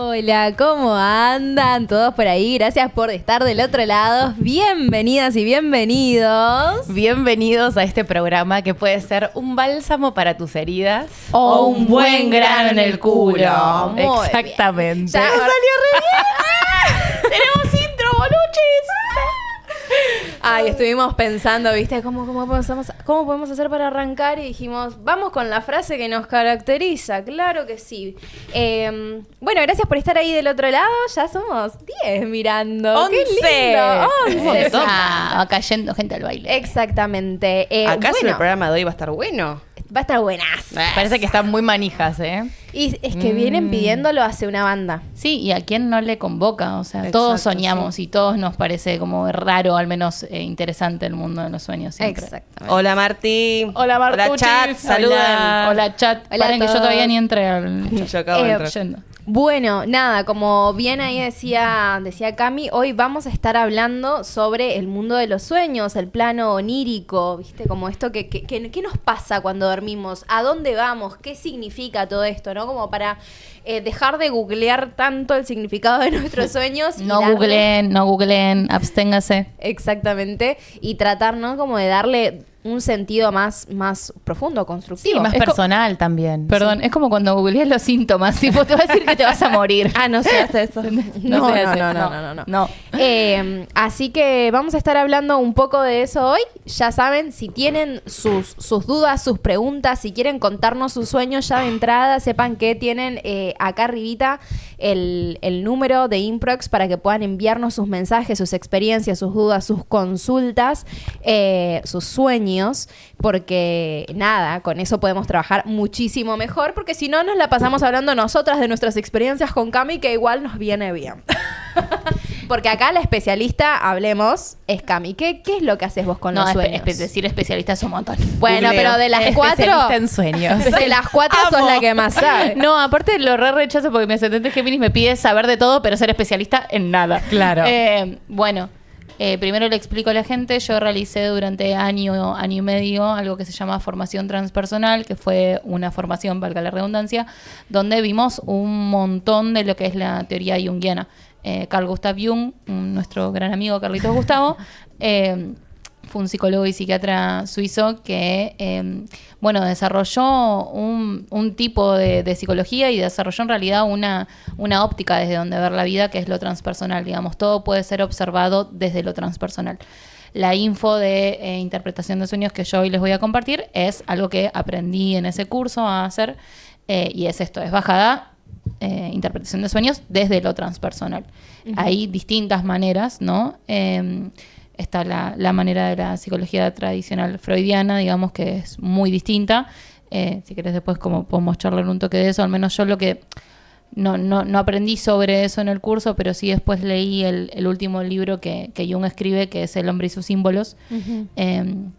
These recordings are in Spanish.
Hola, ¿cómo andan todos por ahí? Gracias por estar del otro lado. Bienvenidas y bienvenidos. Bienvenidos a este programa que puede ser un bálsamo para tus heridas o un buen grano en el culo. Muy exactamente. Ya salió re bien. ¡Tenemos intro, boluchis! Ay, estuvimos pensando, ¿viste? ¿Cómo podemos hacer para arrancar? Y dijimos, vamos con la frase que nos caracteriza. Claro que sí. Bueno, gracias por estar ahí del otro lado. Ya somos 10 mirando. 11. ¡Qué lindo! 11. Va cayendo gente al baile. Exactamente. ¿Acaso el programa de hoy va a estar bueno? Va a estar buenas. Parece que están muy manijas, ¿eh? Y es que vienen pidiéndolo hace una banda. Sí, y a quién no le convoca. O sea, Exacto, todos soñamos sí. y todos nos parece como raro, al menos interesante el mundo de los sueños siempre. Exactamente. Hola Marti. Hola Martuchis. Hola chat, saluden. Hola chat. Hola Paren a que yo todos. todavía ni entré al Yo acabo de entrar. yendo. Bueno, nada, como bien ahí decía Cami, hoy vamos a estar hablando sobre el mundo de los sueños, el plano onírico, ¿viste? Como esto ¿qué nos pasa cuando dormimos? ¿A dónde vamos? ¿Qué significa todo esto? ¿No? Como para dejar de googlear tanto el significado de nuestros sueños. Y No googleen, absténgase. Exactamente. Y tratar, ¿no? Como de darle un sentido más profundo, constructivo. Sí, más personal también. Perdón, es como cuando googleas los síntomas. Tipo, te va a decir que te vas a morir. No se hace eso. No. Así que vamos a estar hablando un poco de eso hoy. Ya saben, si tienen sus dudas, sus preguntas, si quieren contarnos sus sueños ya de entrada, sepan que tienen acá arribita el número de Improx para que puedan enviarnos sus mensajes, sus experiencias, sus dudas, sus consultas, sus sueños, porque nada, con eso podemos trabajar muchísimo mejor, porque si no nos la pasamos hablando nosotras de nuestras experiencias con Cami, que igual nos viene bien. Porque acá la especialista, hablemos, es Cami. ¿Qué es lo que haces vos con los sueños? Decir especialista es un montón. Bueno, Googleo. pero de las cuatro... Especialista en sueños. De las cuatro sos la que más sabe. No, aparte lo rechazo porque mi ascendente Géminis me pide saber de todo, pero ser especialista en nada. Claro. Primero le explico a la gente. Yo realicé durante año y medio algo que se llama formación transpersonal, que fue una formación, valga la redundancia, donde vimos un montón de lo que es la teoría junguiana. Carl Gustav Jung, nuestro gran amigo Carlitos Gustavo, fue un psicólogo y psiquiatra suizo que desarrolló un tipo de psicología y desarrolló en realidad una óptica desde donde ver la vida, que es lo transpersonal. Digamos, todo puede ser observado desde lo transpersonal. La info de interpretación de sueños que yo hoy les voy a compartir es algo que aprendí en ese curso a hacer, y es esto, es bajada interpretación de sueños desde lo transpersonal. Uh-huh. Hay distintas maneras, ¿no? Está la manera de la psicología tradicional freudiana, digamos, que es muy distinta. Si querés después como podemos charlar un toque de eso, al menos yo lo que no aprendí sobre eso en el curso, pero sí después leí el último libro que Jung escribe, que es El hombre y sus símbolos. Uh-huh.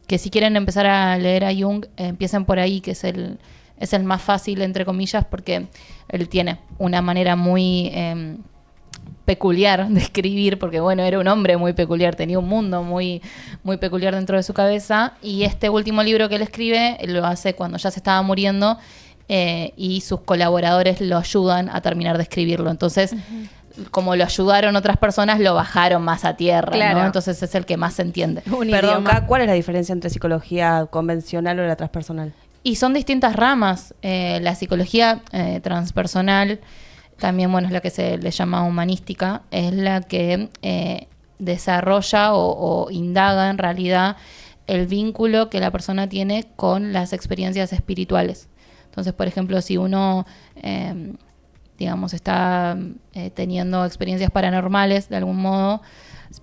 Que si quieren empezar a leer a Jung, empiecen por ahí, que es el más fácil, entre comillas, porque él tiene una manera muy peculiar de escribir, porque bueno, era un hombre muy peculiar, tenía un mundo muy, muy peculiar dentro de su cabeza, y este último libro que él escribe lo hace cuando ya se estaba muriendo, y sus colaboradores lo ayudan a terminar de escribirlo. Entonces, uh-huh, como lo ayudaron otras personas, lo bajaron más a tierra, claro, ¿no? Entonces es el que más se entiende. Perdón, ¿cuál es la diferencia entre psicología convencional o la transpersonal? Y son distintas ramas. La psicología transpersonal, también es la que se le llama humanística, es la que desarrolla o indaga en realidad el vínculo que la persona tiene con las experiencias espirituales. Entonces, por ejemplo, si uno, está teniendo experiencias paranormales de algún modo,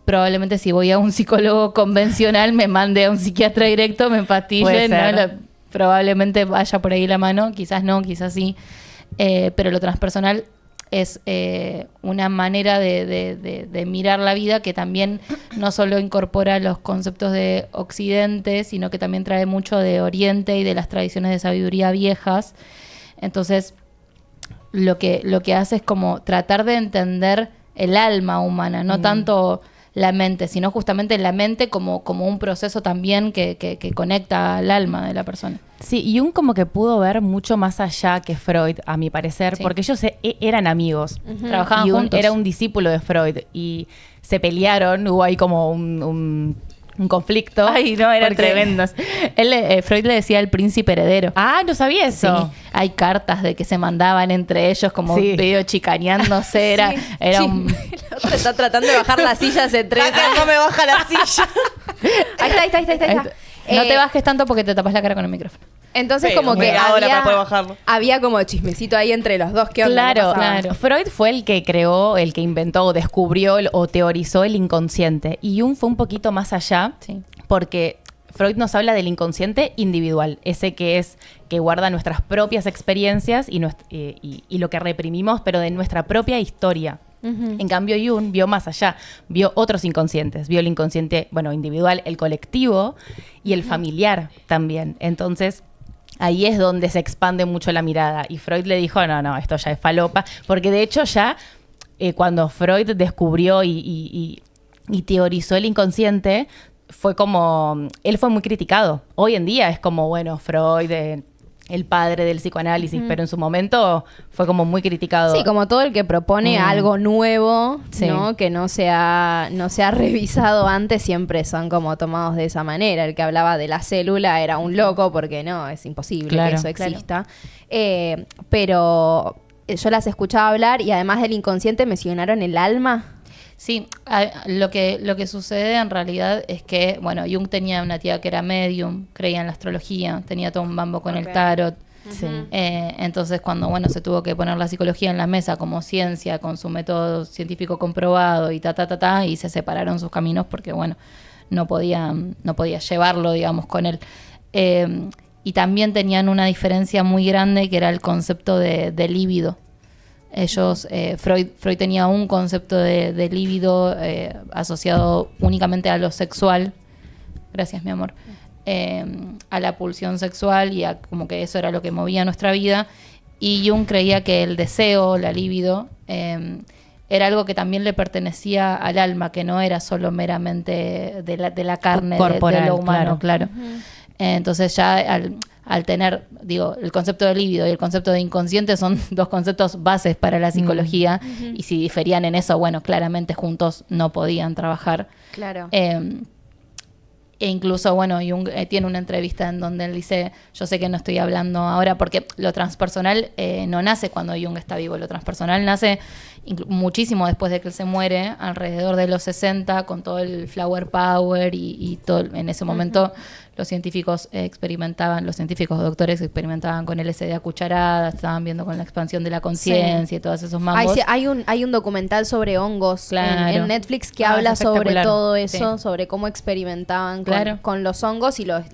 probablemente si voy a un psicólogo convencional me mande a un psiquiatra directo, me empastille, ¿no? Probablemente vaya por ahí la mano, quizás no, quizás sí, pero lo transpersonal es una manera de mirar la vida que también no solo incorpora los conceptos de Occidente, sino que también trae mucho de Oriente y de las tradiciones de sabiduría viejas. Entonces, lo que hace es como tratar de entender el alma humana, no tanto la mente, sino justamente la mente como un proceso también que conecta al alma de la persona. Sí, y Jung como que pudo ver mucho más allá que Freud, a mi parecer, Sí. porque ellos eran amigos. Trabajaban Y Jung juntos. era un discípulo de Freud y se pelearon, hubo ahí como un conflicto. Ay, no, eran porque- tremendos. Freud le decía el príncipe heredero. Ah, no sabía Sí, eso. hay cartas de que se mandaban entre ellos como Sí. medio chicaneándose. Era Sí, un... el otro está tratando de bajar la silla hace 3 años. No me baja la silla. Ahí está. No te bajes tanto porque te tapas la cara con el micrófono. Entonces Pero como que media hora para poder bajarlo. había como chismecito ahí entre los dos. ¿Qué onda? ¿Qué Claro, pasaba? Claro. Freud fue el que creó, el que inventó, o descubrió o teorizó el inconsciente. Y Jung fue un poquito más allá, Sí. porque Freud nos habla del inconsciente individual, ese que guarda nuestras propias experiencias y lo que reprimimos, pero de nuestra propia historia. En cambio, Jung vio más allá, vio otros inconscientes, vio el inconsciente, bueno, individual, el colectivo y el familiar también. Entonces, ahí es donde se expande mucho la mirada. Y Freud le dijo, no, esto ya es falopa, porque de hecho ya cuando Freud descubrió y teorizó el inconsciente, fue como, él fue muy criticado. Hoy en día es como, bueno, Freud, el padre del psicoanálisis, pero en su momento fue como muy criticado. Sí, como todo el que propone algo nuevo, Sí. ¿no? Que no se ha revisado antes, siempre son como tomados de esa manera. El que hablaba de la célula era un loco porque no, es imposible Claro, que eso exista. Pero yo las escuchaba hablar y además del inconsciente mencionaron el alma. Sí, lo que sucede en realidad es que, bueno, Jung tenía una tía que era medium, creía en la astrología, tenía todo un mambo con el tarot. Sí. Entonces, cuando, bueno, se tuvo que poner la psicología en la mesa como ciencia, con su método científico comprobado y y se separaron sus caminos porque, bueno, no podía llevarlo, digamos, con él. Y también tenían una diferencia muy grande que era el concepto de líbido. Ellos, Freud tenía un concepto de líbido asociado únicamente a lo sexual. Gracias, mi amor. A la pulsión sexual y a como que eso era lo que movía nuestra vida. Y Jung creía que el deseo, la libido, era algo que también le pertenecía al alma, que no era solo meramente de la carne, Corporal, de lo humano, claro. Entonces ya al tener, digo, el concepto de líbido y el concepto de inconsciente son dos conceptos bases para la psicología y si diferían en eso, bueno, claramente juntos no podían trabajar. Claro. E incluso, bueno, Jung tiene una entrevista en donde él dice, yo sé que no estoy hablando ahora, porque lo transpersonal no nace cuando Jung está vivo, lo transpersonal nace muchísimo después de que él se muere, alrededor de los 60, con todo el flower power y todo. En ese momento los científicos doctores experimentaban con LSD a cucharadas, estaban viendo con la expansión de la conciencia y todos esos mambos. Sí, hay un documental sobre hongos Claro. en Netflix que Ah, habla es sobre espectacular. todo eso, Sí. sobre cómo experimentaban Claro. con los hongos y lo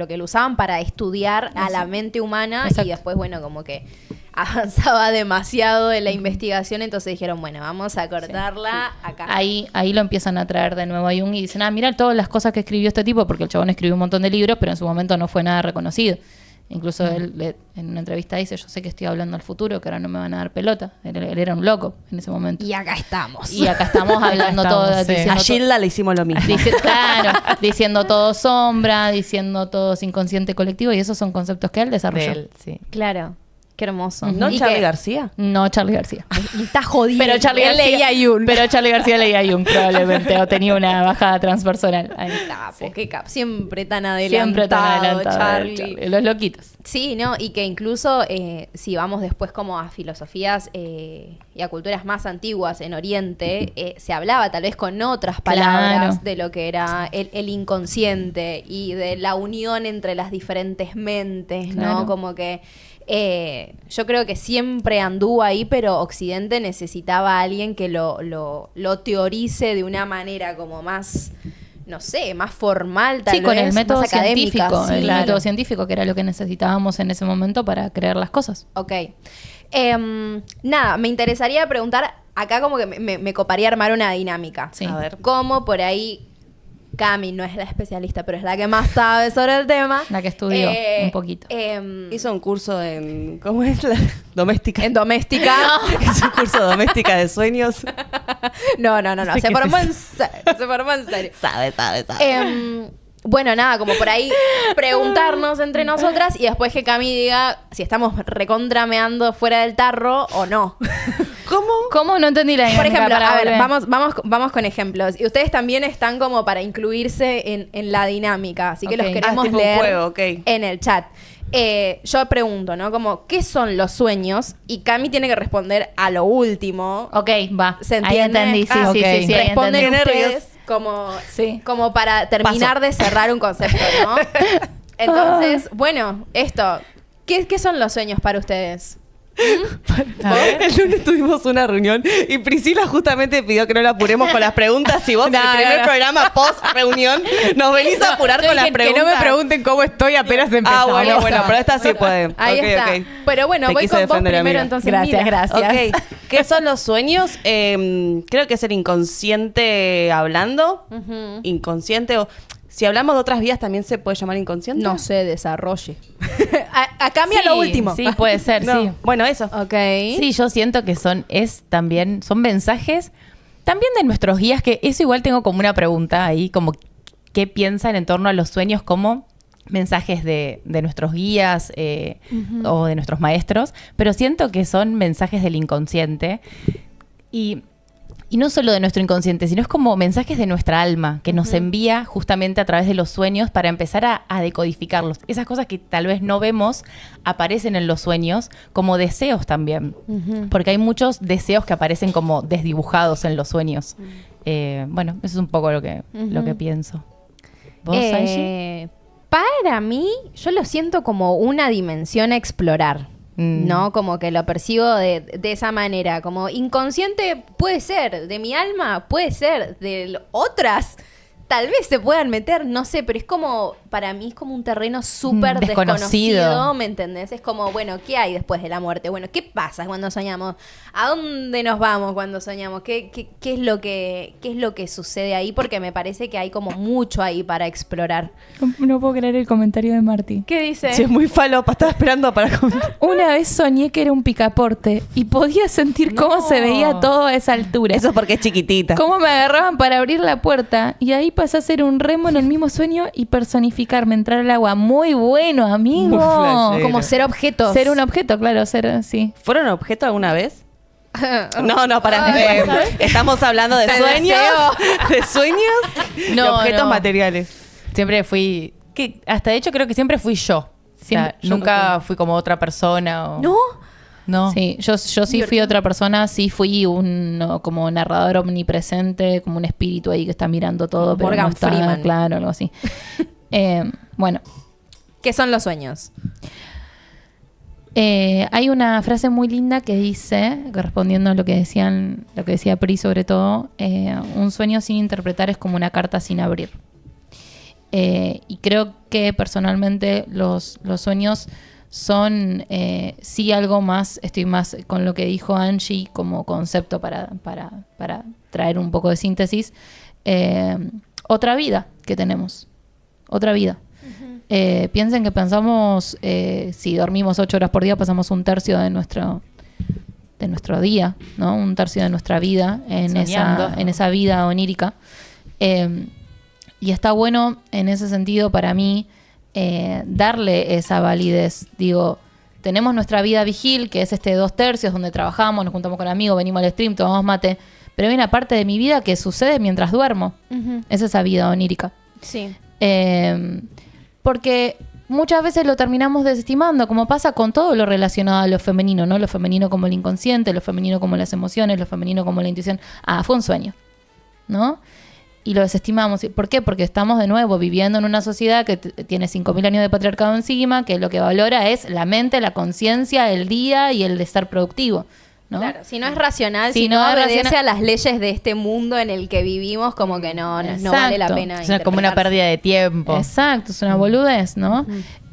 que lo usaban para estudiar a la mente humana. Exacto. Y después, bueno, como que avanzaba demasiado de la investigación, entonces dijeron, bueno, vamos a cortarla acá. Ahí lo empiezan a traer de nuevo a Jung y dicen, mira todas las cosas que escribió este tipo, porque el chabón escribió un montón de libros, pero en su momento no fue nada reconocido. Incluso él en una entrevista dice, yo sé que estoy hablando al futuro, que ahora no me van a dar pelota. Él era un loco en ese momento. Y acá estamos. Y acá estamos hablando estamos, todo, sí. diciendo A Gilda le hicimos lo mismo. claro, diciendo todo sombra, diciendo todo inconsciente colectivo, y esos son conceptos que él De desarrolló. él, sí. Claro, qué hermoso. ¿No Y Charlie que- García? No Charlie García. Me está jodiendo. Pero Charlie Él García leía Jung. Pero Charlie García leía Jung probablemente, o tenía una bajada transpersonal. Ahí está. Capo, qué capo. Siempre tan adelantado, Siempre tan adelantado. Charlie. Los loquitos. Sí, ¿no? Y que incluso si vamos después como a filosofías y a culturas más antiguas en Oriente, se hablaba tal vez con otras palabras Claro. de lo que era el inconsciente y de la unión entre las diferentes mentes, ¿no? Claro. Como que yo creo que siempre anduvo ahí, pero Occidente necesitaba a alguien que lo teorice de una manera como más, no sé, más formal, tal Sí, vez, con el método más académica. científico. Sí, El claro. método científico, que era lo que necesitábamos en ese momento para creer las cosas. Ok. Nada, me interesaría preguntar, acá como que me coparía armar una dinámica. Sí. A ver. Como por ahí, Cami no es la especialista, pero es la que más sabe sobre el tema. La que estudió un poquito. Hizo un curso en... ¿Cómo es la? Doméstica. En doméstica. Hizo un curso de doméstica de sueños. No. sé Se qué formó es en serio. Se formó en serio. Sabe. Bueno, nada, como por ahí preguntarnos entre nosotras y después que Cami diga si estamos recontrameando fuera del tarro o no. ¿Cómo? No entendí la Por dinámica, ejemplo, para a ver, volver. vamos con ejemplos. Y ustedes también están como para incluirse en la dinámica, así que Ok. los queremos tipo un leer juego, ok. en el chat. Yo pregunto, ¿no? Como, ¿qué son los sueños? Y Cami tiene que responder a lo último. Ok, va. ¿Se Ahí entiende? entendí, sí, Ah, sí, ok. sí, sí, ahí Responden entendí. ustedes Sí. como para terminar de cerrar un concepto, ¿no? Entonces, bueno, esto. ¿Qué son los sueños para ustedes? El lunes tuvimos una reunión y Priscila justamente pidió que no la apuremos con las preguntas. Y vos, en el primer programa post-reunión, nos venís a apurar con las preguntas. Que no me pregunten cómo estoy apenas empezamos. Bueno, pero esta sí puede. Ahí Ok, está. ok. Pero bueno, Te voy quise con vos defender, primero amiga. entonces. Gracias, Mira. gracias. Ok, ¿qué son los sueños? Creo que es el inconsciente hablando. Inconsciente o... Si hablamos de otras vías, ¿también se puede llamar inconsciente? No se desarrolle. a cambia lo último. Sí, puede ser, No. sí. Bueno, eso. Ok. Sí, yo siento que son mensajes también de nuestros guías, que eso igual tengo como una pregunta ahí, como qué piensan en torno a los sueños como mensajes de nuestros guías o de nuestros maestros, pero siento que son mensajes del inconsciente y no solo de nuestro inconsciente, sino es como mensajes de nuestra alma que nos envía justamente a través de los sueños para empezar a decodificarlos. Esas cosas que tal vez no vemos aparecen en los sueños como deseos también, porque hay muchos deseos que aparecen como desdibujados en los sueños. Bueno, eso es un poco lo que pienso. ¿Vos, Angie? Para mí, yo lo siento como una dimensión a explorar. ¿No? Como que lo percibo de esa manera. Como inconsciente puede ser, de mi alma puede ser, de otras tal vez se puedan meter, no sé, pero es como, para mí es como un terreno súper desconocido, ¿me entendés? Es como, bueno, ¿qué hay después de la muerte? Bueno, ¿qué pasa cuando soñamos? ¿A dónde nos vamos cuando soñamos? ¿Qué es lo que sucede ahí? Porque me parece que hay como mucho ahí para explorar. No puedo creer el comentario de Marti. ¿Qué dice? Sí, es muy falopa. Estaba esperando para comentar. Una vez soñé que era un picaporte y podía sentir cómo se veía todo a esa altura. Eso es porque es chiquitita. Cómo me agarraban para abrir la puerta y ahí pasé a ser un remo en el mismo sueño y personificarme, entrar al agua. Muy bueno, amigo. Muy flashero. Como ser objetos. Ser un objeto, claro, ser, sí. ¿Fueron objeto alguna vez? No, para. Estamos hablando de sueños. De sueños No, y objetos no. materiales. Siempre fui, hasta de hecho creo que siempre fui yo. Siempre- O sea, nunca fui como otra persona. ¿No? No. Sí, yo sí fui otra persona, sí fui como narrador omnipresente, como un espíritu ahí que está mirando todo, pero Morgan no está, Freeman. claro, algo así. Bueno, ¿Qué son los sueños? hay una frase muy linda que dice, respondiendo a lo que decía Pri sobre todo, un sueño sin interpretar es como una carta sin abrir. Y creo que personalmente los sueños son sí algo más, estoy más con lo que dijo Angie como concepto para traer un poco de síntesis, otra vida que tenemos, otra vida. Piensen que pensamos, si dormimos 8 horas por día, pasamos un tercio de nuestro día, ¿no? Un tercio de nuestra vida en esa vida onírica. Y está bueno en ese sentido para mí darle esa validez. Digo, tenemos nuestra vida vigil, que es 2/3, donde trabajamos, nos juntamos con amigos, venimos al stream, tomamos mate. Pero hay una parte de mi vida que sucede mientras duermo. Es esa vida onírica. Sí. Porque muchas veces lo terminamos desestimando, como pasa con todo lo relacionado a lo femenino, ¿no? Lo femenino como el inconsciente, lo femenino como las emociones, lo femenino como la intuición. Ah, fue un sueño, ¿no? Y lo desestimamos. ¿Por qué? Porque estamos de nuevo viviendo en una sociedad que tiene 5.000 años de patriarcado encima, que lo que valora es la mente, la conciencia, el día y el de estar productivo, ¿no? Claro, si no es racional, Si si no no es obedece racional- a las leyes de este mundo en el que vivimos, como que no vale la Exacto. pena. Es como una interpretarse. pérdida de tiempo. Exacto, es una boludez, ¿no?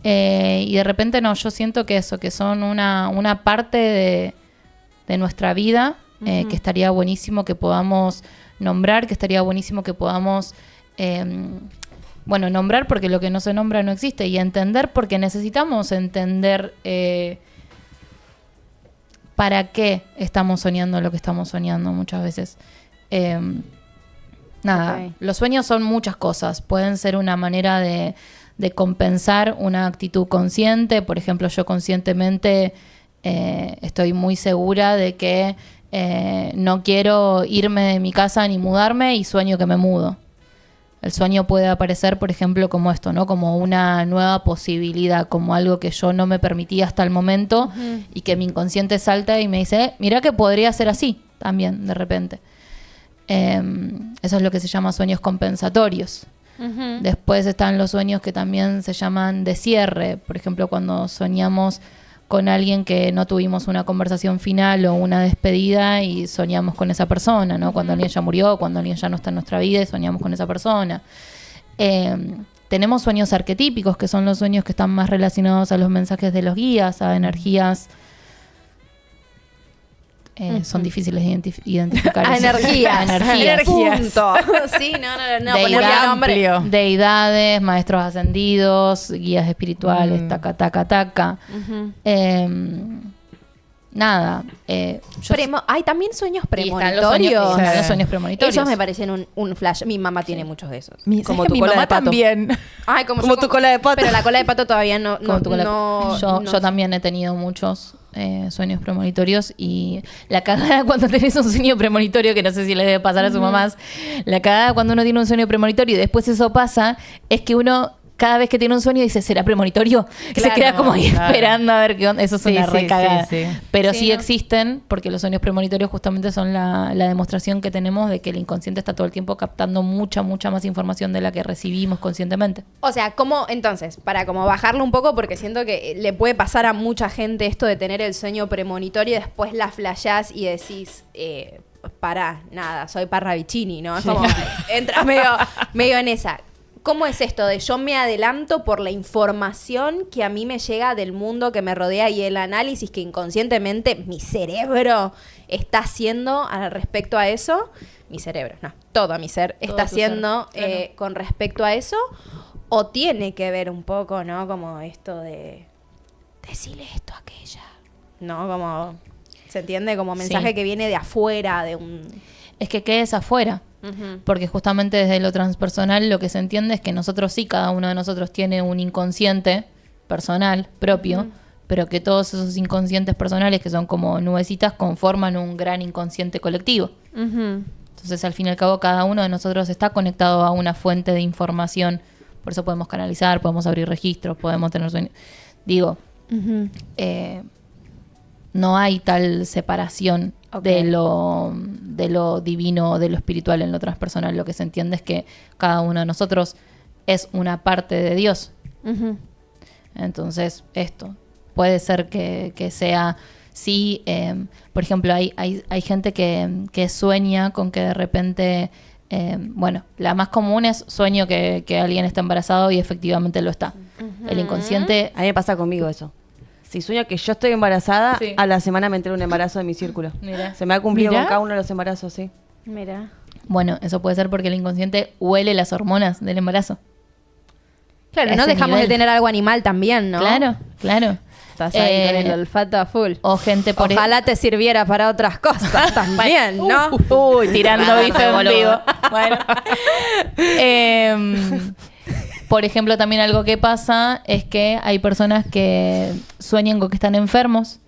Y de repente no, yo siento que son una parte de nuestra vida que estaría buenísimo que podamos nombrar, que estaría buenísimo que podamos bueno, nombrar porque lo que no se nombra no existe, y entender porque necesitamos entender para qué estamos soñando lo que estamos soñando muchas veces. Nada, los sueños son muchas cosas. Pueden ser una manera de compensar una actitud consciente. Por ejemplo, yo conscientemente estoy muy segura de que no quiero irme de mi casa ni mudarme y sueño que me mudo. El sueño puede aparecer, por ejemplo, como esto, ¿no? Como una nueva posibilidad, como algo que yo no me permitía hasta el momento y que mi inconsciente salta y me dice, mirá que podría ser así también, de repente. Eso es lo que se llama sueños compensatorios. Después están los sueños que también se llaman de cierre. Por ejemplo, cuando soñamos con alguien que no tuvimos una conversación final o una despedida y soñamos con esa persona, ¿no? Cuando alguien ya murió, cuando alguien ya no está en nuestra vida y soñamos con esa persona. Tenemos sueños arquetípicos, que son los sueños que están más relacionados a los mensajes de los guías, a energías. Son difíciles de identificar. A energías. Punto. Sí, no, ponerle nombre. Deidades, maestros ascendidos, guías espirituales, taca. Nada. Hay también sueños premonitorios. Los sueños premonitorios. Esos me parecen un flash. Mi mamá tiene muchos de esos. Como tu cola de pato. También. Ay, como tu cola de pato. Pero la cola de pato todavía no. Yo también he tenido muchos sueños premonitorios, y la cagada cuando tenés un sueño premonitorio, que no sé si le debe pasar a sus mamás, la cagada cuando uno tiene un sueño premonitorio y después eso pasa, es que uno cada vez que tiene un sueño dice, ¿será premonitorio? Que se queda como ahí esperando a ver qué onda. Eso es una recagada. Sí. Pero sí existen, porque los sueños premonitorios justamente son la demostración que tenemos de que el inconsciente está todo el tiempo captando mucha más información de la que recibimos conscientemente. O sea, ¿cómo entonces? Para como bajarlo un poco, porque siento que le puede pasar a mucha gente esto de tener el sueño premonitorio y después la flashás y decís... pará, nada, soy Parravicini, ¿no? Es como, entras medio en esa. ¿Cómo es esto de yo me adelanto por la información que a mí me llega del mundo que me rodea y el análisis que inconscientemente mi cerebro está haciendo al respecto a eso? Mi cerebro, no, todo mi ser está haciendo con respecto a eso. ¿O tiene que ver un poco, ¿no? Como esto de decirle esto a aquella, ¿no? Como, ¿se entiende? Como mensaje que viene de afuera, de un... Es que ¿qué es afuera? Porque justamente desde lo transpersonal lo que se entiende es que nosotros sí, cada uno de nosotros tiene un inconsciente personal propio, pero que todos esos inconscientes personales, que son como nubecitas, conforman un gran inconsciente colectivo. Entonces, al fin y al cabo, cada uno de nosotros está conectado a una fuente de información. Por eso podemos canalizar, podemos abrir registros, podemos tener sueños. Digo, no hay tal separación de lo divino, de lo espiritual en lo transpersonal. Lo que se entiende es que cada uno de nosotros es una parte de Dios. Entonces, esto puede ser que sea, sí, por ejemplo, hay gente que sueña con que de repente, bueno, la más común es sueño que alguien está embarazado y efectivamente lo está. El inconsciente... A mí me pasa conmigo eso. Si sueño que yo estoy embarazada, a la semana me entero un embarazo de mi círculo. Mirá. Se me ha cumplido con cada uno de los embarazos, sí. Mira. Bueno, eso puede ser porque el inconsciente huele las hormonas del embarazo. Claro, no dejamos de tener algo animal también, ¿no? Claro. Estás ahí con el olfato a full. O gente por Ojalá te sirviera para otras cosas también, ¿no? Uy, tirando bife en vivo. Bueno. Por ejemplo, también algo que pasa es que hay personas que sueñan con que están enfermos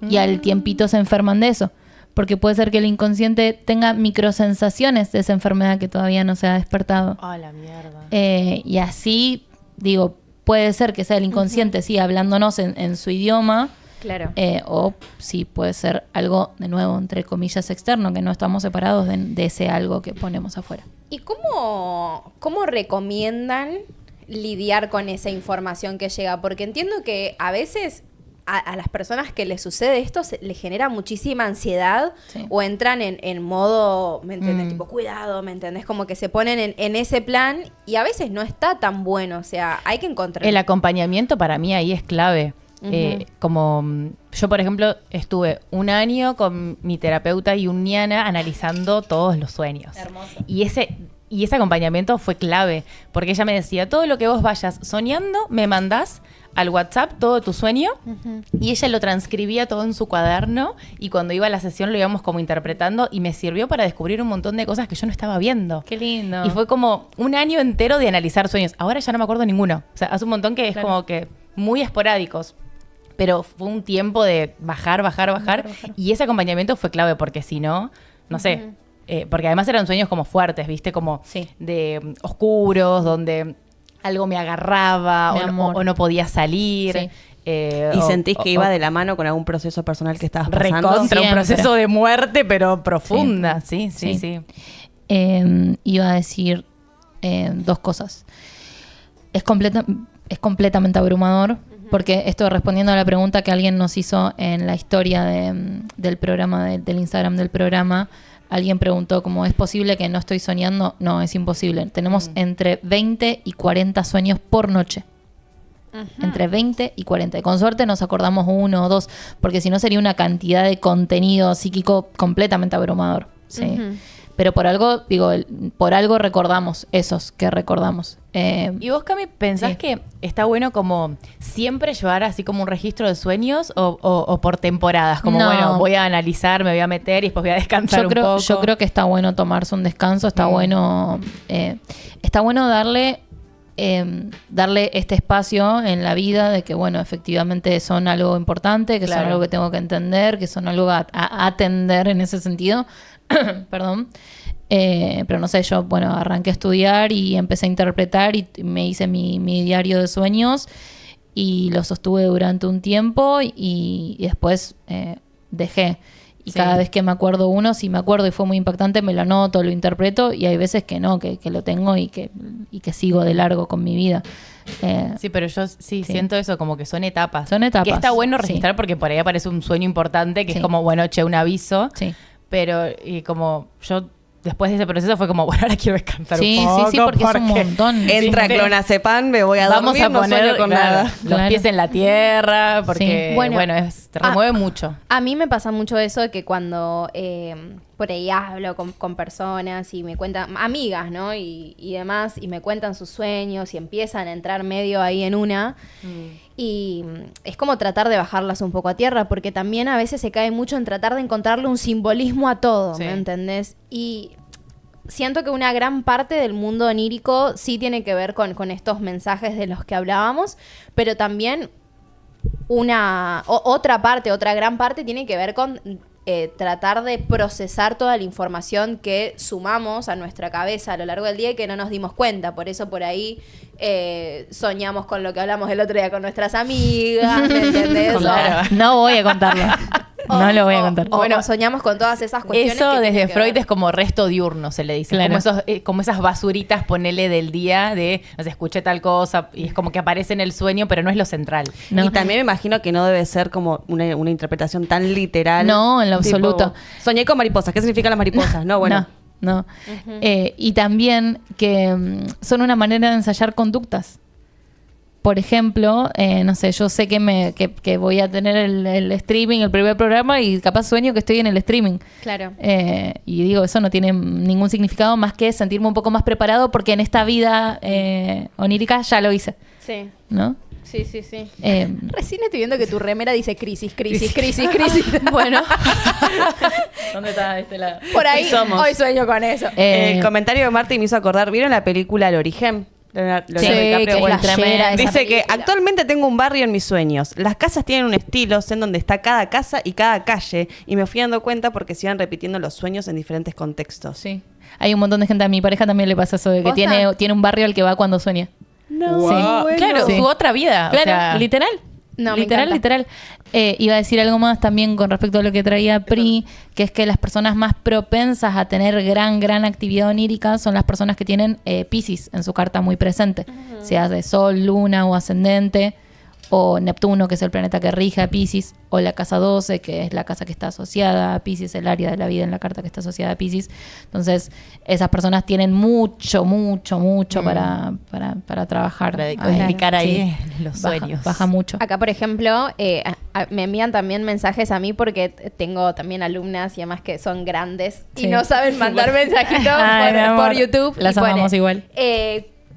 y al tiempito se enferman de eso. Porque puede ser que el inconsciente tenga microsensaciones de esa enfermedad que todavía no se ha despertado. ¡Ah, la mierda! Y así, digo, puede ser que sea el inconsciente, sí, hablándonos en su idioma. Claro. O sí, puede ser algo, de nuevo, entre comillas, externo, que no estamos separados de ese algo que ponemos afuera. ¿Y cómo recomiendan lidiar con esa información que llega? Porque entiendo que a veces a las personas que les sucede esto les genera muchísima ansiedad, o entran en modo, ¿me entiendes? Tipo, cuidado, ¿me entendés? Como que se ponen en ese plan y a veces no está tan bueno. O sea, hay que encontrar... El acompañamiento para mí ahí es clave. Como yo, por ejemplo, estuve un año con mi terapeuta junguiana analizando todos los sueños. Hermoso. Y Y ese acompañamiento fue clave, porque ella me decía, todo lo que vos vayas soñando, me mandás al WhatsApp todo tu sueño, y ella lo transcribía todo en su cuaderno, y cuando iba a la sesión lo íbamos como interpretando, y me sirvió para descubrir un montón de cosas que yo no estaba viendo. Qué lindo. Y fue como un año entero de analizar sueños. Ahora ya no me acuerdo ninguno. O sea, hace un montón que es como que muy esporádicos. Pero fue un tiempo de bajar. Y ese acompañamiento fue clave, porque si no, no sé. Porque además eran sueños como fuertes, ¿viste? Como de oscuros, donde algo me agarraba o no podía salir. Sí. ¿Y sentís que iba de la mano con algún proceso personal que estabas pasando? Recontra un proceso de muerte, pero profunda. Sí. Iba a decir 2 cosas. Es completamente abrumador, porque esto respondiendo a la pregunta que alguien nos hizo en la historia del programa, del Instagram del programa, alguien preguntó como, ¿es posible que no estoy soñando? No, es imposible. Tenemos entre 20 y 40 sueños por noche. Entre 20 y 40. Y con suerte nos acordamos 1 o 2, porque si no sería una cantidad de contenido psíquico completamente abrumador. Sí. Pero por algo, por algo recordamos esos que recordamos. ¿Y vos, Cami, pensás que está bueno como siempre llevar así como un registro de sueños o por temporadas? Como, bueno, voy a analizar, me voy a meter y después voy a descansar un poco. Yo creo que está bueno tomarse un descanso, está bueno darle este espacio en la vida de que, bueno, efectivamente son algo importante, que son algo que tengo que entender, que son algo a atender en ese sentido. Perdón. Pero no sé, yo, bueno, arranqué a estudiar y empecé a interpretar y me hice mi diario de sueños y lo sostuve durante un tiempo y después dejé. Y cada vez que me acuerdo uno, si me acuerdo y fue muy impactante, me lo anoto, lo interpreto, y hay veces que no, que lo tengo y que sigo de largo con mi vida. Sí, pero yo siento eso, como que son etapas. Son etapas. Que está bueno registrar porque por ahí aparece un sueño importante que es como, bueno, un aviso. Sí. Pero y como yo después de ese proceso fue como, bueno, ahora quiero descansar un poco. Sí, porque es un montón. Entra clonazepam, me voy a dormir, Vamos a poner, no sueño con nada. Los pies en la tierra, porque, Sí. bueno, te remueve mucho. A mí me pasa mucho eso de que cuando por ahí hablo con personas y me cuentan, amigas, ¿no? Y demás, y me cuentan sus sueños y empiezan a entrar medio ahí en una. Y es como tratar de bajarlas un poco a tierra, porque también a veces se cae mucho en tratar de encontrarle un simbolismo a todo, ¿me entendés? Y siento que una gran parte del mundo onírico sí tiene que ver con estos mensajes de los que hablábamos, pero también otra gran parte tiene que ver con tratar de procesar toda la información que sumamos a nuestra cabeza a lo largo del día y que no nos dimos cuenta. Por eso por ahí soñamos con lo que hablamos el otro día con nuestras amigas, ¿me entendés? Claro. No voy a contarlo. No lo voy a contar. Bueno, soñamos con todas esas cuestiones. Eso que desde Freud es como resto diurno, se le dice. Claro. Como esas basuritas, ponele, del día de, no sé, escuché tal cosa, y es como que aparece en el sueño, pero no es lo central. No. Y también me imagino que no debe ser como una interpretación tan literal. No, en lo absoluto. Soñé con mariposas. ¿Qué significan las mariposas? No, bueno. No. Y también que son una manera de ensayar conductas. Por ejemplo, no sé, yo sé que voy a tener el streaming, el primer programa, y capaz sueño que estoy en el streaming. Claro. Y digo, eso no tiene ningún significado más que sentirme un poco más preparado porque en esta vida onírica ya lo hice. Sí. ¿No? Sí. Recién estoy viendo que tu remera dice crisis. Bueno. ¿Dónde está este lado? Por ahí hoy sueño con eso. El comentario de Marty me hizo acordar. ¿Vieron la película El Origen? Leonardo que DiCaprio, es flashera esa dice que película. actualmente tengo un barrio en mis sueños. Las casas tienen un estilo, sé en dónde está cada casa y cada calle, y me fui dando cuenta porque se iban repitiendo los sueños en diferentes contextos. Sí. Hay un montón de gente, a mi pareja también le pasa eso, de que tiene un barrio al que va cuando sueña. No, Sí. bueno. Claro, Sí. su otra vida. Claro, o sea, literal. No, me literal. Iba a decir algo más también con respecto a lo que traía Pri, que es que las personas más propensas a tener gran actividad onírica son las personas que tienen Piscis en su carta muy presente, sea de Sol, Luna o Ascendente, o Neptuno, que es el planeta que rige a Piscis, o la casa 12, que es la casa que está asociada a Piscis, el área de la vida en la carta que está asociada a Piscis. Entonces, esas personas tienen mucho para trabajar. Para codificar ahí los sueños. Baja mucho. Acá, por ejemplo, me envían también mensajes a mí porque tengo también alumnas y además que son grandes y Sí. no saben mandar mensajitos Ay, mi amor, por YouTube. las Y pone, amamos igual.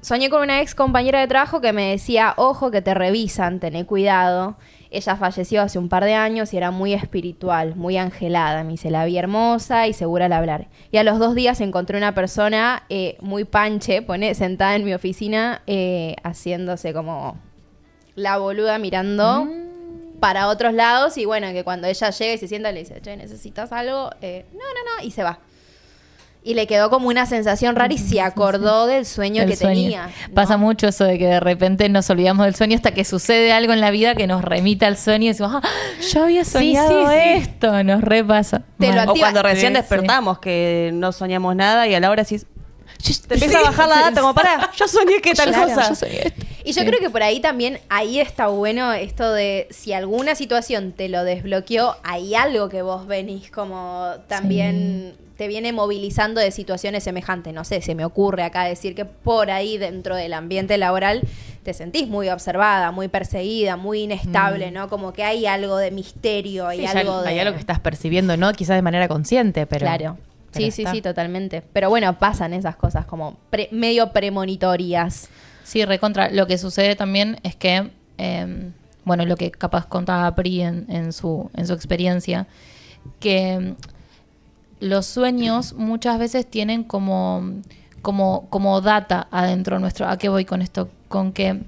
Soñé con una ex compañera de trabajo que me decía, ojo que te revisan, tené cuidado. Ella falleció hace un par de años y era muy espiritual, muy angelada. Me dice, la vi hermosa y segura al hablar. Y a los 2 días encontré una persona muy panche, sentada en mi oficina, haciéndose como la boluda mirando para otros lados. Y bueno, que cuando ella llega y se sienta, le dice, che, ¿necesitas algo? No, y se va. Y le quedó como una sensación rara y se acordó del sueño El que sueño. tenía. ¿no? Pasa mucho eso de que de repente nos olvidamos del sueño hasta que sucede algo en la vida que nos remita al sueño y decimos, yo había soñado esto, nos repasa. Te lo Mal. O activa. cuando recién Sí, despertamos, que no soñamos nada y a la hora decís, te empieza a bajar la data, como pará, yo soñé que tal Claro, cosa. Yo soñé esto. Y yo creo que por ahí también, ahí está bueno esto de si alguna situación te lo desbloqueó, hay algo que vos venís como también te viene movilizando de situaciones semejantes. No sé, se me ocurre acá decir que por ahí dentro del ambiente laboral te sentís muy observada, muy perseguida, muy inestable, ¿no? Como que hay algo de misterio, hay algo de... Hay algo que estás percibiendo, ¿no? Quizás de manera consciente, pero... Claro. pero Sí, está. sí, totalmente. Pero bueno, pasan esas cosas como medio premonitorias. Sí, recontra. Lo que sucede también es que, bueno, lo que capaz contaba Pri en su experiencia, que los sueños muchas veces tienen como data adentro nuestro. ¿A qué voy con esto? Con que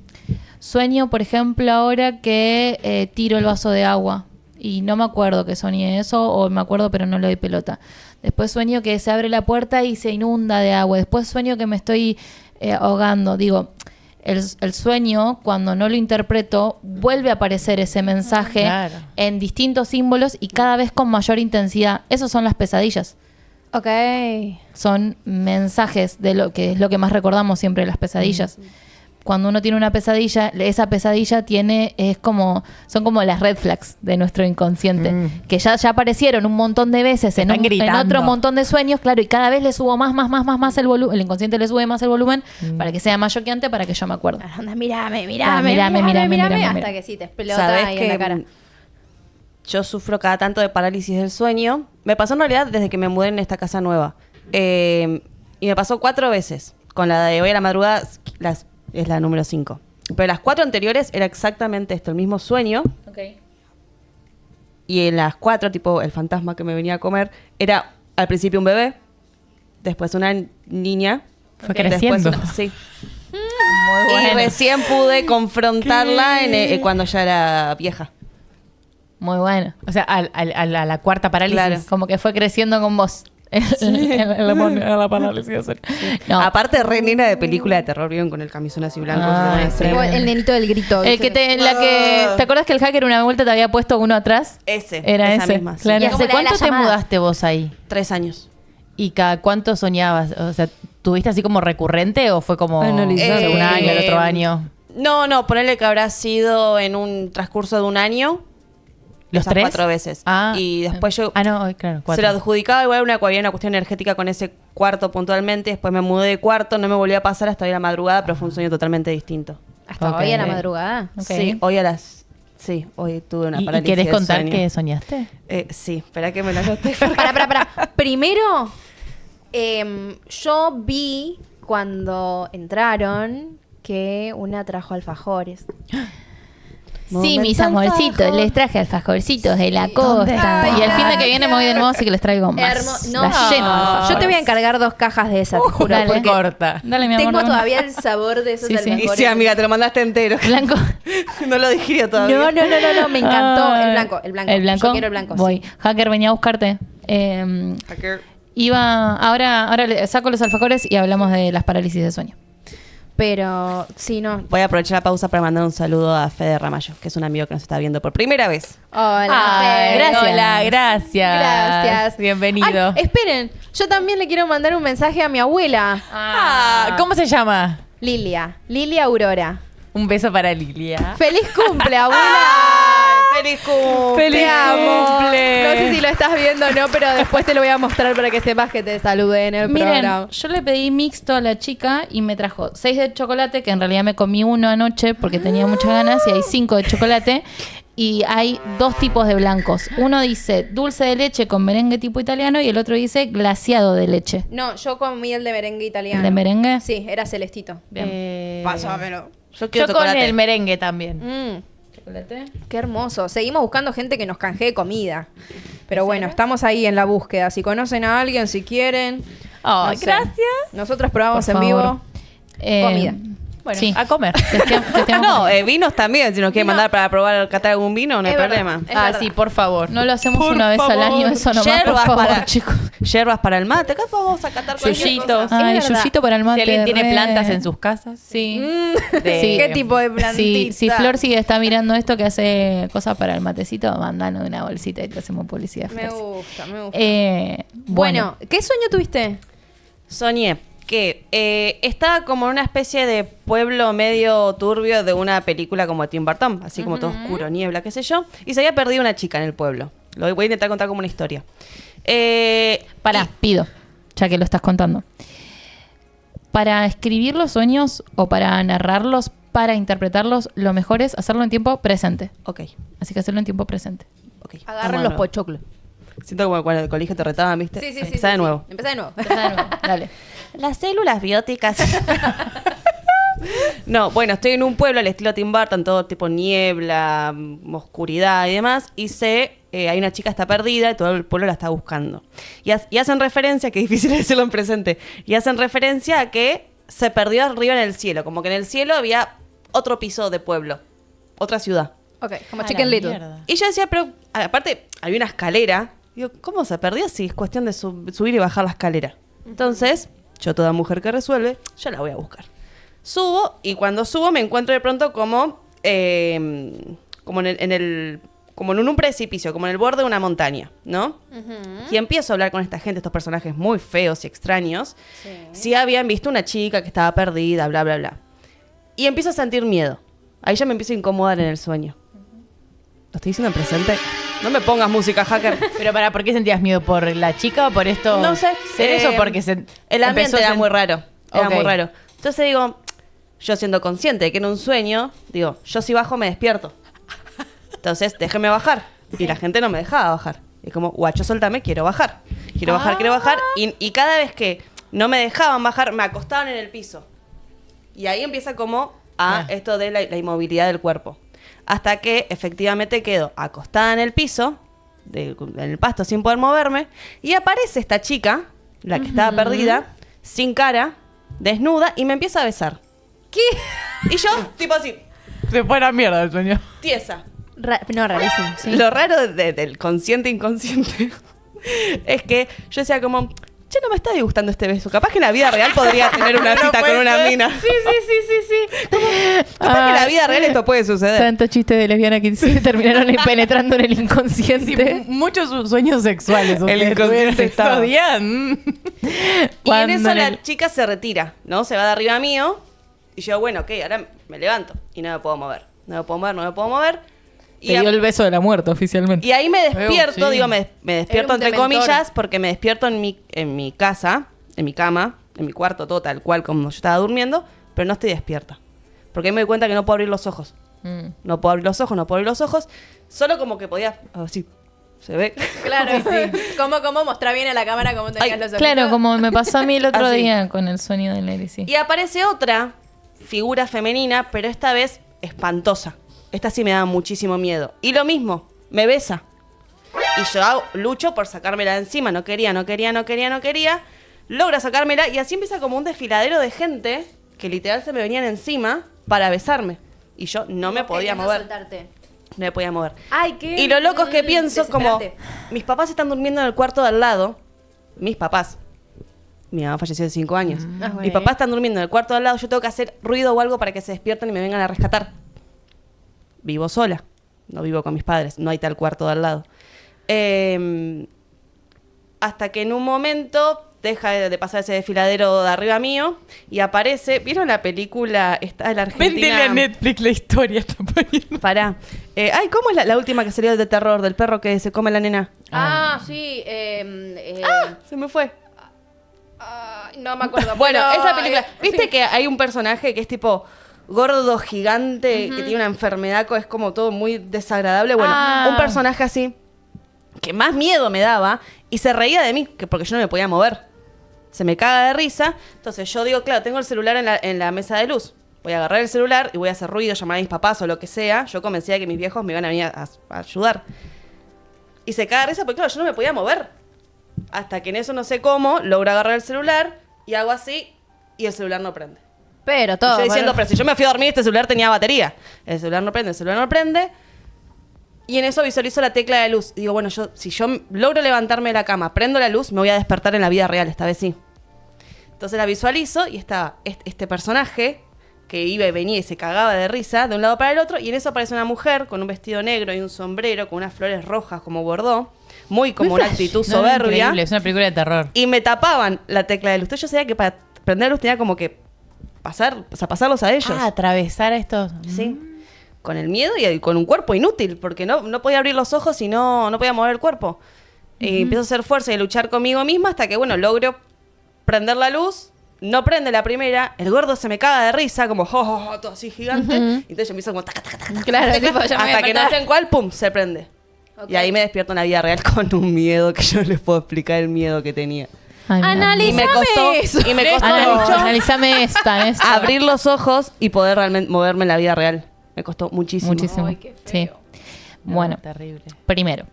sueño, por ejemplo, ahora que tiro el vaso de agua y no me acuerdo que soñé eso, o me acuerdo pero no le doy pelota. Después sueño que se abre la puerta y se inunda de agua. Después sueño que me estoy ahogando. Digo, el sueño, cuando no lo interpreto, vuelve a aparecer ese mensaje Claro. en distintos símbolos y cada vez con mayor intensidad. Esos son las pesadillas. Ok. Son mensajes de lo que es lo que más recordamos siempre de las pesadillas. Cuando uno tiene una pesadilla, esa pesadilla son como las red flags de nuestro inconsciente, que ya aparecieron un montón de veces en Están gritando. otro montón de sueños, claro, y cada vez le subo más el volumen, el inconsciente le sube más el volumen para que sea más choqueante, para que yo me acuerde. Anda, mírame, mírame. hasta que sí te explota Sabés ahí en la cara. yo sufro cada tanto de parálisis del sueño. Me pasó en realidad desde que me mudé en esta casa nueva. Y me pasó 4 veces. Con la de hoy a la madrugada es la número 5. Pero las 4 anteriores era exactamente esto, el mismo sueño. Y en las 4, tipo el fantasma que me venía a comer, era al principio un bebé, después una niña. Fue después creciendo. sí. Muy bueno. Y recién pude confrontarla cuando ya era vieja. Muy bueno. O sea, a la cuarta parálisis. Claro. Como que fue creciendo con vos. La parálisis de sueño. No. Aparte, re nena de película de terror, vieron con el camisón así blanco. Ay, Sí. Como el nenito del grito. El que ¿te acuerdas que el hacker una vuelta te había puesto uno atrás? Era Esa misma, sí. claro. ¿Y Como hace la de la cuánto te llamada. mudaste vos ahí? 3 años. ¿Y cada cuánto soñabas? O sea, ¿tuviste así como recurrente o fue como Analizar. un año, el otro año? No, ponele que habrá sido en un transcurso de un año. ¿Los esas 3? 4 veces. Ah. Y después yo no, claro, 4. se lo adjudicaba igual había una cuestión energética con ese cuarto puntualmente. Después me mudé de cuarto, no me volví a pasar hasta hoy a la madrugada, pero fue un sueño totalmente distinto. Hasta Ok. hoy a la madrugada. Ok. Sí, hoy tuve una ¿Y parálisis querés del contar sueño. qué soñaste? Sí, espera que me lo anoté. Para. Primero, yo vi cuando entraron que una trajo alfajores. Sí, mis amorcitos, les traje alfajorcitos de la costa. Ay, Y el fin de ay, que viene me voy de nuevo, así que les traigo más. No, Las lleno de alfajores. yo te voy a encargar 2 cajas de esas, te juro. dale. Porque Corta. Dale, mi amor. tengo dame. todavía el sabor de esos Sí, sí. alfajores. Y sí, amiga, te lo mandaste entero. Blanco. No lo digirió todavía. No, me encantó. Ah, El blanco. El blanco. Yo quiero el blanco. Voy. Sí. Hacker, venía a buscarte. Hacker. Ahora le saco los alfajores y hablamos de las parálisis de sueño. Pero, sí, no. Voy a aprovechar la pausa para mandar un saludo a Fede Ramallo, que es un amigo que nos está viendo por primera vez. Hola, Fer. gracias. Hola, gracias. Gracias. Bienvenido. Ay, esperen, yo también le quiero mandar un mensaje a mi abuela, ¿Cómo se llama? Lilia Aurora. Un beso para Lilia. ¡Feliz cumple, abuela! ¡Feliz cumple! ¡Feliz Te amo. cumple! No sé si lo estás viendo o no, pero después te lo voy a mostrar para que sepas que te saludé en el Miren, programa. yo le pedí mixto a la chica y me trajo 6 de chocolate, que en realidad me comí uno anoche porque tenía muchas ganas, y hay 5 de chocolate. Y hay 2 tipos de blancos. Uno dice dulce de leche con merengue tipo italiano y el otro dice glaseado de leche. No, yo comí el de merengue italiano. ¿El de merengue? Sí, era celestito. Pásamelo. Yo Yo quiero con chocolate. el merengue también. ¿Chocolate? Qué hermoso. Seguimos buscando gente que nos canjee comida. Pero bueno, estamos ahí en la búsqueda. Si conocen a alguien, si quieren. Ay, no sé. gracias. Nosotros probamos Por en favor. vivo. Comida. Bueno, Sí. a comer. Testeamos No, comida. vinos también. Si nos quieren mandar para probar, catar algún vino, no hay Es verdad. problema. Es Ah, verdad. sí, por favor. No lo hacemos Por una vez al favor. año, eso nomás, por Yerbas favor, para, chicos. yerbas para el mate. Acá podemos a catar cualquier Yuyitos. cosa. Ay, Es verdad. yuyito para el mate. Si alguien tiene re. plantas en sus casas. Sí. De- ¿Qué tipo de plantita? Si Flor sigue está mirando esto que hace cosas para el matecito, mandanos una bolsita y te hacemos publicidad. Me Flor. gusta, me gusta. Bueno, ¿Qué sueño tuviste? Soñé que estaba como en una especie de pueblo medio turbio de una película como de Tim Burton, así como todo oscuro, niebla, qué sé yo, y se había perdido una chica en el pueblo. Lo voy a intentar contar como una historia. pará, pido, ya que lo estás contando. Para escribir los sueños o para narrarlos, para interpretarlos, lo mejor es hacerlo en tiempo presente. Ok, Así que hacerlo en tiempo presente. ok. Agarren Vamos los de nuevo. pochoclos. Siento como cuando en el colegio te retaban, ¿viste? Empezá de nuevo. Empezá de nuevo. Empezá de nuevo, dale. Las células bióticas. No, bueno, estoy en un pueblo al estilo Tim Burton, todo tipo niebla, oscuridad y demás, y hay una chica que está perdida y todo el pueblo la está buscando. Y hacen referencia, que es difícil decirlo en presente, y hacen referencia a que se perdió arriba en el cielo, como que en el cielo había otro piso de pueblo, otra ciudad. Ok, como A la Chicken Little. mierda. Y yo decía, pero aparte había una escalera. Digo, ¿cómo se perdió? Si es cuestión de subir y bajar la escalera. Entonces, yo toda mujer que resuelve, yo la voy a buscar. Subo y cuando subo me encuentro de pronto como como en un precipicio, como en el borde de una montaña, ¿no? Y empiezo a hablar con esta gente, estos personajes muy feos y extraños. Si habían visto una chica que estaba perdida, bla, bla, bla. Y empiezo a sentir miedo. Ahí ya me empiezo a incomodar en el sueño. ¿Lo estoy diciendo en presente? No me pongas música, hacker. Pero ¿por qué sentías miedo? ¿Por la chica o por esto? No sé. ¿Ser eso porque se el ambiente empezó a era muy raro. Era Ok. muy raro. Entonces digo, yo siendo consciente de que era un sueño, digo, yo si bajo me despierto. Entonces, déjeme bajar. Y la gente no me dejaba bajar. Y como, guacho, suéltame, quiero bajar. Quiero bajar, quiero bajar. Y cada vez que no me dejaban bajar, me acostaban en el piso. Y ahí empieza como esto de la inmovilidad del cuerpo. Hasta que efectivamente quedo acostada en el piso, en el pasto sin poder moverme, y aparece esta chica, la que estaba perdida, sin cara, desnuda, y me empieza a besar. ¿Qué? Y yo, tipo así, Se fue a la mierda el sueño. tiesa. No, rarísimo. Sí. Lo raro del consciente inconsciente es que yo decía como, che, no me está disgustando este beso. Capaz que en la vida real podría tener una cita con una mina. Sí. Capaz que en la vida real esto puede suceder. Tantos chistes de lesbiana que se terminaron penetrando en el Sí, inconsciente. muchos sueños sexuales. El ustedes inconsciente tuvieron estaba. estos días. Y en Cuando eso en la el- chica se retira, ¿no? Se va de arriba mío. Y yo, bueno, ok, ahora me levanto. Y no me puedo mover. No me puedo mover. Y, Te dio el beso de la muerte oficialmente. y ahí me despierto, sí. digo, me despierto Era un entre dementor. comillas, porque me despierto en mi casa, en mi cama, en mi cuarto, todo tal cual como yo estaba durmiendo, pero no estoy despierta. Porque ahí me doy cuenta que no puedo abrir los ojos. No puedo abrir los ojos. Solo como que podía, así, se ve. Claro, sí. ¿Cómo mostrar bien a la cámara cómo tenías Ay, los ojitos? Claro, como me pasó a mí el otro Así. día con el sueño de Nelly, sí. Y aparece otra figura femenina, pero esta vez espantosa. Esta sí me da muchísimo miedo. Y lo mismo, me besa. Y yo lucho por sacármela de encima. No quería. Logra sacármela y así empieza como un desfiladero de gente que literal se me venían encima para besarme. Y yo no me podía Queriendo mover. soltarte. No me podía mover. Ay, qué. Y lo loco es que pienso como, desesperante. mis papás están durmiendo en el cuarto de al lado. Mis papás. Mi mamá falleció de 5 años. Ah, Mis bueno. papás están durmiendo en el cuarto de al lado. Yo tengo que hacer ruido o algo para que se despierten y me vengan a rescatar. Vivo sola. No vivo con mis padres. No hay tal cuarto de al lado. Hasta que en un momento deja de pasar ese desfiladero de arriba mío y aparece. ¿Vieron la película esta de la Argentina? Véndele a Netflix la historia. Está poniendo. Pará. ¿Cómo es la última que salió de terror del perro que se come la nena? Sí. Se me fue. No me acuerdo. Bueno, pero, esa película. ¿Viste sí. que hay un personaje que es tipo gordo, gigante, que tiene una enfermedad, es como todo muy desagradable? Bueno, un personaje así, que más miedo me daba, y se reía de mí, porque yo no me podía mover. Se me caga de risa. Entonces yo digo, claro, tengo el celular en la mesa de luz. Voy a agarrar el celular y voy a hacer ruido, llamar a mis papás o lo que sea. Yo convencida de que mis viejos me iban a venir a ayudar. Y se caga de risa porque, claro, yo no me podía mover. Hasta que en eso no sé cómo, logro agarrar el celular y hago así y el celular no prende. Pero Y todo. yo diciendo, pero si yo me fui a dormir, este celular tenía batería. El celular no prende, el celular no prende. Y en eso visualizo la tecla de luz. Y digo, bueno, si yo logro levantarme de la cama, prendo la luz, me voy a despertar en la vida real, esta vez sí. Entonces la visualizo y estaba este personaje que iba y venía y se cagaba de risa de un lado para el otro. Y en eso aparece una mujer con un vestido negro y un sombrero con unas flores rojas como bordó. Muy como una actitud No, soberbia. increíble, es una película de terror. Y me tapaban la tecla de luz. Entonces yo sabía que para prender luz tenía como que pasarlos a ellos. Atravesar a estos. Sí. Con el miedo y con un cuerpo inútil, porque no podía abrir los ojos y no podía mover el cuerpo. Y empiezo a hacer fuerza y a luchar conmigo misma hasta que, bueno, logro prender la luz. No prende la primera, el gordo se me caga de risa, como todo así gigante. Y entonces yo empiezo como taca, taca, taca, taca, Claro, taca, tipo, ya me hasta que no desperté. sé en cuál, pum, se prende. Ok. Y ahí me despierto en la vida real con un miedo que yo no les puedo explicar el miedo que tenía. Ay, mi amor. Y me costó, Analízame esta. abrir los ojos y poder realmente moverme en la vida real. Me costó muchísimo. Muchísimo. Ay, qué Sí. feo. Bueno, Terrible. primero,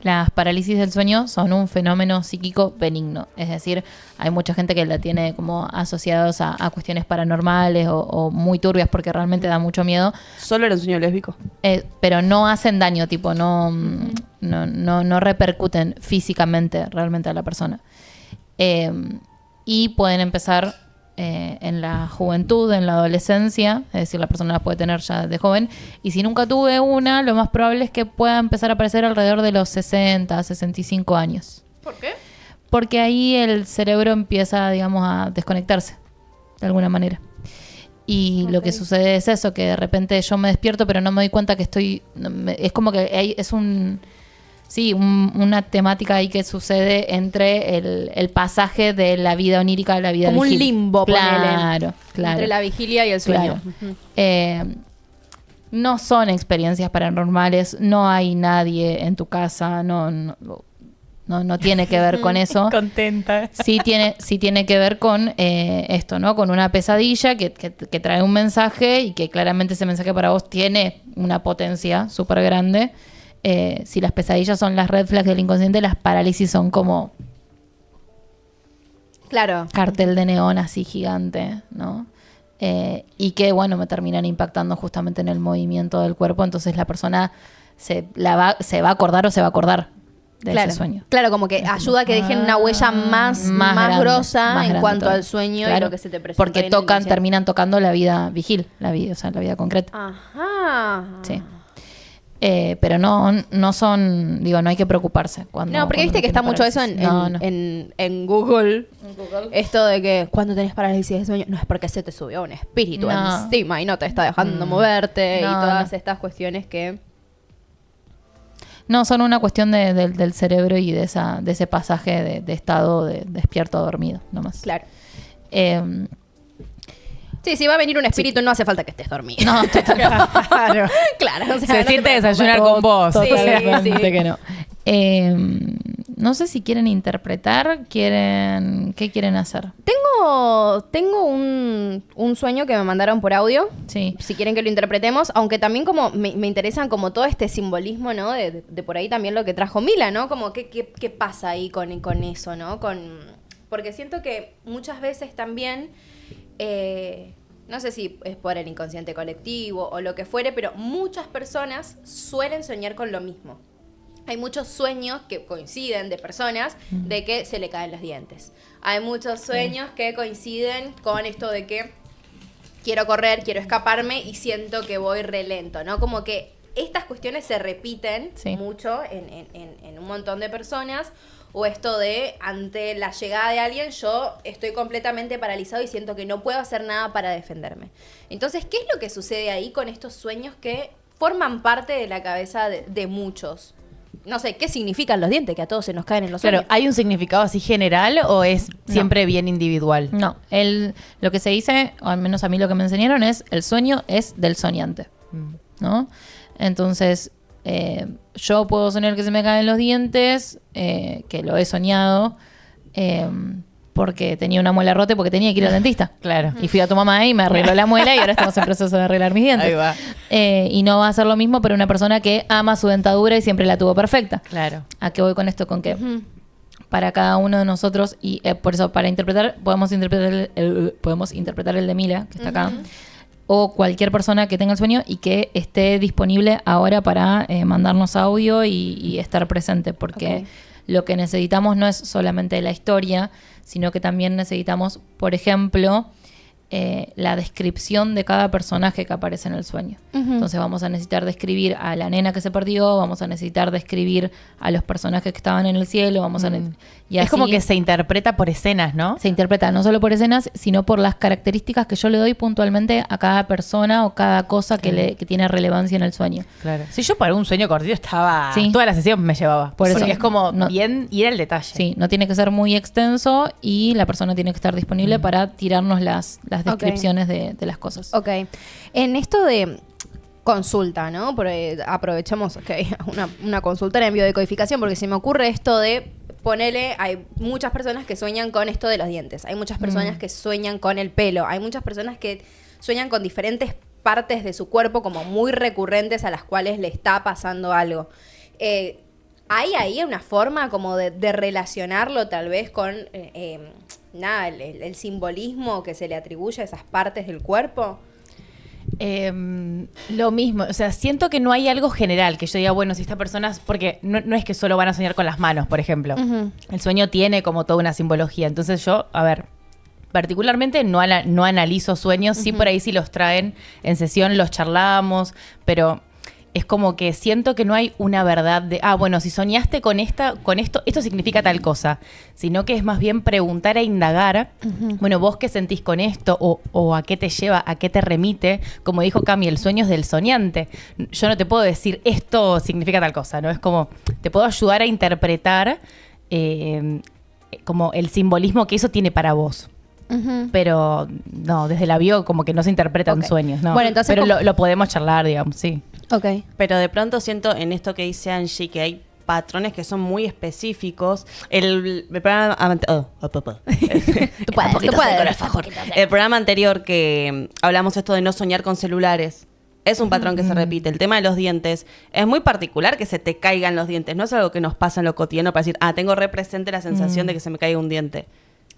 las parálisis del sueño son un fenómeno psíquico benigno. Es decir, hay mucha gente que la tiene como asociados a cuestiones paranormales o muy turbias porque realmente da mucho miedo. Solo era un sueño lésbico. Pero no hacen daño, tipo, no repercuten físicamente realmente a la persona. Y pueden empezar en la juventud, en la adolescencia, es decir, la persona la puede tener ya de joven. Y si nunca tuve una, lo más probable es que pueda empezar a aparecer alrededor de los 60, 65 años. ¿Por qué? Porque ahí el cerebro empieza, digamos, a desconectarse, de alguna manera. Y lo que sucede es eso, que de repente yo me despierto, pero no me doy cuenta que estoy... Es como que es una temática ahí que sucede entre el pasaje de la vida onírica a la vida Como un vigil. limbo, Claro. Entre la vigilia y el sueño. Claro. No son experiencias paranormales, no hay nadie en tu casa, no tiene que ver con eso. Contenta. Sí tiene que ver con esto, ¿no? Con una pesadilla que trae un mensaje y que claramente ese mensaje para vos tiene una potencia súper grande. Si las pesadillas son las red flags del inconsciente, las parálisis son como Claro. cartel de neón así gigante, ¿no? Y que, bueno, me terminan impactando justamente en el movimiento del cuerpo. Entonces la persona se va a acordar o se va a acordar de ese sueño. Claro, como que ayuda a que dejen una huella más grande, grosa más en grande cuanto todavía. al sueño y Claro, lo que se te presenta. porque en el inconsciente. terminan tocando la vida vigil, la vida concreta. Ajá. Sí. Pero no son, digo, no hay que preocuparse. No, porque viste que está mucho eso en Google. Esto de que cuando tenés parálisis de sueño no es porque se te subió un espíritu No. encima y no te está dejando moverte y No, todas no. estas cuestiones que... No, son una cuestión del cerebro y de ese pasaje de estado de despierto a dormido, nomás. Claro. Eh, Sí, si va a venir un espíritu no hace falta que estés dormido. no, Claro. Claro. O sea, Se no te siente preocupes. desayunar con vos. Sí, totalmente sí. que no. No sé si quieren interpretar, ¿qué quieren hacer? Tengo un sueño que me mandaron por audio. Sí. Si quieren que lo interpretemos, aunque también como me interesan como todo este simbolismo, ¿no? De por ahí también lo que trajo Mila, ¿no? Como qué pasa ahí con eso, ¿no? Porque siento que muchas veces también, no sé si es por el inconsciente colectivo o lo que fuere, pero muchas personas suelen soñar con lo mismo. Hay muchos sueños que coinciden de personas de que se le caen los dientes. Hay muchos sueños que coinciden con esto de que quiero correr, quiero escaparme y siento que voy re lento, ¿no? Como que estas cuestiones se repiten Sí. mucho en un montón de personas. o esto de ante la llegada de alguien yo estoy completamente paralizado y siento que no puedo hacer nada para defenderme. Entonces, ¿qué es lo que sucede ahí con estos sueños que forman parte de la cabeza de muchos? No sé, ¿qué significan los dientes? Que a todos se nos caen en los Claro, sueños. ¿hay un significado así general o es siempre bien individual? No, lo que se dice, o al menos a mí lo que me enseñaron es, el sueño es del soñante, ¿no? Entonces, yo puedo soñar que se me caen los dientes, que lo he soñado, porque tenía una muela rota y porque tenía que ir al dentista. Claro. Y fui a tu mamá y me arregló la muela y ahora estamos en proceso de arreglar mis dientes. Ahí va. Y no va a ser lo mismo para una persona que ama su dentadura y siempre la tuvo perfecta. Claro. ¿A qué voy con esto? Con que para cada uno de nosotros, y por eso para interpretar, podemos interpretar el de Mila, que está acá, o cualquier persona que tenga el sueño y que esté disponible ahora para mandarnos audio y estar presente, porque lo que necesitamos no es solamente la historia, sino que también necesitamos, por ejemplo, la descripción de cada personaje que aparece en el sueño. Entonces vamos a necesitar describir a la nena que se perdió, vamos a necesitar describir a los personajes que estaban en el cielo, vamos a y Es así como que se interpreta por escenas, ¿no? se interpreta no solo por escenas, sino por las características que yo le doy puntualmente a cada persona o cada cosa que tiene relevancia en el sueño. Claro. Si yo para un sueño cortito estaba... Sí. Toda la sesión me llevaba. Por eso. Porque es como No. bien ir al detalle. Sí, no tiene que ser muy extenso y la persona tiene que estar disponible para tirarnos las descripciones de las cosas. Ok. En esto de consulta, ¿no? Porque aprovechamos una consultora en biodecodificación porque se me ocurre esto de ponele, hay muchas personas que sueñan con esto de los dientes, hay muchas personas que sueñan con el pelo, hay muchas personas que sueñan con diferentes partes de su cuerpo como muy recurrentes a las cuales le está pasando algo. ¿Hay ahí una forma como de relacionarlo tal vez con el simbolismo que se le atribuye a esas partes del cuerpo? Lo mismo, o sea, siento que no hay algo general que yo diga, bueno, si esta persona, porque no es que solo van a soñar con las manos, por ejemplo. El sueño tiene como toda una simbología, entonces yo, a ver, particularmente no analizo sueños, sí por ahí si los traen en sesión los charlamos, pero es como que siento que no hay una verdad de, bueno, si soñaste con esto significa tal cosa, sino que es más bien preguntar e indagar, bueno, vos qué sentís con esto o a qué te lleva, a qué te remite, como dijo Cami, el sueño es del soñante. Yo no te puedo decir esto significa tal cosa, ¿no? Es como, te puedo ayudar a interpretar como el simbolismo que eso tiene para vos. Pero no, desde la bio como que no se interpretan sueños, ¿no? Bueno, entonces, pero lo podemos charlar, digamos, sí. Ok. Pero de pronto siento en esto que dice Angie que hay patrones que son muy específicos. El programa el programa anterior que hablamos esto de no soñar con celulares. Es un patrón que se repite. El tema de los dientes es muy particular que se te caigan los dientes. No es algo que nos pasa en lo cotidiano para decir, tengo represente la sensación de que se me caiga un diente.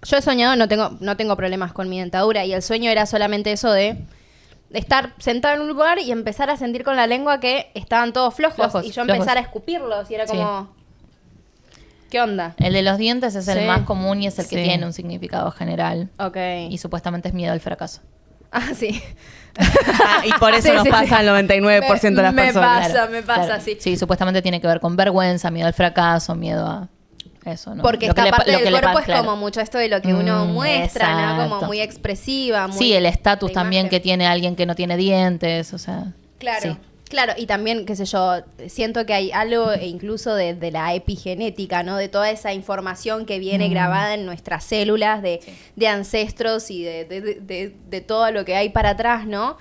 Yo he soñado, no tengo problemas con mi dentadura y el sueño era solamente eso de estar sentado en un lugar y empezar a sentir con la lengua que estaban todos flojos y yo empezar a escupirlos y era como... ¿Qué onda? El de los dientes es el Sí. más común y es el que Sí. tiene un significado general. Ok. Y supuestamente es miedo al fracaso. Sí. Y por eso Sí, nos sí, pasa sí. al 99% de las personas. Me pasa, Claro. sí. Sí, supuestamente tiene que ver con vergüenza, miedo al fracaso, miedo a eso, ¿no? Porque Lo que esta le pa- parte lo del que le cuerpo pa- es claro. como mucho esto de lo que uno muestra, ¿no? Como exacto. muy expresiva. Muy Sí, el estatus la también imagen. que tiene alguien que no tiene dientes, o sea... Claro. sí. Claro, y también, qué sé yo, siento que hay algo incluso de la epigenética, ¿no? De toda esa información que viene grabada en nuestras células, de ancestros y de todo lo que hay para atrás, ¿no?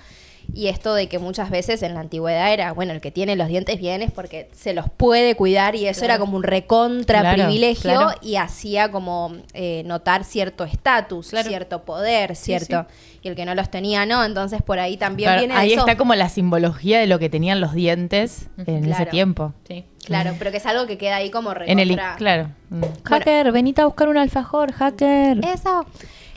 Y esto de que muchas veces en la antigüedad era, bueno, el que tiene los dientes bien es porque se los puede cuidar y eso era como un recontra Claro, privilegio claro. y hacía como notar cierto estatus, cierto poder, cierto... Y el que no los tenía, no. Entonces por ahí también Claro, viene ahí eso. está como la simbología de lo que tenían los dientes en ese Claro. tiempo. Sí. Claro, pero que es algo que queda ahí como En el recontra... claro. Hacker, venite a buscar un alfajor, hacker. Eso.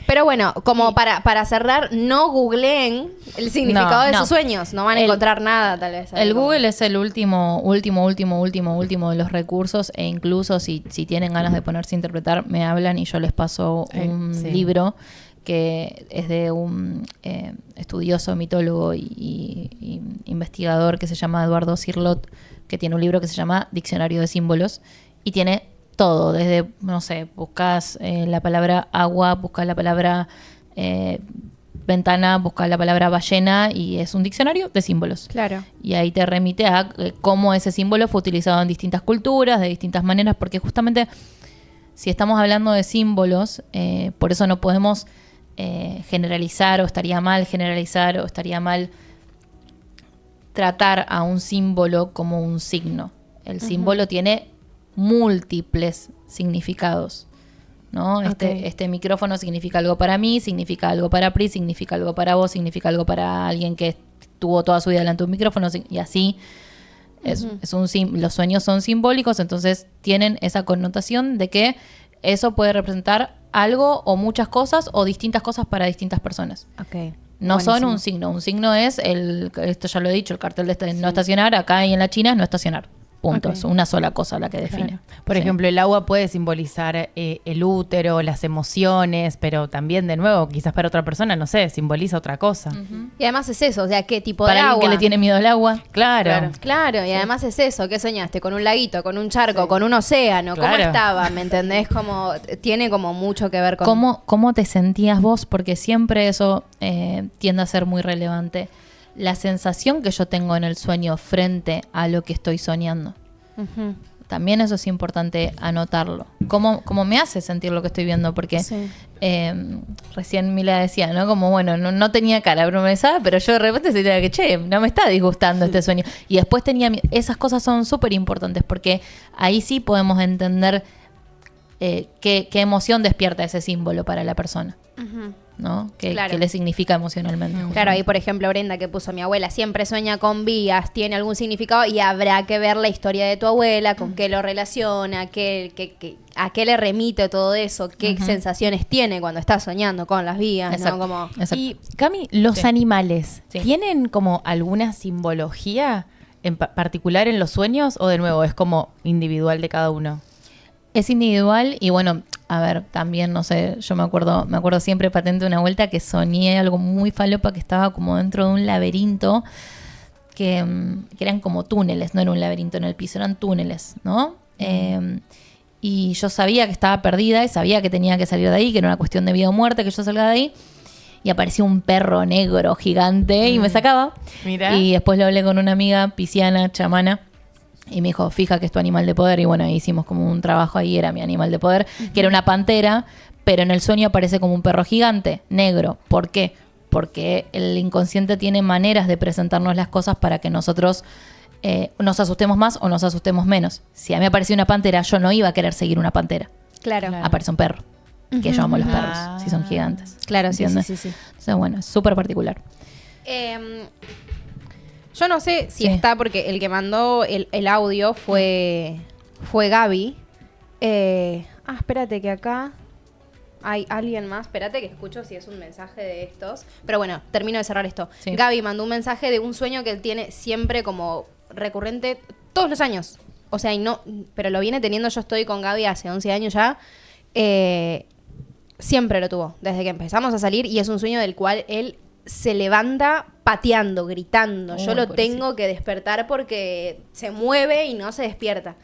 Pero bueno, como para cerrar, no googleen el significado de No. sus sueños. No van a El- encontrar nada, tal vez. El Google es el último de los recursos e incluso si tienen ganas de ponerse a interpretar, me hablan y yo les paso un sí. libro que es de un estudioso, mitólogo y investigador que se llama Eduardo Cirlot, que tiene un libro que se llama Diccionario de Símbolos y tiene todo, desde, no sé, buscas la palabra agua, buscas la palabra ventana, buscas la palabra ballena y es un diccionario de símbolos. Claro. Y ahí te remite a cómo ese símbolo fue utilizado en distintas culturas, de distintas maneras, porque justamente si estamos hablando de símbolos, por eso no podemos generalizar, o estaría mal generalizar, o estaría mal tratar a un símbolo como un signo. El símbolo tiene múltiples significados, ¿no? Este micrófono significa algo para mí, significa algo para Pri, significa algo para vos, significa algo para alguien que tuvo toda su vida delante de un micrófono, y así. Los sueños son simbólicos, entonces tienen esa connotación de que eso puede representar algo o muchas cosas o distintas cosas para distintas personas. Ok. No son un signo. Un signo es, esto ya lo he dicho, el cartel de no estacionar, acá y en la China es no estacionar. Punto. Ok. Es una sola cosa la que define. Claro. Por Sí. ejemplo, el agua puede simbolizar el útero, las emociones, pero también, de nuevo, quizás para otra persona, no sé, simboliza otra cosa. Y además es eso, o sea, ¿qué tipo Para de alguien agua? que le tiene miedo al agua. Claro. Claro, y además es eso, ¿qué soñaste? ¿Con un laguito, con un charco, con un océano? ¿Cómo Claro. estaba? ¿Me entendés? Como, tiene como mucho que ver con... ¿Cómo te sentías vos? Porque siempre eso tiende a ser muy relevante. La sensación que yo tengo en el sueño frente a lo que estoy soñando. Ujú. También eso es importante anotarlo. ¿Cómo me hace sentir lo que estoy viendo? Porque Sí. recién Mila decía, ¿no? Como, bueno, no tenía cara, pero yo de repente sentía que, che, no me está disgustando este sueño. Y después esas cosas son súper importantes porque ahí sí podemos entender qué emoción despierta ese símbolo para la persona, Ujú. ¿no? Claro. ¿Qué le significa emocionalmente? Claro, ahí por ejemplo Brenda que puso mi abuela siempre sueña con vías, tiene algún significado y habrá que ver la historia de tu abuela, con qué lo relaciona, a qué le remite todo eso, qué sensaciones tiene cuando está soñando con las vías, Exacto. ¿no? Como, Exacto. Y, Cami, los Sí. animales, Sí. ¿tienen como alguna simbología en particular en los sueños o de nuevo es como individual de cada uno? Es individual y bueno, a ver, también, no sé, yo me acuerdo siempre patente una vuelta que soñé algo muy falopa que estaba como dentro de un laberinto que eran como túneles, no era un laberinto en el piso, eran túneles, ¿no? Y yo sabía que estaba perdida y sabía que tenía que salir de ahí, que era una cuestión de vida o muerte que yo salga de ahí. Y apareció un perro negro gigante y me sacaba. Mira. Y después lo hablé con una amiga pisciana, chamana, y me dijo, fija que es tu animal de poder. Y bueno, hicimos como un trabajo ahí, era mi animal de poder, que era una pantera, pero en el sueño aparece como un perro gigante, negro. ¿Por qué? Porque el inconsciente tiene maneras de presentarnos las cosas para que nosotros nos asustemos más o nos asustemos menos. Si a mí aparecía una pantera, yo no iba a querer seguir una pantera. claro. Claro. Aparece un perro, que yo amo los perros, Ah. si son gigantes. Claro, sí, sí, ¿Entiendes? sí, sí. Entonces, bueno, es súper particular. Yo no sé si Sí. está, porque el que mandó el audio fue Gaby. Espérate que acá hay alguien más. Espérate que escucho si es un mensaje de estos. Pero bueno, termino de cerrar esto. Sí. Gaby mandó un mensaje de un sueño que él tiene siempre como recurrente todos los años. O sea, y no, pero lo viene teniendo, yo estoy con Gaby hace 11 años ya. Siempre lo tuvo, desde que empezamos a salir, y es un sueño del cual él se levanta pateando, gritando. Yo Uy, lo pobrecito. tengo que despertar porque se mueve y no se despierta.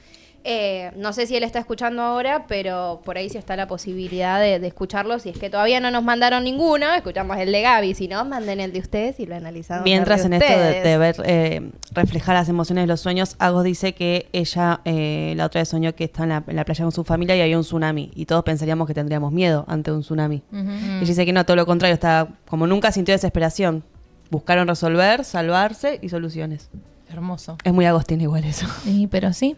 No sé si él está escuchando ahora, pero por ahí sí está la posibilidad de escucharlo. Si es que todavía no nos mandaron ninguno, escuchamos el de Gaby. Si no, manden el de ustedes y lo analizamos. Mientras el en de esto de ustedes. ver reflejar las emociones de los sueños, Agos dice que ella la otra vez soñó que está en la playa con su familia y había un tsunami y todos pensaríamos que tendríamos miedo ante un tsunami. Ella dice que no, todo lo contrario, está como nunca sintió desesperación. Buscaron resolver, salvarse y soluciones. Hermoso. Es muy Agostina igual eso. Sí, pero sí.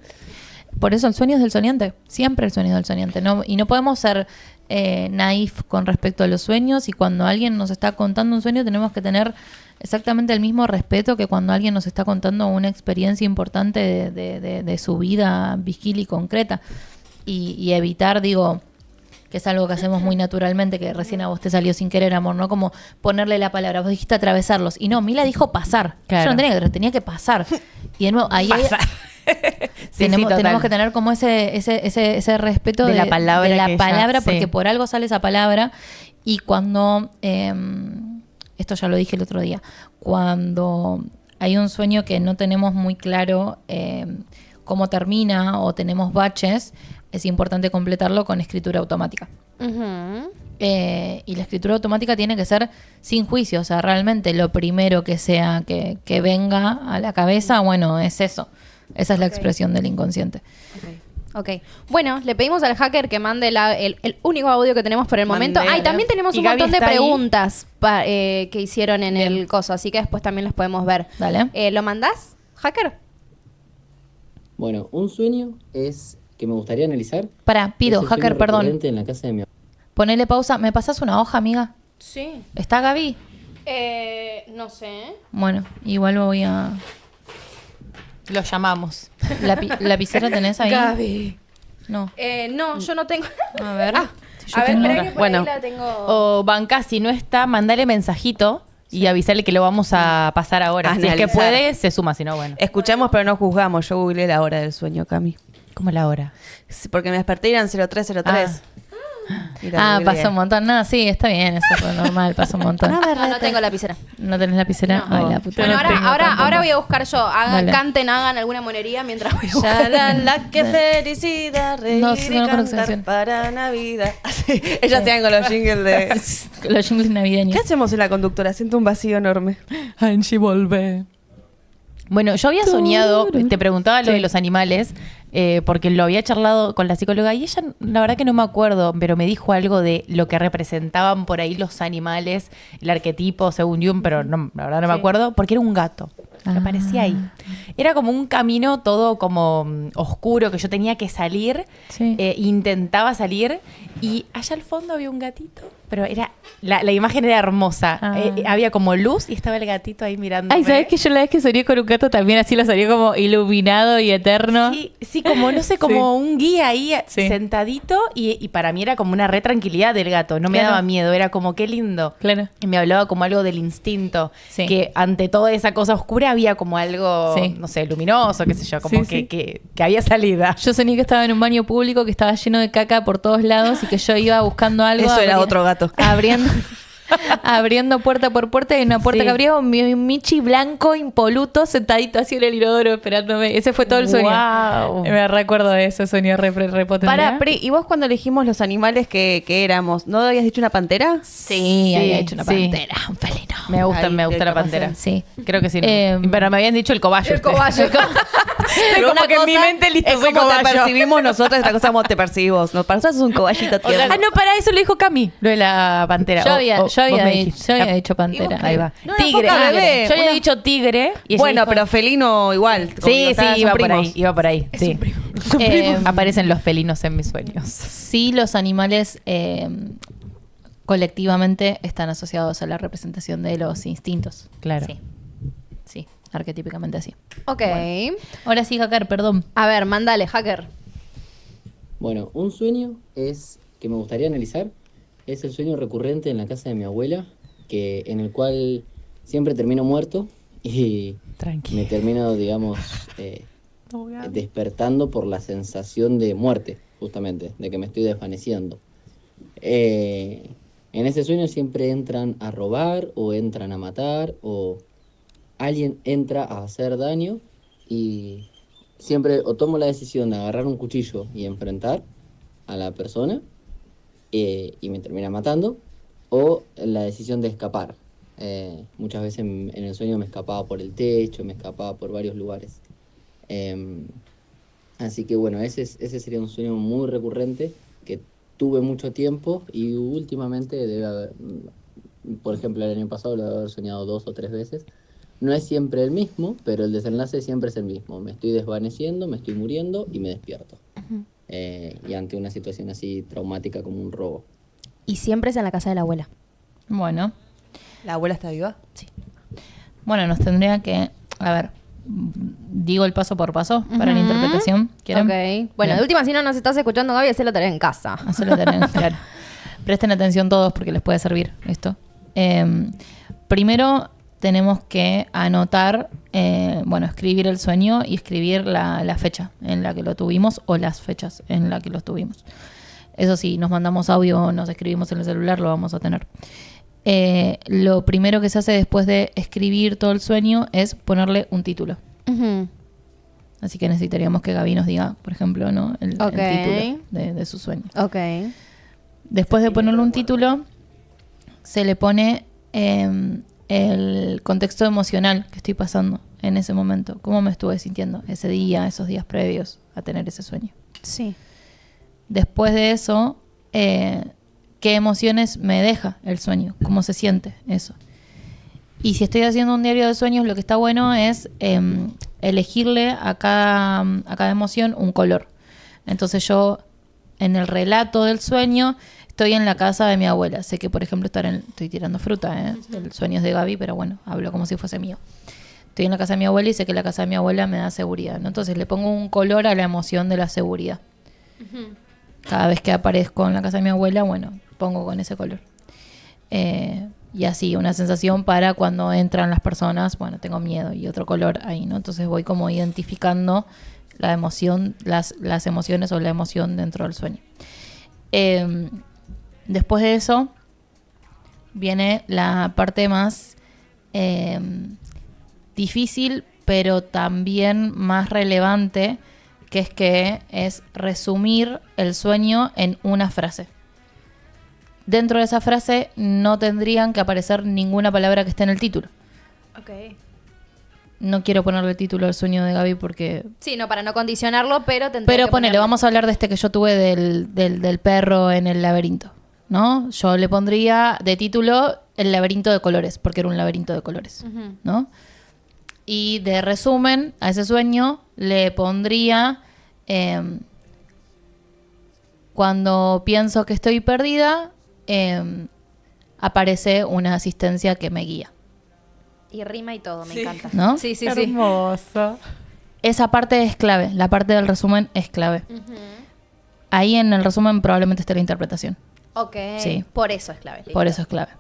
Por eso el sueño es del soñante. Siempre el sueño es del soñante. No, y no podemos ser naif con respecto a los sueños. Y cuando alguien nos está contando un sueño, tenemos que tener exactamente el mismo respeto que cuando alguien nos está contando una experiencia importante de su vida vigil y concreta. Y evitar, digo, que es algo que hacemos muy naturalmente, que recién a vos te salió sin querer, amor, ¿no? Como ponerle la palabra. Vos dijiste atravesarlos. Y no, Mila dijo pasar. Claro. Yo no tenía que pasar. Y de nuevo, ahí Sí, tenemos, total. tenemos que tener como ese respeto De la palabra de la que ella- palabra, porque sí. por algo sale esa palabra. Y cuando, esto ya lo dije el otro día, cuando hay un sueño que no tenemos muy claro cómo termina o tenemos baches, es importante completarlo con escritura automática. Ujú. Y la escritura automática tiene que ser sin juicio, o sea, realmente lo primero que sea que venga a la cabeza, bueno, es eso. Esa es la expresión del inconsciente. Ok. Bueno, le pedimos al hacker que mande el único audio que tenemos por el momento. Mandela. Y también tenemos ¿Y un Gaby montón de está ahí? preguntas que hicieron en el coso, así que después también las podemos ver. Dale. ¿Lo mandás, hacker? Bueno, un sueño es que me gustaría analizar. Pará, pido, Es el sueño hacker, perdón. recurrente en la casa de mi Ponele pausa. ¿Me pasás una hoja, amiga? Sí. ¿Está Gaby? No sé. Bueno, igual voy a... Lo llamamos. ¿Lapicera tenés ahí? Gaby. No. No, yo no tengo. A ver. Si yo A ver, tengo- espera que por Bueno. ahí la tengo. O banca, si no está, mandale mensajito y avisarle que lo vamos a pasar ahora. Si es que Analizar. puede, se suma, si no, bueno. Escuchamos pero no juzgamos. Yo googleé la hora del sueño, Cami. ¿Cómo la hora? Sí, porque me desperté y eran 0303. Y la Ah, googleé. pasa un montón. No, sí, está bien, eso es normal, pasa un montón. No tengo lapicera. ¿No tenés lapicera? No. Ay, la puta. Bueno, no tengo ahora tampoco. voy a buscar yo. Dale. Hagan alguna monería mientras voy a buscar. Shalala, qué felicidad, reír No, y no conozco esa cantar canción. para Navidad. Así, ellas hacían con los jingles de... Los jingles ¿Qué navideños. hacemos en la conductora? Siento un vacío enorme. Angie, volvé. Bueno, yo había soñado, te preguntaba lo de los animales, porque lo había charlado con la psicóloga y ella, la verdad que no me acuerdo, pero me dijo algo de lo que representaban por ahí los animales, el arquetipo según Jung, pero no, la verdad no me acuerdo, porque era un gato. Me aparecía ahí. Era como un camino todo como oscuro que yo tenía que salir, Sí. intentaba salir y allá al fondo había un gatito, pero era la imagen era hermosa. Ah. Había como luz y estaba el gatito ahí mirando. Ay, ¿sabes que yo la vez que soñé con un gato también así lo soñé como iluminado y eterno? Sí, como no sé, como un guía ahí Sí. sentadito y para mí era como una re tranquilidad del gato, no me Claro. daba miedo, era como qué lindo. Claro. Y me hablaba como algo del instinto, Sí. que ante toda esa cosa oscura había como algo, Sí. no sé, luminoso, qué sé yo, como Sí, sí. que había salida. Yo soñé que estaba en un baño público que estaba lleno de caca por todos lados y que yo iba buscando algo. Eso era otro gato. Abriendo puerta por puerta y en una puerta Sí. que abría un Michi blanco impoluto sentadito así en el inodoro esperándome. Ese fue todo el sueño. Guau. Me recuerdo de ese sueño re potente. Para, Pri, ¿y vos cuando elegimos los animales que éramos, no habías dicho una pantera? Sí, había hecho una sí. pantera, un felino. Me gusta, Ay, me gusta la capaz pantera. Sí. Creo que sí. no. Em, Pero me habían dicho el cobayo. El cobayo. Pero como que en mi mente listo, es soy como te cobayo. percibimos nosotros, otra cosa como te percibimos. No, para nosotros es un coballito tierno. Ah, no, para eso lo dijo Cami, lo de la pantera. Yo había vos me dijiste. dicho pantera. Ahí va. No, Tigre. foca bebé, Yo había una- dicho tigre. Y ella Bueno, dijo- pero felino igual. como Sí, digo, sí, son iba por primos. ahí, iba por ahí. Sí. Aparecen los felinos en mis sueños. Sí, los animales colectivamente están asociados a la representación de los instintos. Claro. Sí. Sí, arquetípicamente así. Ok. Ahora sí, hacker, perdón. A ver, mándale, hacker. Bueno, un sueño es que me gustaría analizar. Es el sueño recurrente en la casa de mi abuela, en el cual siempre termino muerto y Tranquilo. me termino, digamos, despertando por la sensación de muerte, justamente, de que me estoy desvaneciendo. En ese sueño siempre entran a robar o entran a matar o alguien entra a hacer daño y siempre o tomo la decisión de agarrar un cuchillo y enfrentar a la persona y me termina matando, o la decisión de escapar. Muchas veces en el sueño me escapaba por el techo, me escapaba por varios lugares. Así que bueno, ese sería un sueño muy recurrente que tuve mucho tiempo y últimamente debe haber, por ejemplo, el año pasado lo debe haber soñado 2 o 3 veces. No es siempre el mismo, pero el desenlace siempre es el mismo. Me estoy desvaneciendo, me estoy muriendo y me despierto. Y ante una situación así traumática como un robo. Y siempre es en la casa de la abuela. Bueno. ¿La abuela está viva? Bueno, nos tendría que... A ver, digo el paso por paso para la interpretación. ¿Quieren? Ok. Bueno, Bien. de última, si no nos estás escuchando, Gaby, hacelo tarea en casa. Hacelo tener, claro. Presten atención todos porque les puede servir esto. Primero tenemos que anotar, escribir el sueño y escribir la fecha en la que lo tuvimos o las fechas en la que lo tuvimos. Eso sí, nos mandamos audio o nos escribimos en el celular, lo vamos a tener. Lo primero que se hace después de escribir todo el sueño es ponerle un título. Ujú. Así que necesitaríamos que Gaby nos diga, por ejemplo, ¿no? el Ok. título de su sueño. Ok. Después de ponerle un título, se le pone el contexto emocional que estoy pasando en ese momento. ¿Cómo me estuve sintiendo ese día, esos días previos a tener ese sueño? Sí. Después de eso, ¿qué emociones me deja el sueño? ¿Cómo se siente eso? Y si estoy haciendo un diario de sueños, lo que está bueno es elegirle a cada emoción un color. Entonces yo, en el relato del sueño, estoy en la casa de mi abuela. Sé que, por ejemplo, estoy tirando fruta, El sueño es de Gaby, pero bueno, hablo como si fuese mío. Estoy en la casa de mi abuela y sé que la casa de mi abuela me da seguridad, ¿no? Entonces le pongo un color a la emoción de la seguridad. Cada vez que aparezco en la casa de mi abuela, bueno, pongo con ese color. Y así, una sensación para cuando entran las personas, bueno, tengo miedo y otro color ahí, ¿no? Entonces voy como identificando la emoción, las emociones o la emoción dentro del sueño. Después de eso, viene la parte más difícil, pero también más relevante, que es resumir el sueño en una frase. Dentro de esa frase no tendrían que aparecer ninguna palabra que esté en el título. Ok. No quiero ponerle el título al sueño de Gaby porque... Sí, no, para no condicionarlo, pero tendría Pero que ponele, ponerle. vamos a hablar de este que yo tuve del perro en el laberinto, ¿no? Yo le pondría de título el laberinto de colores, porque era un laberinto de colores, ¿no? Y de resumen a ese sueño le pondría... cuando pienso que estoy perdida, aparece una asistencia que me guía, Y rima y todo, me encanta. ¿no? Sí, sí, Hermoso. Esa parte es clave, la parte del resumen es clave. Ahí en el resumen probablemente esté la interpretación. Ok. Sí. Por eso es clave. Por eso es clave.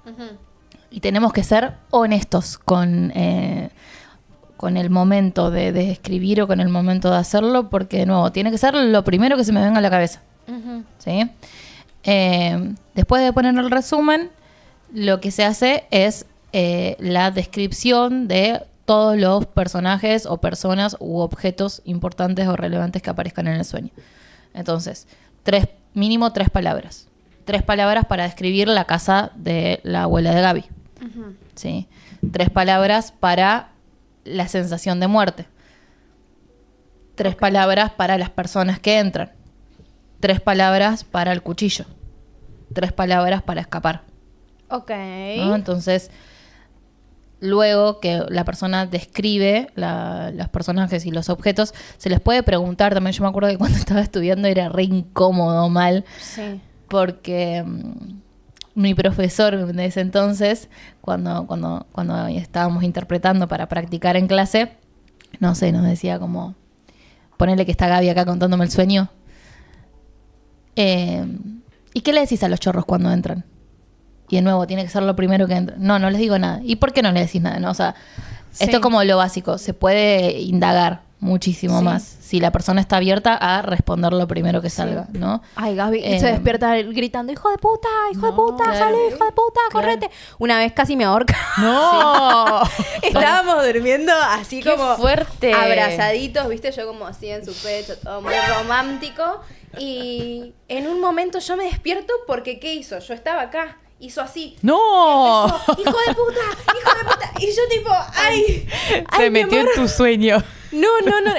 Y tenemos que ser honestos con el momento de escribir o con el momento de hacerlo, porque de nuevo, tiene que ser lo primero que se me venga a la cabeza. ¿Sí? Después de poner el resumen, lo que se hace es la descripción de todos los personajes o personas u objetos importantes o relevantes que aparezcan en el sueño. Entonces, mínimo 3 palabras. 3 palabras para describir la casa de la abuela de Gaby. ¿Sí? 3 palabras para la sensación de muerte. 3 palabras para las personas que entran. 3 palabras para el cuchillo. 3 palabras para escapar. Ok. ¿No? Entonces, luego que la persona describe los personajes y los objetos, se les puede preguntar también. Yo me acuerdo que cuando estaba estudiando era re incómodo, mal, Sí. porque mi profesor de ese entonces, cuando estábamos interpretando para practicar en clase, no sé, nos decía como, ponele que está Gaby acá contándome el sueño. ¿Y qué le decís a los chorros cuando entran? Y de nuevo, tiene que ser lo primero que entra. No les digo nada. ¿Y por qué no le decís nada? No, o sea, esto es como lo básico. Se puede indagar muchísimo más si la persona está abierta a responder lo primero que salga, ¿no? Ay, Gaby se despierta gritando, hijo de puta, claro. sale, hijo de puta, correte. Una vez casi me ahorca. ¡No! Estábamos durmiendo así ¡Qué como fuerte! abrazaditos, viste, yo como así en su pecho, todo muy romántico. Y en un momento yo me despierto porque ¿qué hizo? Yo estaba acá, hizo así. ¡No! Empezó, hijo de puta. Y yo tipo, ay, Se mi metió amor. en tu sueño. No.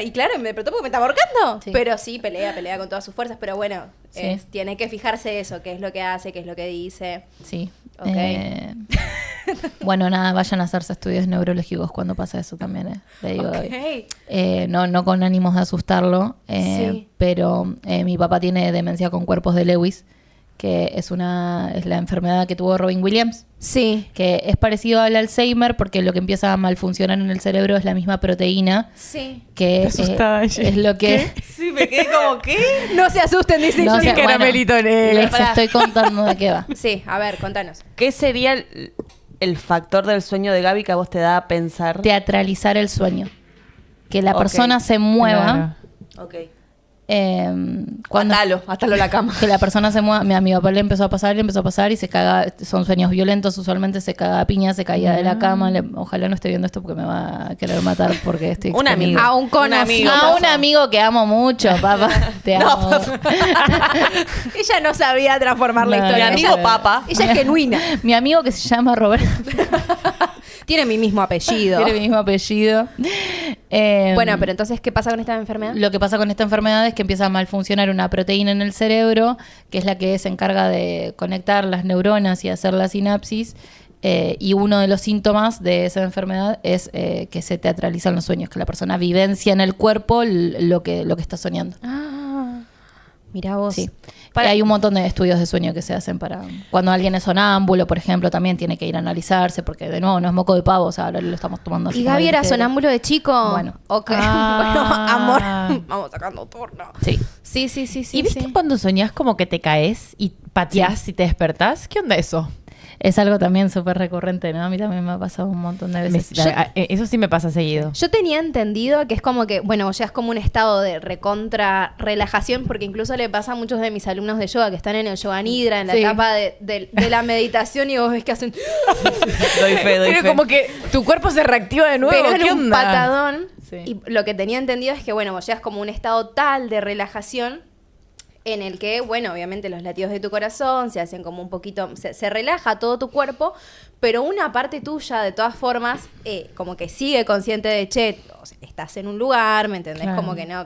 Y claro, me despertó porque me estaba ahorcando. Sí. Pero sí, pelea con todas sus fuerzas. Pero bueno, Sí. tiene que fijarse eso, qué es lo que hace, qué es lo que dice. Sí. Ok. Bueno, nada, vayan a hacerse estudios neurológicos cuando pasa eso también, le digo. Ok. No con ánimos de asustarlo, Sí. pero mi papá tiene demencia con cuerpos de Lewis, que es la enfermedad que tuvo Robin Williams, Sí. que es parecido al Alzheimer porque lo que empieza a malfuncionar en el cerebro es la misma proteína, Sí. que Qué asustada, es lo que... Sí, me quedé como, ¿qué? No se asusten, dice No yo. sé, Un caramelito negro. les estoy contando de qué va. Sí, a ver, contanos. ¿Qué sería el factor del sueño de Gaby que a vos te da a pensar? Teatralizar el sueño. Que la Ok. persona se mueva Ok. Cuando Atalo a la cama. que la persona se mueva, a mi papá le empezó a pasar y se caga, son sueños violentos, usualmente se caga a piña, se caía de la cama, ojalá no esté viendo esto porque me va a querer matar porque estoy Un amigo. A un conocido. A un amigo que amo mucho, papá, te amo. Ella no sabía transformar la No, historia. Mi no, amigo no. Papa. Ella es genuina. Mi amigo que se llama Roberto, Tiene mi mismo apellido. tiene mi mismo apellido. Bueno, pero entonces, ¿qué pasa con esta enfermedad? Lo que pasa con esta enfermedad es que empieza a malfuncionar una proteína en el cerebro, que es la que se encarga de conectar las neuronas y hacer la sinapsis. Y uno de los síntomas de esa enfermedad es que se teatralizan los sueños, que la persona vivencia en el cuerpo lo que está soñando. Mirá vos. Sí. Hay un montón de estudios de sueño que se hacen para... Cuando alguien es sonámbulo, por ejemplo, también tiene que ir a analizarse, porque de nuevo no es moco de pavo, o sea, ahora lo estamos tomando así. ¿Y como Gaby era ligero. sonámbulo de chico? Bueno. Ok. Ah. Bueno, amor. Vamos sacando turno. Sí. Sí. ¿Y viste sí. cuando soñás como que te caes y pateás y te despertás? ¿Qué onda eso? Es algo también súper recurrente, ¿no? A mí también me ha pasado un montón de veces. Eso sí me pasa seguido. Yo tenía entendido que es como que, bueno, ya es como un estado de recontra relajación, porque incluso le pasa a muchos de mis alumnos de yoga que están en el yoga nidra, en la Sí. etapa de la meditación, y vos ves que hacen Doy fe. Pero como que tu cuerpo se reactiva de nuevo. pegan ¿Qué un onda? patadón. Sí. Y lo que tenía entendido es que, bueno, vos llegas como un estado tal de relajación en el que, bueno, obviamente los latidos de tu corazón se hacen como un poquito, se relaja todo tu cuerpo, pero una parte tuya, de todas formas, como que sigue consciente de, che, o sea, estás en un lugar, ¿me entendés? Claro. Como que no...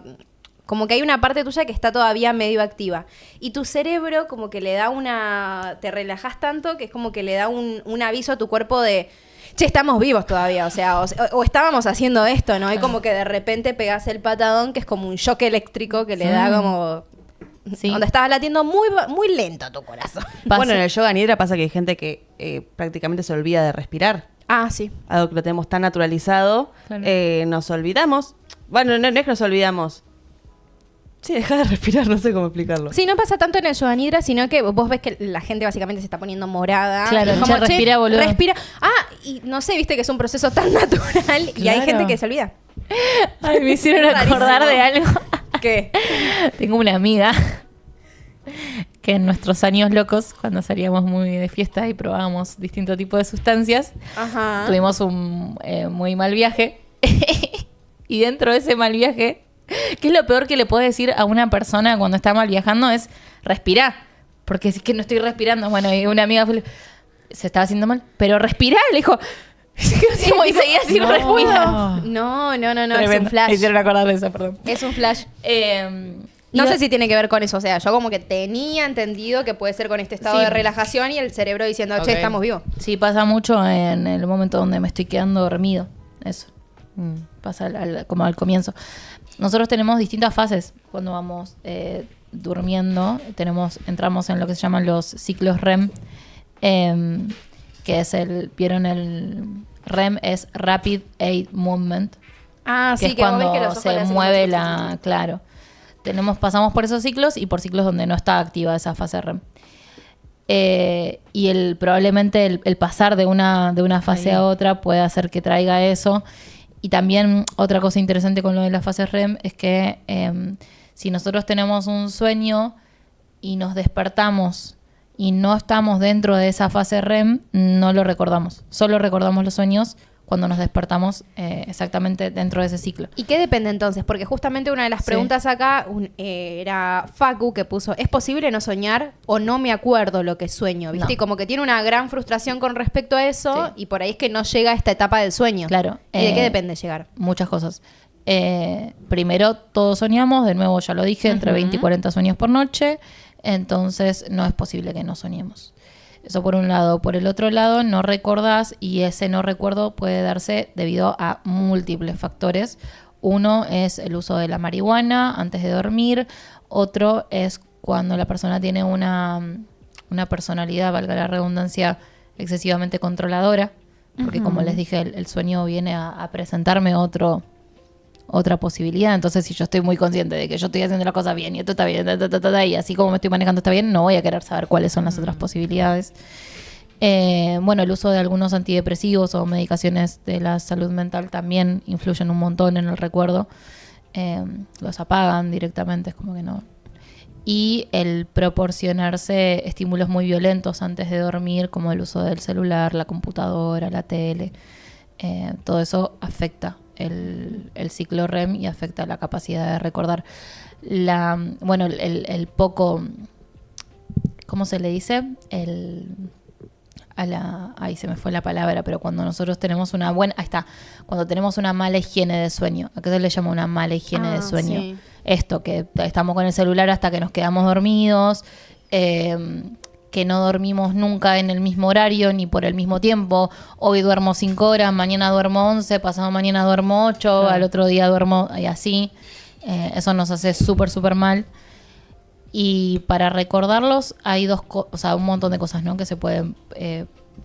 Como que hay una parte tuya que está todavía medio activa. Y tu cerebro como que le da una... Te relajas tanto que es como que le da un aviso a tu cuerpo de... Che, estamos vivos todavía, o estábamos haciendo esto, ¿no? Y como que de repente pegás el patadón, que es como un shock eléctrico que le da como... Sí. Donde estabas latiendo muy lento tu corazón. Bueno, en el yoga nidra pasa que hay gente que prácticamente se olvida de respirar. Ah, sí. Algo que lo tenemos tan naturalizado. Claro. Nos olvidamos. Bueno, no es que nos olvidamos. Sí, deja de respirar, no sé cómo explicarlo. Sí, no pasa tanto en el yoga nidra, sino que vos ves que la gente básicamente se está poniendo morada. Claro, Y es che, respira, boludo. Respira. Ah, y no sé, viste que es un proceso tan natural y hay Claro. gente que se olvida. Ay, me hicieron Rarísimo. acordar de algo. ¿Qué? Tengo una amiga que en nuestros años locos, cuando salíamos muy de fiesta y probábamos distintos tipos de sustancias, Ajá. tuvimos un muy mal viaje. Y dentro de ese mal viaje, ¿qué es lo peor que le puedes decir a una persona cuando está mal viajando? Es respirar. Porque es que no estoy respirando. Bueno, y una amiga se estaba haciendo mal, pero respirá, le dijo. Y seguía sin respirar. No, es Tremendo. un flash. Me hicieron acordar de eso, perdón. Es un flash. No No sé si tiene que ver con eso. O sea, yo como que tenía entendido que puede ser con este estado Sí. de relajación y el cerebro diciendo, che, Ok. estamos vivos. Sí, pasa mucho en el momento donde me estoy quedando dormido. Eso. Pasa como al comienzo. Nosotros tenemos distintas fases cuando vamos durmiendo. Entramos en lo que se llaman los ciclos REM, que es ¿vieron el REM? Es Rapid Eye Movement. Ah, Que sí, es que vos ves cuando que los ojos le se hacen mueve mucho. Claro. Pasamos por esos ciclos y por ciclos donde no está activa esa fase REM. Y probablemente el pasar de una fase a otra puede hacer que traiga eso. Y también otra cosa interesante con lo de las fases REM es que si nosotros tenemos un sueño y nos despertamos y no estamos dentro de esa fase REM, no lo recordamos. Solo recordamos los sueños cuando nos despertamos exactamente dentro de ese ciclo. ¿Y qué depende entonces? Porque justamente una de las Sí. preguntas acá era Facu, que puso, ¿es posible no soñar o no me acuerdo lo que sueño? ¿Viste? No. Y como que tiene una gran frustración con respecto a eso Sí. y por ahí es que no llega a esta etapa del sueño. Claro. ¿Y de qué depende llegar? Muchas cosas. Primero, todos soñamos, de nuevo ya lo dije, entre 20 y 40 sueños por noche, entonces no es posible que no soñemos. Eso por un lado. Por el otro lado, no recordás y ese no recuerdo puede darse debido a múltiples factores. Uno es el uso de la marihuana antes de dormir. Otro es cuando la persona tiene una personalidad, valga la redundancia, excesivamente controladora. Porque como les dije, el sueño viene a presentarme otra posibilidad. Entonces, si yo estoy muy consciente de que yo estoy haciendo las cosas bien y esto está bien, y así como me estoy manejando está bien, no voy a querer saber cuáles son las otras posibilidades. Bueno, el uso de algunos antidepresivos o medicaciones de la salud mental también influyen un montón en el recuerdo. los apagan directamente, es como que no. Y el proporcionarse estímulos muy violentos antes de dormir, como el uso del celular, la computadora, la tele, todo eso afecta el ciclo REM y afecta la capacidad de recordar. El poco, ¿cómo se le dice? Ahí se me fue la palabra, pero cuando nosotros tenemos cuando tenemos una mala higiene de sueño. ¿A qué se le llama una mala higiene de sueño? Sí. Esto, que estamos con el celular hasta que nos quedamos dormidos, que no dormimos nunca en el mismo horario ni por el mismo tiempo. Hoy duermo 5 horas, mañana duermo 11, pasado mañana duermo 8, al otro día duermo y así. Eso nos hace súper, súper mal. Y para recordarlos hay un montón de cosas, ¿no?, que se pueden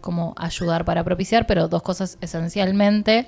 como ayudar para propiciar, pero 2 cosas esencialmente.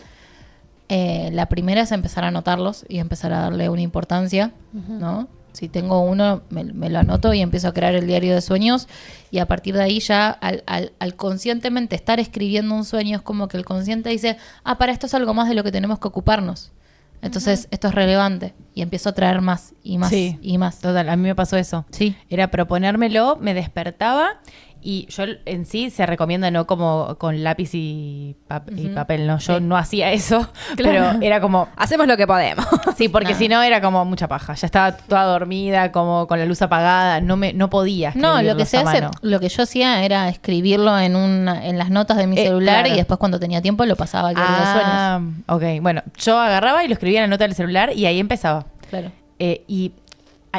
La primera es empezar a anotarlos y empezar a darle una importancia, ¿no? Si tengo uno, me lo anoto y empiezo a crear el diario de sueños, y a partir de ahí ya al conscientemente estar escribiendo un sueño es como que el consciente dice, para esto es algo más de lo que tenemos que ocuparnos. Entonces, esto es relevante. Y empiezo a traer más y más y más. Total, a mí me pasó eso. Sí. Era proponérmelo, me despertaba, y yo en sí se recomienda no como con lápiz y papel, ¿no? Yo no hacía eso, pero era como... Hacemos lo que podemos. Sí, porque si no era como mucha paja. Ya estaba toda dormida, como con la luz apagada. No podía No, lo que escribirlos a mano. lo que yo hacía era escribirlo en las notas de mi celular, claro. y después cuando tenía tiempo lo pasaba al diario de sueños. Ok. Bueno, yo agarraba y lo escribía en la nota del celular y ahí empezaba. Claro. Y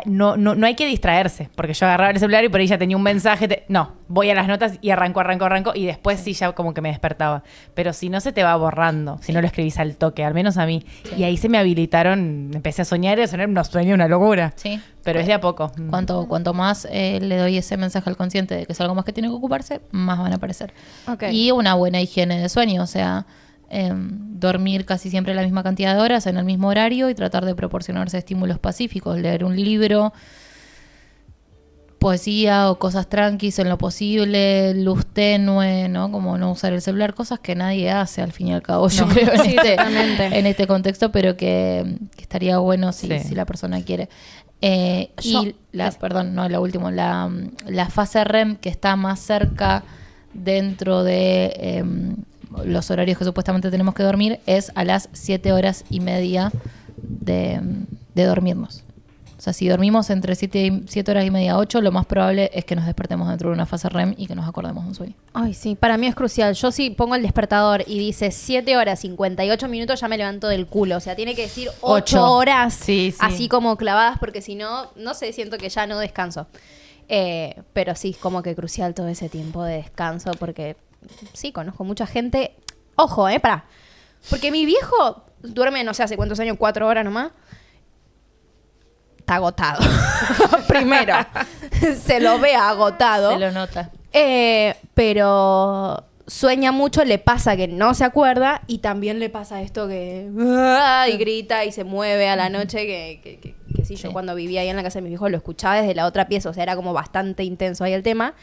no hay que distraerse, porque yo agarraba el celular y por ahí ya tenía un mensaje. No, voy a las notas y arranco, y después sí ya como que me despertaba. Pero si no, se te va borrando, si no lo escribís al toque, al menos a mí. Sí. Y ahí se me habilitaron, empecé a soñar y a soñar unos sueños, una locura. Sí. Pero es de a poco. Cuanto más le doy ese mensaje al consciente de que es algo más que tiene que ocuparse, más van a aparecer. Okay. Y una buena higiene de sueño, o sea, dormir casi siempre la misma cantidad de horas en el mismo horario y tratar de proporcionarse estímulos pacíficos, leer un libro, poesía o cosas tranquis en lo posible, luz tenue, ¿no? Como no usar el celular, cosas que nadie hace al fin y al cabo, yo creo, en este contexto, pero que estaría bueno si la persona quiere. Lo último, la fase REM, que está más cerca dentro de los horarios que supuestamente tenemos que dormir, es a las 7:30 de dormirnos. O sea, si dormimos entre 7 horas y media, 8, lo más probable es que nos despertemos dentro de una fase REM y que nos acordemos de un sueño. Ay, sí, para mí es crucial. Yo sí pongo el despertador y dice 7 horas 58 minutos, ya me levanto del culo. O sea, tiene que decir 8 horas, Sí. así como clavadas, porque si no, no sé, siento que ya no descanso. Pero sí, como que crucial todo ese tiempo de descanso, porque sí, conozco mucha gente. Ojo, pará. Porque mi viejo duerme, no sé hace cuántos años, 4 horas nomás. Está agotado. Primero, se lo ve agotado. Se lo nota. Pero sueña mucho, le pasa que no se acuerda, y también le pasa esto que y grita y se mueve a la noche, que sí, yo cuando vivía ahí en la casa de mis viejos lo escuchaba desde la otra pieza, o sea, era como bastante intenso ahí el tema.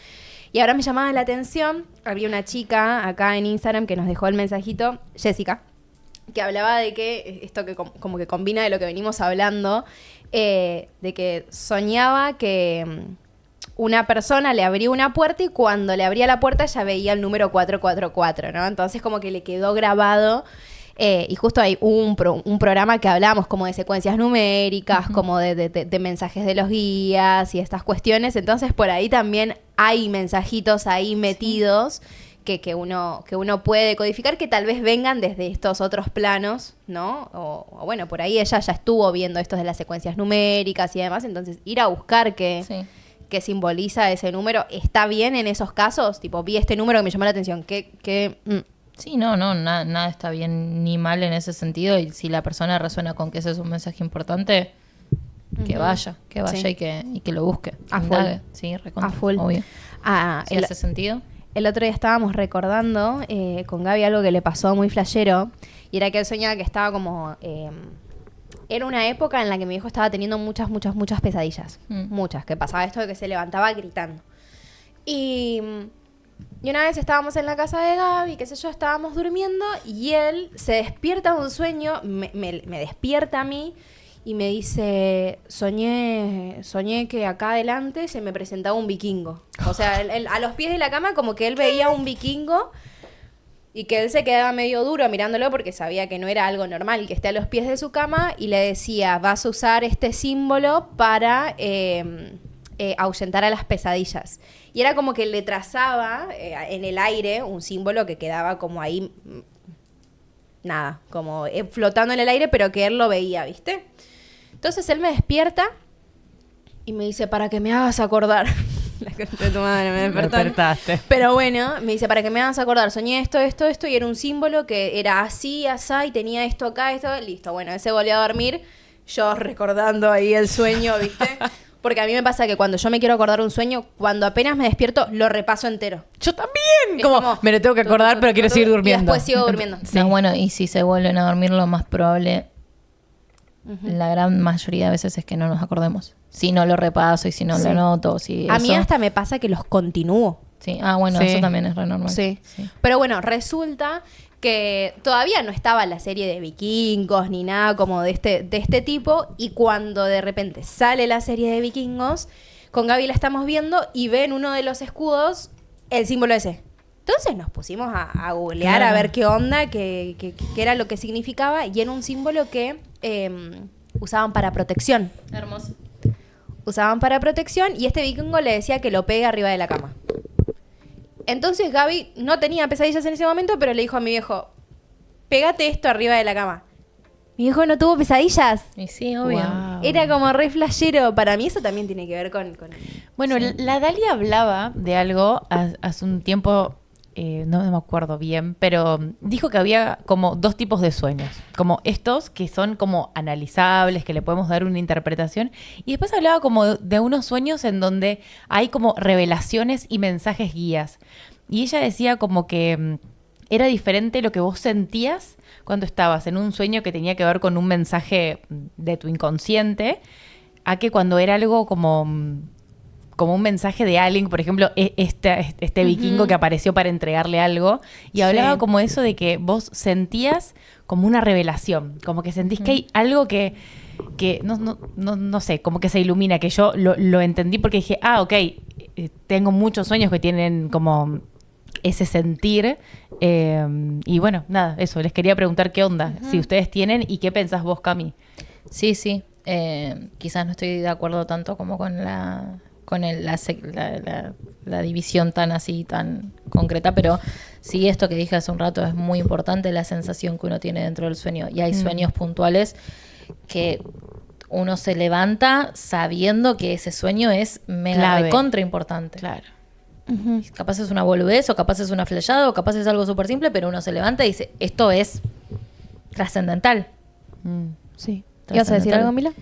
Y ahora me llamaba la atención, había una chica acá en Instagram que nos dejó el mensajito, Jessica, que hablaba de que esto que como que combina de lo que venimos hablando, de que soñaba que una persona le abrió una puerta y cuando le abría la puerta ya veía el número 444, ¿no? Entonces como que le quedó grabado. Y justo hay un programa que hablamos como de secuencias numéricas, como de mensajes de los guías y estas cuestiones. Entonces por ahí también hay mensajitos ahí metidos que uno puede codificar, que tal vez vengan desde estos otros planos, ¿no? O bueno, por ahí ella ya estuvo viendo estos de las secuencias numéricas y demás. Entonces ir a buscar qué simboliza ese número. ¿Está bien en esos casos? Tipo, vi este número que me llamó la atención. Sí, nada está bien ni mal en ese sentido, y si la persona resuena con que ese es un mensaje importante, que vaya Sí. y que lo busque. A full. Indague. Sí, recontra, A full. obvio. ¿Sí hace sentido? El otro día estábamos recordando con Gaby algo que le pasó muy flashero, y era que él soñaba que estaba como... era una época en la que mi viejo estaba teniendo muchas pesadillas. Muchas, que pasaba esto de que se levantaba gritando. Y una vez estábamos en la casa de Gaby, qué sé yo, estábamos durmiendo, y él se despierta de un sueño, me despierta a mí, y me dice, soñé que acá adelante se me presentaba un vikingo. O sea, a los pies de la cama como que él veía un vikingo y que él se quedaba medio duro mirándolo porque sabía que no era algo normal que esté a los pies de su cama y le decía, vas a usar este símbolo para ahuyentar a las pesadillas. Y era como que le trazaba en el aire un símbolo que quedaba como ahí, nada, como flotando en el aire, pero que él lo veía, ¿viste? Entonces él me despierta y me dice, para que me hagas acordar. La concha de tu madre, me despertó. Me despertaste. Pero bueno, me dice, para que me hagas acordar, soñé esto, y era un símbolo que era así, asá, y tenía esto acá, esto, listo. Bueno, él se volvió a dormir, yo recordando ahí el sueño, ¿viste? Porque a mí me pasa que cuando yo me quiero acordar un sueño, cuando apenas me despierto, lo repaso entero. Yo también. Es Como, me lo tengo que acordar, pero quiero seguir durmiendo. Y después sigo durmiendo. Sí. No, bueno, y si se vuelven a dormir, lo más probable, la gran mayoría de veces es que no nos acordemos. Si no lo repaso y si no lo anoto. Si A eso. mí hasta me pasa que los continúo. Sí. Ah, bueno, Sí. eso también es re normal. Sí. Pero bueno, resulta que todavía no estaba la serie de vikingos ni nada como de este tipo. Y cuando de repente sale la serie de vikingos, con Gaby la estamos viendo y ven uno de los escudos el símbolo ese. Entonces nos pusimos a googlear, a ver qué onda, qué era lo que significaba. Y era un símbolo que usaban para protección. Hermoso. Usaban para protección y este vikingo le decía que lo pegue arriba de la cama. Entonces Gaby no tenía pesadillas en ese momento, pero le dijo a mi viejo, pégate esto arriba de la cama. Mi viejo no tuvo pesadillas. Y sí, obvio. Wow. Era como re flashero. Para mí eso también tiene que ver con... Bueno, la Dalia hablaba de algo hace un tiempo, no me acuerdo bien, pero dijo que había como dos tipos de sueños. Como estos que son como analizables, que le podemos dar una interpretación. Y después hablaba como de unos sueños en donde hay como revelaciones y mensajes guías. Y ella decía como que era diferente lo que vos sentías cuando estabas en un sueño que tenía que ver con un mensaje de tu inconsciente, a que cuando era algo como un mensaje de alguien, por ejemplo, este vikingo que apareció para entregarle algo, y hablaba como eso de que vos sentías como una revelación, como que sentís que hay algo que no sé, como que se ilumina, que yo lo entendí porque dije, ok, tengo muchos sueños que tienen como ese sentir, y bueno, nada, eso, les quería preguntar qué onda, si ustedes tienen y qué pensás vos, Cami. Sí. Quizás no estoy de acuerdo tanto como con la división tan así, tan concreta, pero sí, esto que dije hace un rato es muy importante, la sensación que uno tiene dentro del sueño. Y hay sueños puntuales que uno se levanta sabiendo que ese sueño es mega Clave. recontra importante. Claro. Capaz es una boludez, o capaz es una flashada, o capaz es algo súper simple, pero uno se levanta y dice, esto es trascendental. Sí. ¿Ibas a decir algo, Mila?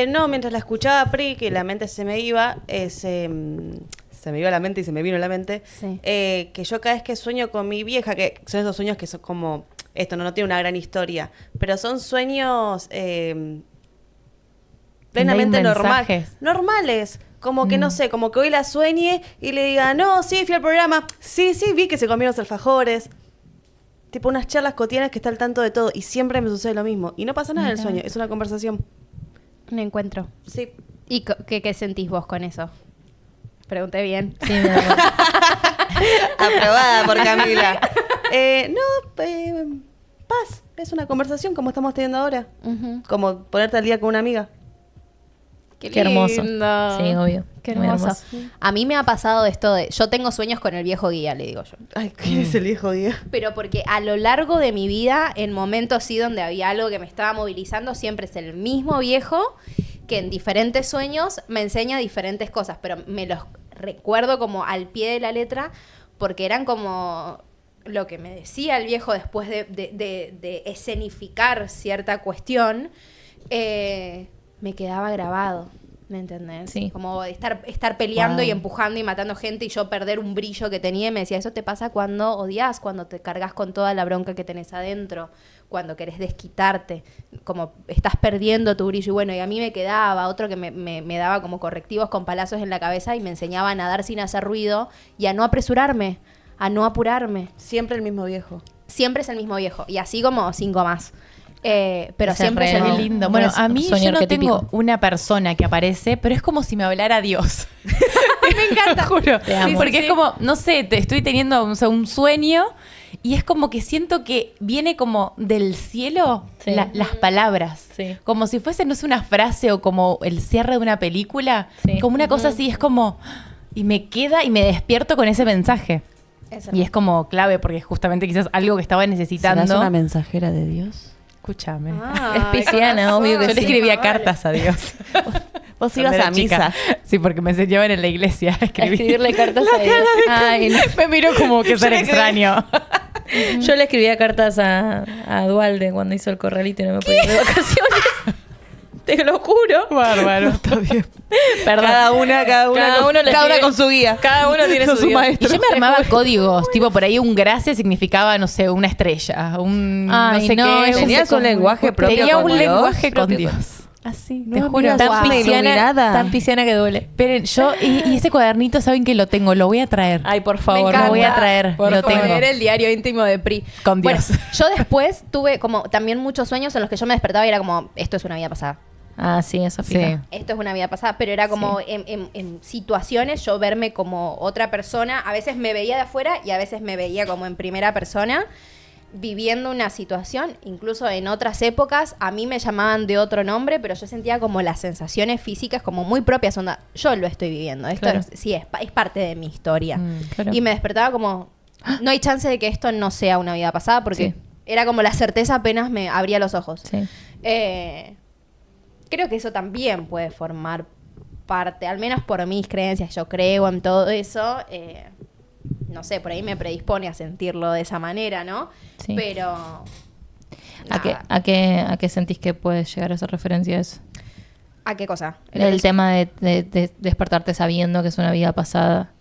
No, mientras la escuchaba a Pri, que la mente se me iba, se me iba la mente y se me vino la mente, Sí. que yo cada vez que sueño con mi vieja, que son esos sueños que son como, esto no tiene una gran historia, pero son sueños plenamente normales. Como que, no sé, como que hoy la sueñe y le diga, no, sí, fui al programa, sí, vi que se comieron los alfajores. Tipo unas charlas cotidianas que está al tanto de todo y siempre me sucede lo mismo. Y no pasa nada en el sueño, es una conversación. Un encuentro. Sí. ¿Y qué sentís vos con eso? Pregunté bien. Sí, me acuerdo. Aprobada por Camila. Paz. Es una conversación como estamos teniendo ahora. Como ponerte al día con una amiga. Qué hermoso. lindo. Sí, obvio. Qué Muy hermoso. hermoso. A mí me ha pasado esto de... Yo tengo sueños con el viejo guía, le digo yo. Ay, ¿quién es el viejo guía? Pero porque a lo largo de mi vida, en momentos sí donde había algo que me estaba movilizando, siempre es el mismo viejo que en diferentes sueños me enseña diferentes cosas, pero me los recuerdo como al pie de la letra porque eran como lo que me decía el viejo después de escenificar cierta cuestión, me quedaba grabado. ¿Me entendés? Sí. Como estar peleando Wow. y empujando y matando gente y yo perder un brillo que tenía y me decía, eso te pasa cuando odias, cuando te cargas con toda la bronca que tenés adentro, cuando querés desquitarte, como estás perdiendo tu brillo. Y bueno, y a mí me quedaba otro que me daba como correctivos con palazos en la cabeza y me enseñaba a nadar sin hacer ruido y a no apresurarme, a no apurarme. Siempre el mismo viejo. Siempre es el mismo viejo y así como 5 más. Pero Ese siempre es es el re Qué mismo. lindo. Bueno, es a un mí sueño yo no arquetípico. tengo una persona que aparece, pero es como si me hablara Dios. Me encanta. Juro. Te amo. Porque es como, no sé, estoy teniendo un sueño y es como que siento que viene como del cielo Sí. las palabras. Sí. Como si fuese, no sé, una frase o como el cierre de una película. Sí. Como una cosa así, es como... Y me queda y me despierto con ese mensaje. Y es como clave porque es justamente quizás algo que estaba necesitando. ¿Serás una mensajera de Dios? Escúchame. Ah, Es pisciana, obvio que Yo le sí. escribía Vale. cartas a Dios. Vos Cuando ibas era a chica. misa. Sí, porque me enseñaban en la iglesia a A escribir. escribirle cartas a Dios. Ay, no. Me miró como que ser extraño. Yo le escribía cartas a Dualde cuando hizo el corralito y no me podía ir de vacaciones. Te lo juro. Bárbaro, está bien. Perdón. Cada una Cada uno le cada una escribe- con su guía. Cada uno tiene Con su su Dios. maestro. Y yo me armaba códigos, tipo por ahí un gracia significaba, no sé, una estrella, un Ay, no sé no, qué. yo ¿Tenías sé un lenguaje propio Tenía con un Dios? lenguaje con Propio Dios. Así, No, te juro. mira, Tan guau, iluminada. tan pisciana que duele. Esperen, yo, y ese cuadernito, ¿saben que lo tengo? Lo voy a traer. Ay, por Me favor. encanta. Lo voy a traer, Por lo favor, tengo. leer el diario íntimo de Pri. Con Dios. Bueno, yo después tuve como también muchos sueños en los que yo me despertaba y era como, esto es una vida pasada. Ah, sí, eso Sí. fija. Esto es una vida pasada, pero era como en situaciones yo verme como otra persona. A veces me veía de afuera y a veces me veía como en primera persona viviendo una situación. Incluso en otras épocas a mí me llamaban de otro nombre, pero yo sentía como las sensaciones físicas como muy propias. Onda, yo lo estoy viviendo. Esto Claro. sí, es parte de mi historia. Claro. Y me despertaba como, no hay chance de que esto no sea una vida pasada porque Sí. era como la certeza apenas me abría los ojos. Sí. Creo que eso también puede formar parte, al menos por mis creencias, yo creo en todo eso. No sé, por ahí me predispone a sentirlo de esa manera, ¿no? Sí. Pero... ¿A nada. qué sentís que puede llegar esa referencia a eso? ¿A qué cosa? El tema de despertarte sabiendo que es una vida pasada.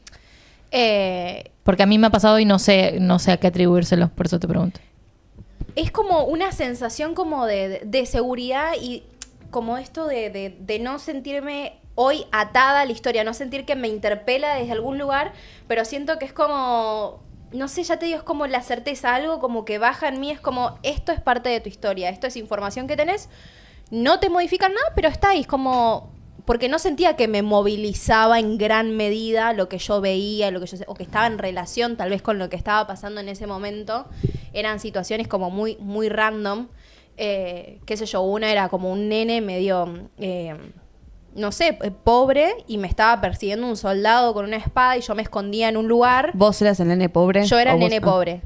Porque a mí me ha pasado y no sé a qué atribuírselo, por eso te pregunto. Es como una sensación como de seguridad y como esto de no sentirme hoy atada a la historia, no sentir que me interpela desde algún lugar, pero siento que es como, no sé, ya te digo, es como la certeza, algo como que baja en mí, es como, esto es parte de tu historia, esto es información que tenés, no te modifican nada, pero está ahí, es como... Porque no sentía que me movilizaba en gran medida lo que yo veía, lo que yo o que estaba en relación tal vez con lo que estaba pasando en ese momento. Eran situaciones como muy, muy random. Qué sé yo, una era como un nene medio, no sé, pobre, y me estaba persiguiendo un soldado con una espada y yo me escondía en un lugar. ¿Vos eras el nene pobre? Yo era ¿O el vos- nene pobre.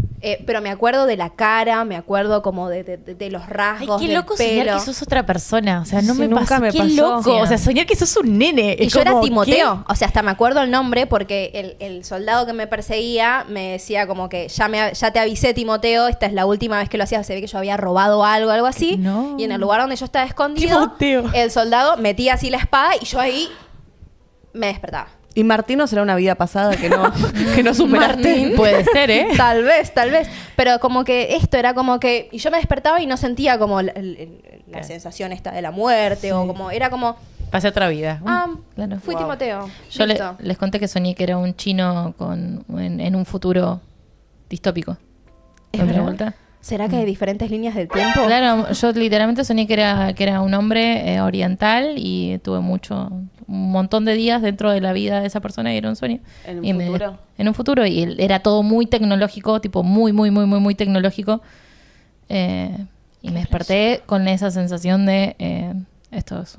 Pero me acuerdo de la cara, me acuerdo como de los Ay, rasgos, qué del loco pelo. soñar que sos otra persona. O sea, no Sí, me nunca pasó. me Qué pasó. loco. O sea, soñar que sos un nene. Y Es yo era como, Timoteo, o sea, hasta me acuerdo el nombre porque el soldado que me perseguía me decía como que ya te avisé, Timoteo, esta es la última vez que lo hacía, se ve que yo había robado algo así. No. Y en el lugar donde yo estaba escondido, Timoteo. el soldado metía así la espada y yo ahí me despertaba. Y Martino será una vida pasada que no superaste. Martín. Puede ser, ¿eh? Tal vez. Pero como que esto era como que... Y yo me despertaba y no sentía como la sensación esta de la muerte o como... Era como... Pasé otra vida. Claro. Fui Timoteo. Yo Listo. les conté que soñé que era un chino en un futuro distópico. ¿Es ¿Me di verdad? vuelta? ¿Será que hay diferentes líneas del tiempo? Claro, yo literalmente soñé que era un hombre oriental y tuve un montón de días dentro de la vida de esa persona y era un sueño. ¿En un Y futuro? En un futuro y era todo muy tecnológico, tipo muy, muy, muy, muy, muy tecnológico. Y me desperté con esa sensación de esto es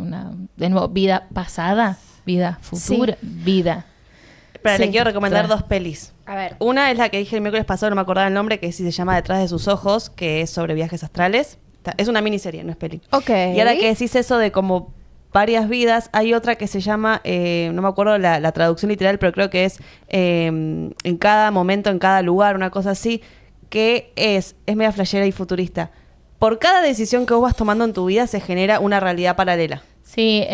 de nuevo, vida pasada, vida futura, vida. Pero Sí. le quiero recomendar Claro. 2 pelis. A ver. Una es la que dije el miércoles pasado, no me acordaba el nombre, que sí se llama Detrás de sus ojos, que es sobre viajes astrales. Es una miniserie, no es peli. Ok. Y ahora que decís eso de como varias vidas, hay otra que se llama, no me acuerdo la traducción literal, pero creo que es en cada momento, en cada lugar, una cosa así, que es media flashera y futurista. Por cada decisión que vos vas tomando en tu vida se genera una realidad paralela. Sí,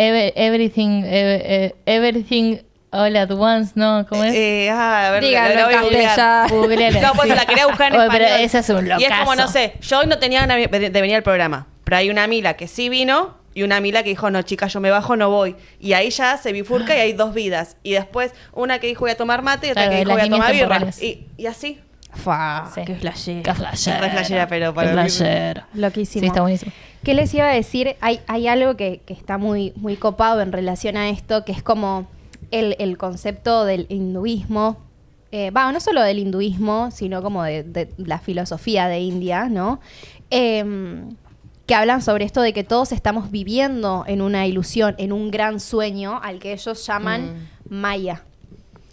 everything all at once, ¿no? ¿Cómo es? A ver, Dígalo la voy a en googlear. castellano. Googleala, No, pues sí. la quería buscar en Oye, español. pero ese es un Y es como, locazo. no sé, yo hoy no tenía ganas de venir al programa, pero hay una Mila que sí vino y una Mila que dijo, no, chica, yo me bajo, no voy. Y ahí ya se bifurca y hay 2 vidas. Y después una que dijo voy a tomar mate y otra Claro, que dijo las voy a líneas tomar birra. temporales. Y así. Fua, Sí. qué flashero. Qué flashera. Re flashera, pero Qué para mí- flashera. Loquísimo. Sí, está buenísimo. ¿Qué les iba a decir? Hay algo que está muy, muy copado en relación a esto, que es como el concepto del hinduismo. No solo del hinduismo, sino como de la filosofía de India, ¿no? Que hablan sobre esto de que todos estamos viviendo en una ilusión, en un gran sueño, al que ellos llaman Maya,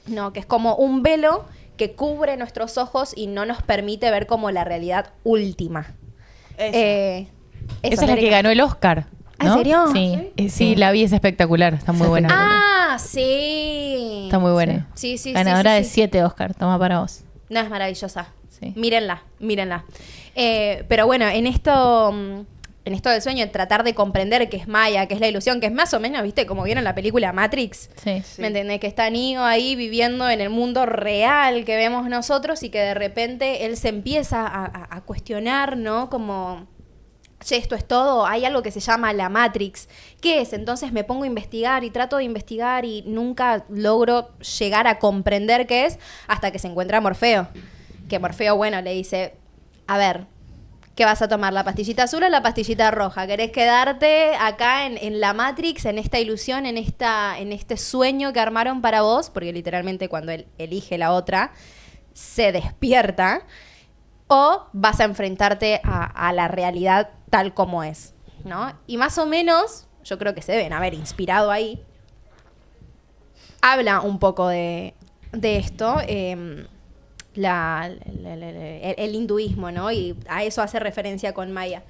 ¿no? Que es como un velo que cubre nuestros ojos y no nos permite ver como la realidad última. Eso. Esa es la que ganó el Oscar. ¿En ¿no? serio? Sí. Sí, la vi, es espectacular. Está muy buena. Ah, sí. Está muy buena. Sí, sí, Ganadora sí, de sí. 7 Oscar. Toma para vos. No, es maravillosa. Sí. Mírenla. Pero bueno, en esto del sueño, en tratar de comprender qué es Maya, qué es la ilusión, que es más o menos, ¿viste? Como vieron la película Matrix. Sí. ¿Me entendés? Que está Neo ahí viviendo en el mundo real que vemos nosotros y que de repente él se empieza a cuestionar, ¿no? Como, che, esto es todo, hay algo que se llama la Matrix. ¿Qué es? Entonces me pongo a investigar y trato de investigar y nunca logro llegar a comprender qué es hasta que se encuentra Morfeo. Que Morfeo, bueno, le dice, a ver, ¿qué vas a tomar? ¿La pastillita azul o la pastillita roja? ¿Querés quedarte acá en la Matrix, en esta ilusión, en este sueño que armaron para vos? Porque literalmente cuando él elige la otra, se despierta. ¿O vas a enfrentarte a la realidad tal como es? ¿No? Y más o menos, yo creo que se deben haber inspirado ahí. Habla un poco de esto. El hinduismo, ¿no? Y a eso hace referencia con Maya.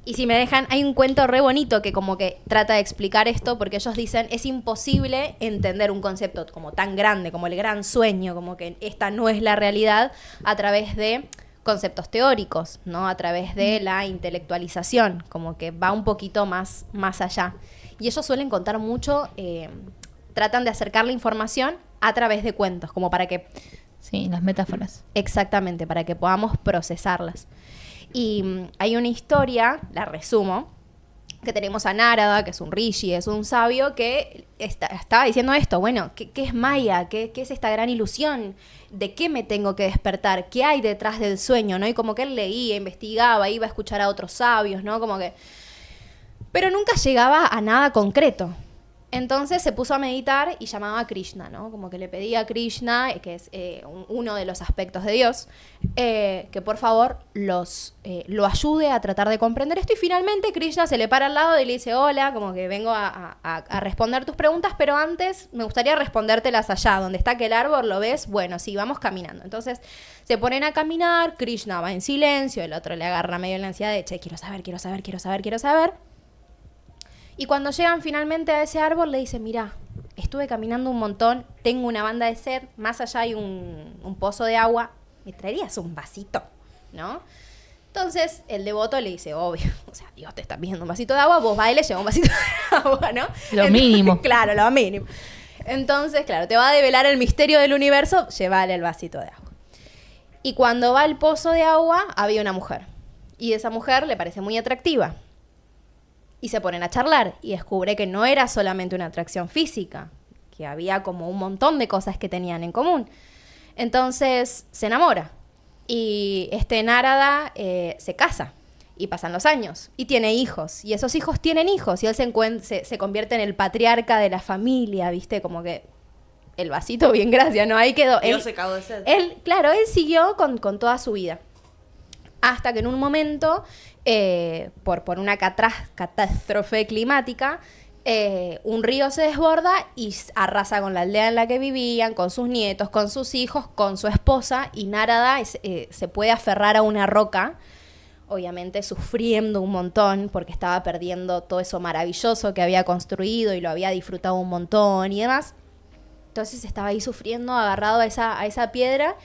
Y si me dejan, hay un cuento re bonito que como que trata de explicar esto, porque ellos dicen, es imposible entender un concepto como tan grande, como el gran sueño, como que esta no es la realidad, a través de conceptos teóricos, ¿no? A través de la intelectualización, como que va un poquito más allá. Y ellos suelen contar mucho, tratan de acercar la información a través de cuentos, como para que Sí, las metáforas. exactamente, para que podamos procesarlas. Y hay una historia, la resumo, que tenemos a Narada, que es un rishi, es un sabio, que estaba diciendo esto, bueno, ¿qué es Maya? ¿Qué es esta gran ilusión? ¿De qué me tengo que despertar? ¿Qué hay detrás del sueño? ¿No? Y como que él leía, investigaba, iba a escuchar a otros sabios, ¿no? Como que... Pero nunca llegaba a nada concreto. Entonces se puso a meditar y llamaba a Krishna, ¿no? Como que le pedía a Krishna, que es uno de los aspectos de Dios, que por favor lo ayude a tratar de comprender esto. Y finalmente Krishna se le para al lado y le dice, hola, como que vengo a responder tus preguntas, pero antes me gustaría respondértelas allá, donde está aquel árbol, ¿lo ves? Bueno, sí, vamos caminando. Entonces se ponen a caminar, Krishna va en silencio, el otro le agarra medio la ansiedad de, che, quiero saber. Y cuando llegan finalmente a ese árbol, le dice, mirá, estuve caminando un montón, tengo una banda de sed, más allá hay un pozo de agua, ¿me traerías un vasito? ¿No? Entonces, el devoto le dice, obvio, o sea, Dios te está pidiendo un vasito de agua, vos va y le lleva un vasito de agua, ¿no? Lo mínimo. Claro, lo mínimo. Entonces, claro, te va a develar el misterio del universo, llévale el vasito de agua. Y cuando va al pozo de agua, había una mujer. Y esa mujer le parece muy atractiva. Y se ponen a charlar y descubre que no era solamente una atracción física, que había como un montón de cosas que tenían en común. Entonces se enamora y Narada se casa y pasan los años y tiene hijos y esos hijos tienen hijos y él se convierte en el patriarca de la familia, ¿viste? Como que el vasito, bien, gracias, ¿no? Ahí quedó. Dios se cagó de sed. Él siguió con toda su vida. Hasta que en un momento, por una catástrofe climática, un río se desborda y arrasa con la aldea en la que vivían, con sus nietos, con sus hijos, con su esposa, y Narada se puede aferrar a una roca, obviamente sufriendo un montón porque estaba perdiendo todo eso maravilloso que había construido y lo había disfrutado un montón y demás. Entonces estaba ahí sufriendo, agarrado a esa piedra.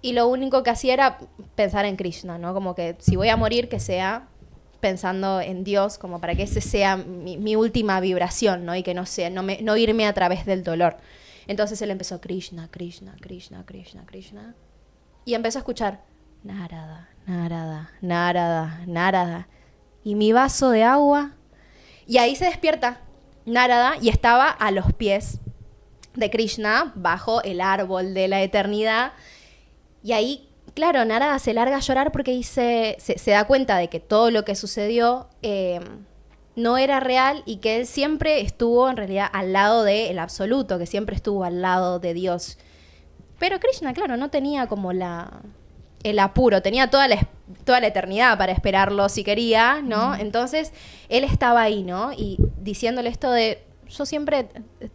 Y lo único que hacía era pensar en Krishna, ¿no? Como que si voy a morir, que sea pensando en Dios, como para que ese sea mi última vibración, ¿no? Y que no irme a través del dolor. Entonces él empezó Krishna, Krishna, Krishna, Krishna, Krishna. Y empezó a escuchar Narada, Narada, Narada, Narada. Y mi vaso de agua. Y ahí se despierta Narada y estaba a los pies de Krishna, bajo el árbol de la eternidad. Y ahí, claro, Narada se larga a llorar porque dice, se da cuenta de que todo lo que sucedió no era real y que él siempre estuvo en realidad al lado del absoluto, que siempre estuvo al lado de Dios. Pero Krishna, claro, no tenía como el apuro, tenía toda la eternidad para esperarlo si quería, ¿no? Entonces, él estaba ahí, ¿no? Y diciéndole esto de, yo siempre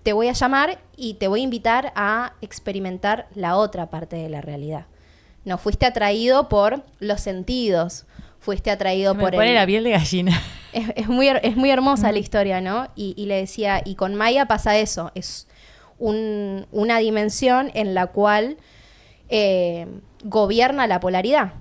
te voy a llamar y te voy a invitar a experimentar la otra parte de la realidad. No fuiste atraído por los sentidos, fuiste atraído por Me pone la piel de gallina. Es muy hermosa la historia, ¿no? Y le decía, y con Maya pasa eso, es una dimensión en la cual gobierna la polaridad.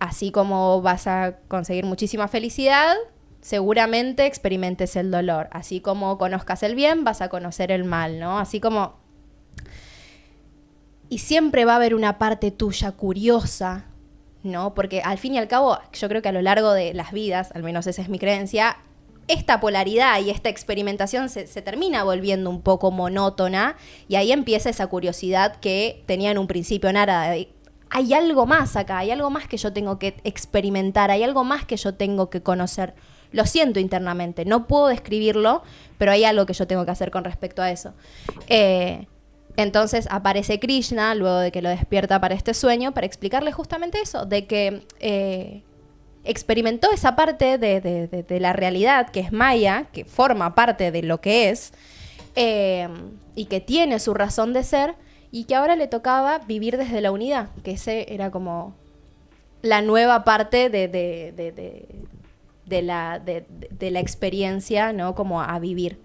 Así como vas a conseguir muchísima felicidad, seguramente experimentes el dolor. Así como conozcas el bien, vas a conocer el mal, ¿no? Así como... Y siempre va a haber una parte tuya curiosa, ¿no? Porque al fin y al cabo, yo creo que a lo largo de las vidas, al menos esa es mi creencia, esta polaridad y esta experimentación se termina volviendo un poco monótona y ahí empieza esa curiosidad que tenía en un principio Narada. Hay algo más acá, hay algo más que yo tengo que experimentar, hay algo más que yo tengo que conocer. Lo siento internamente, no puedo describirlo, pero hay algo que yo tengo que hacer con respecto a eso. Entonces aparece Krishna, luego de que lo despierta para este sueño, para explicarle justamente eso, de que experimentó esa parte de la realidad, que es Maya, que forma parte de lo que es, y que tiene su razón de ser, y que ahora le tocaba vivir desde la unidad, que ese era como la nueva parte de la experiencia, ¿no? Como a vivir.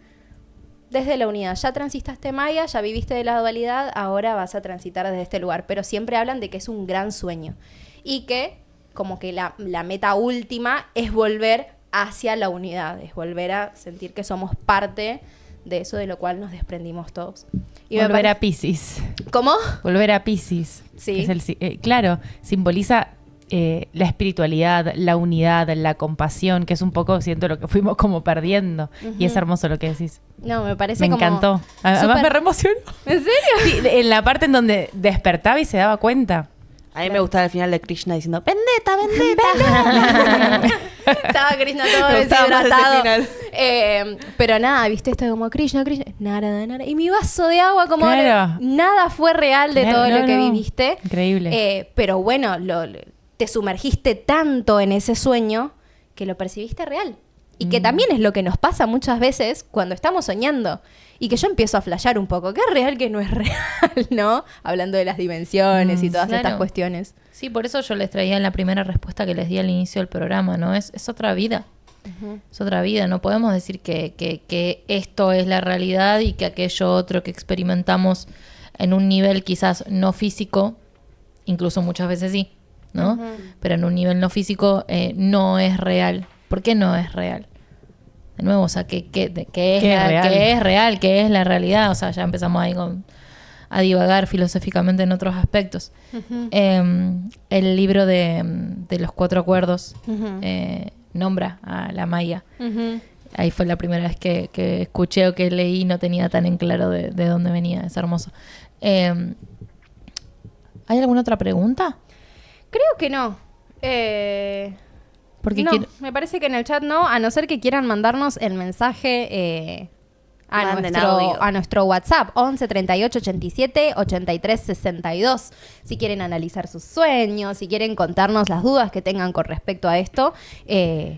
Desde la unidad, ya transitaste Maya, ya viviste de la dualidad, ahora vas a transitar desde este lugar. Pero siempre hablan de que es un gran sueño. Y que como que la meta última es volver hacia la unidad, es volver a sentir que somos parte de eso de lo cual nos desprendimos todos. Y volver a Piscis. ¿Cómo? Volver a Piscis. Sí. Es claro, simboliza la espiritualidad, la unidad, la compasión, que es un poco, siento, lo que fuimos como perdiendo. Y es hermoso lo que decís. No, me parece Me como... encantó. Además me reemocionó. ¿En serio? Sí, en la parte en donde despertaba y se daba cuenta. A mí me gustaba el final de Krishna diciendo ¡Vendetta, vendetta! Estaba Krishna todo Me gustaba más ese deshidratado. final. Pero nada, viste, esto como Krishna, Narada. Y mi vaso de agua, como Claro. nada fue real de todo lo que viviste. Increíble. Pero bueno, te sumergiste tanto en ese sueño que lo percibiste real. Y que también es lo que nos pasa muchas veces cuando estamos soñando. Y que yo empiezo a flashear un poco. ¿Qué es real, qué no es real? ¿No? Hablando de las dimensiones y todas Claro. estas cuestiones. Sí, por eso yo les traía en la primera respuesta que les di al inicio del programa, ¿no? Es otra vida. Es otra vida. No podemos decir que esto es la realidad y que aquello otro que experimentamos en un nivel quizás no físico, incluso muchas veces sí, ¿no? Pero en un nivel no físico no es real. ¿Por qué no es real? De nuevo, o sea, ¿qué es real? ¿Qué es la realidad? O sea, ya empezamos ahí a divagar filosóficamente en otros aspectos. El libro de los 4 acuerdos nombra a la Maya. Ahí fue la primera vez que escuché o que leí y no tenía tan en claro de dónde venía. Es hermoso. ¿Hay alguna otra pregunta? Creo que no. Porque no, me parece que en el chat no, a no ser que quieran mandarnos el mensaje Manden audio. a nuestro WhatsApp, 11 38 87 83 62. Si quieren analizar sus sueños, si quieren contarnos las dudas que tengan con respecto a esto,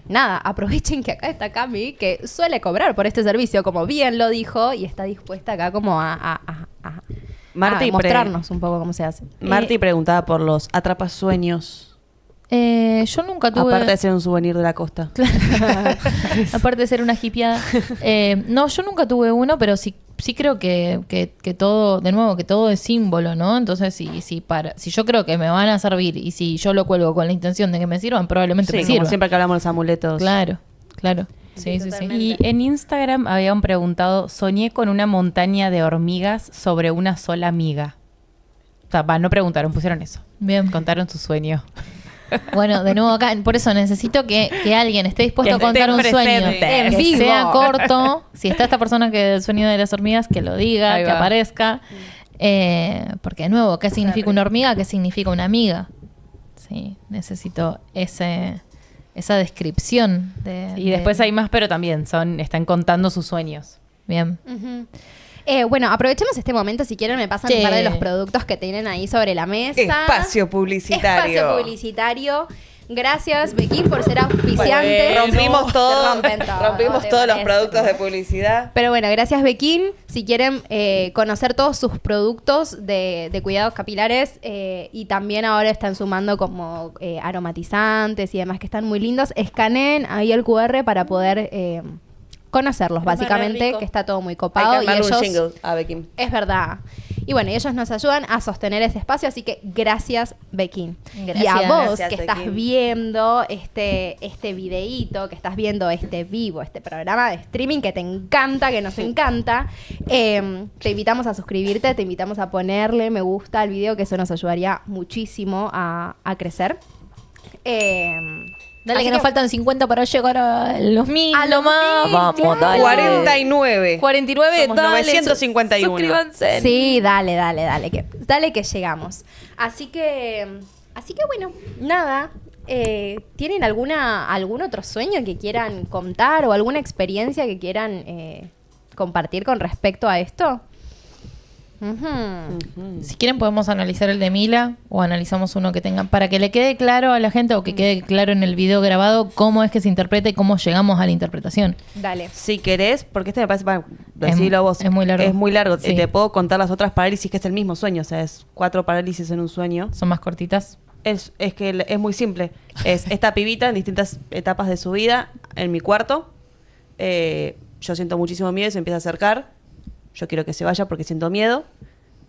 nada, aprovechen que acá está Cami, que suele cobrar por este servicio, como bien lo dijo, y está dispuesta acá como a mostrarnos un poco cómo se hace. Marty preguntaba por los atrapasueños. Yo nunca tuve... Aparte de ser un souvenir de la costa. Aparte de ser una hippieada. No, yo nunca tuve uno, pero sí creo que todo, de nuevo, que todo es símbolo, ¿no? Entonces, si yo creo que me van a servir y si yo lo cuelgo con la intención de que me sirvan, probablemente Sí, me como sirvan. siempre que hablamos de los amuletos. Claro. Sí. Y en Instagram habían preguntado, soñé con una montaña de hormigas sobre una sola miga. O sea, no preguntaron, pusieron eso. Bien. Contaron su sueño. Bueno, de nuevo acá, por eso necesito que alguien esté dispuesto Que a contar un esté sueño presente. En que vivo. sea corto. Si está esta persona que el sueño de las hormigas, que lo diga, Ahí que va. aparezca. Porque de nuevo, ¿qué significa una hormiga? ¿Qué significa una amiga? Sí, necesito esa descripción Y después hay más, pero también están contando sus sueños. Bien. Bueno, aprovechemos este momento. Si quieren, me pasan Sí. un par de los productos que tienen ahí sobre la mesa. Espacio publicitario. Espacio publicitario. Gracias, Bequín, por ser auspiciante. Rompimos todo, rompimos ¿te todos los parece? productos de publicidad. Pero bueno, gracias, Bequín. Si quieren conocer todos sus productos de cuidados capilares y también ahora están sumando como aromatizantes y demás que están muy lindos, escaneen ahí el QR para poder conocerlos, básicamente, que está todo muy Hay copado. que Y armarle un ellos, jingle a Bekim. es verdad. Y bueno, y ellos nos ayudan a sostener ese espacio, así que gracias, Bequín. Gracias. Y a vos Gracias, que estás Bequín. viendo este videíto, que estás viendo este vivo, este programa de streaming que te encanta, que nos encanta, te invitamos a suscribirte, te invitamos a ponerle me gusta al video, que eso nos ayudaría muchísimo a crecer. Dale, Así que nos faltan 50 para llegar a los 1000. A los nomás. 1000, Vamos, dale. 49. 49, Somos dale. 951. Suscríbanse. Sí, dale que llegamos. Así que bueno, nada. ¿Tienen algún otro sueño que quieran contar o alguna experiencia que quieran compartir con respecto a esto? Ujú. Si quieren podemos analizar el de Mila o analizamos uno que tengan para que le quede claro a la gente o que quede claro en el video grabado cómo es que se interpreta y cómo llegamos a la interpretación. Dale. Si querés, porque este me parece, bueno, decilo vos. es muy largo. Es muy largo. Sí. Te puedo contar las otras parálisis, que es el mismo sueño. O sea, es 4 parálisis en un sueño. Son más cortitas. Es que es muy simple. Es esta pibita en distintas etapas de su vida, en mi cuarto. Yo siento muchísimo miedo y se empieza a acercar. Yo quiero que se vaya porque siento miedo.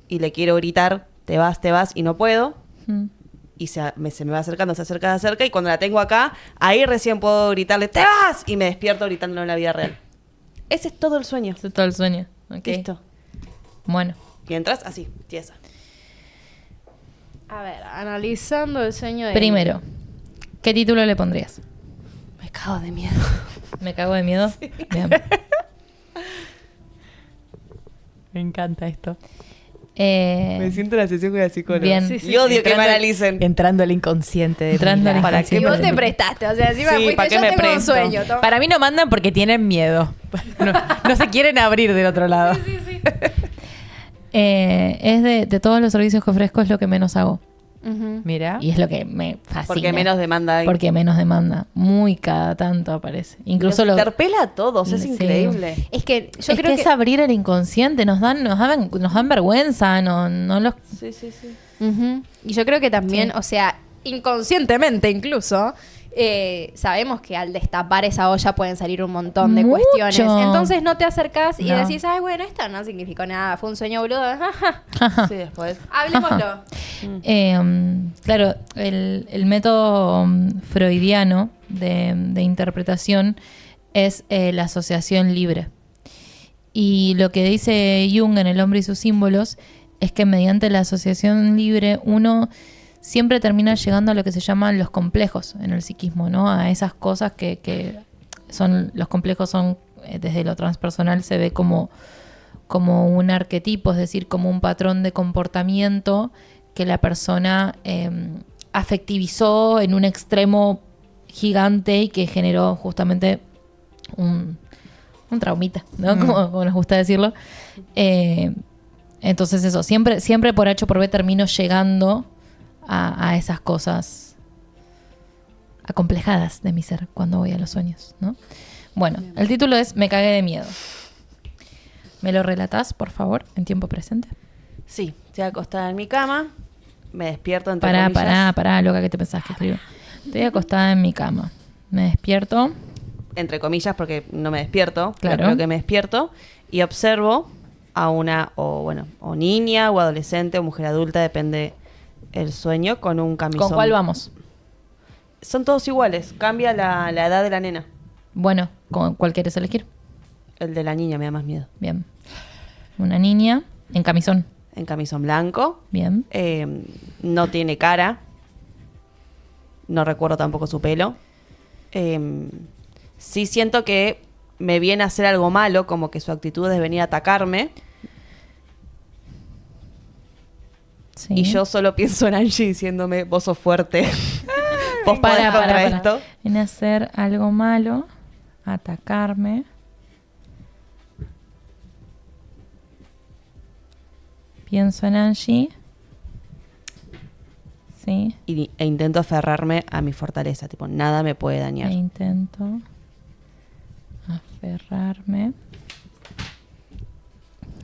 Y le quiero gritar, te vas, y no puedo. Mm. Y se me va acercando, se acerca. Y cuando la tengo acá, ahí recién puedo gritarle, ¡te vas! Y me despierto gritándolo en la vida real. Ese es todo el sueño. Ese es todo el sueño. Ok. Listo. Bueno. Y entras así, tiesa. A ver, analizando el sueño de... Primero, ¿qué título le pondrías? Me cago de miedo. ¿Me cago de miedo? Bien. Me encanta esto. siento en la sesión con la psicóloga. Bien. Sí, sí, Y odio que me Entrando- analicen. Entrando al inconsciente de Entrando Mila. al ¿Para Y qué vos me- te prestaste, o sea, encima Sí, fuiste, ¿para qué yo me tengo un presto? sueño. toma. Para mí no mandan porque tienen miedo. No se quieren abrir del otro lado. Es de todos los servicios que ofrezco es lo que menos hago. Ujú. Mira. Y es lo que me fascina. Porque menos demanda hay. Porque menos demanda. Muy cada tanto aparece. Incluso Nos lo... interpela a todos, es Sí. increíble. Es que yo es creo que que... es abrir el inconsciente. Nos dan vergüenza. No los... Sí, sí, sí. Ujú. Y yo creo que también, Sí. o sea, inconscientemente incluso, sabemos que al destapar esa olla pueden salir un montón de Mucho. cuestiones. Entonces no te acercás y No. decís, ay, bueno, esto no significó nada, fue un sueño boludo. Sí, después. Hablemoslo. Claro, el método freudiano de interpretación es la asociación libre. Y lo que dice Jung en El hombre y sus símbolos es que mediante la asociación libre uno siempre termina llegando a lo que se llaman los complejos en el psiquismo, ¿no? A esas cosas que son, los complejos son, desde lo transpersonal se ve como un arquetipo, es decir, como un patrón de comportamiento que la persona afectivizó en un extremo gigante y que generó justamente un traumita, ¿no? Como nos gusta decirlo. Entonces eso, siempre por H o por B termino llegando a esas cosas acomplejadas de mi ser cuando voy a los sueños, ¿no? Bueno, el título es Me cagué de miedo. ¿Me lo relatás, por favor, en tiempo presente? Sí, estoy acostada en mi cama, me despierto entre comillas. Pará, loca, ¿qué te pensás que escribo? Estoy acostada en mi cama. Me despierto. Entre comillas, porque no me despierto, pero Claro. creo que me despierto, y observo a una, o niña, o adolescente, o mujer adulta, depende el sueño, con un camisón. ¿Con cuál vamos? Son todos iguales, cambia la edad de la nena. Bueno, ¿con cuál quieres elegir? El de la niña me da más miedo. Bien. Una niña en camisón. En camisón blanco, Bien. no tiene cara, no recuerdo tampoco su pelo. Sí siento que me viene a hacer algo malo, como que su actitud es venir a atacarme. Sí. Y yo solo pienso en Angie diciéndome, vos sos fuerte. Vos podés contra esto. En hacer algo malo, atacarme. Pienso en Angie. Sí. E intento aferrarme a mi fortaleza. Tipo, nada me puede dañar. E intento aferrarme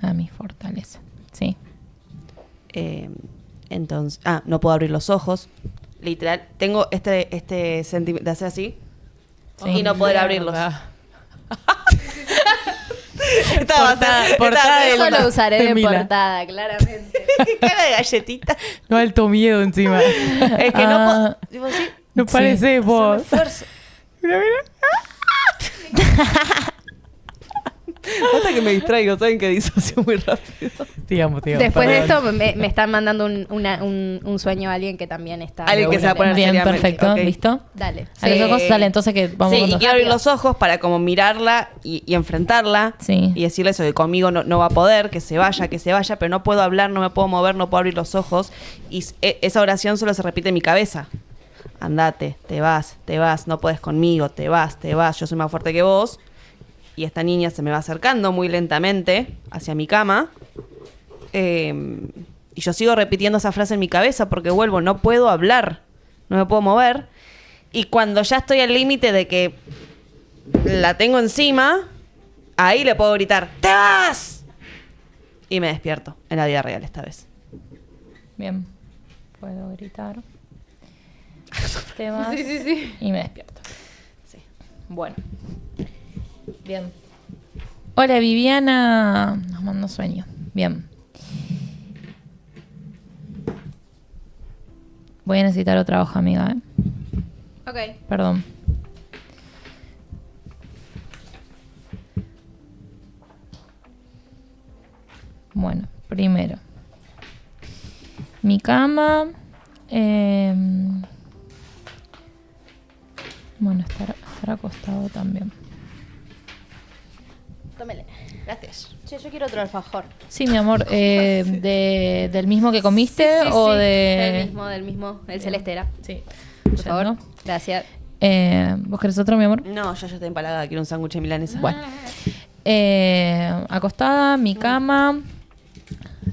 a mi fortaleza. Sí. Entonces, no puedo abrir los ojos. Literal, tengo este sentimiento de hacer así y no poder abrirlos. Portada Eso lo usaré de de Mila. portada, claramente. Qué cara de galletita. No, alto miedo encima. Es que no puedo. Digo, sí, No parece vos. esfuerzo. Mira. Hasta que me distraigo, ¿saben que disocio muy rápido? Te amo. Después de perdón. esto me están mandando un sueño a alguien que también está. Alguien que se va a poner Bien, seriamente. perfecto. Ok. ¿Listo? Dale. A los Sí. ojos, dale, entonces que vamos Sí, con y dos. quiero abrir los ojos para como mirarla y enfrentarla. Sí. Y decirle eso, que conmigo no va a poder, que se vaya, pero no puedo hablar, no me puedo mover, no puedo abrir los ojos. Y esa oración solo se repite en mi cabeza. Andate, te vas, no puedes conmigo, te vas, yo soy más fuerte que vos. Y esta niña se me va acercando muy lentamente hacia mi cama. Y yo sigo repitiendo esa frase en mi cabeza porque vuelvo, no puedo hablar, no me puedo mover. Y cuando ya estoy al límite de que la tengo encima, ahí le puedo gritar, ¡te vas! Y me despierto, en la vida real esta vez. Bien. Puedo gritar. Te vas. Sí. Y me despierto. Sí. Bueno. Bien. Hola, Viviana. Nos mandó sueño. Bien. Voy a necesitar otra hoja, amiga. Ok. Perdón. Bueno, primero. Mi cama. Bueno, estar acostado también. Tómele. Gracias. Che, yo quiero otro alfajor. Sí, mi amor. ¿Del mismo que comiste o de...? Del mismo. El celeste era. Sí. Por favor. Gracias. ¿Vos querés otro, mi amor? No, yo ya estoy empalagada, quiero un sándwich de milanesa. Bueno. Acostada, mi cama.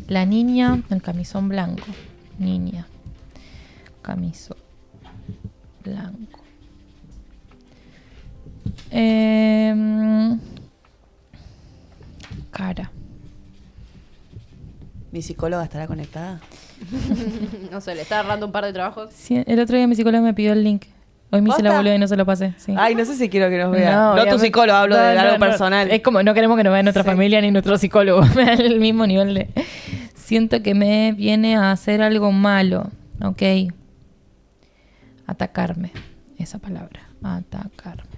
La niña, el camisón blanco. Niña. Camisón blanco. Cara. ¿Mi psicóloga estará conectada? No sé, le está agarrando un par de trabajos. Sí, el otro día mi psicóloga me pidió el link. Hoy me hice la ¿Posta? boluda y no se lo pasé. Sí. Ay, no sé si quiero que nos vea. No, tu obviamente. psicólogo, hablo de No, algo no. personal. Es como no queremos que nos vea nuestra Sí. familia ni nuestro psicólogo. Me da el mismo nivel de... Siento que me viene a hacer algo malo. Ok. Atacarme. Esa palabra. Atacarme.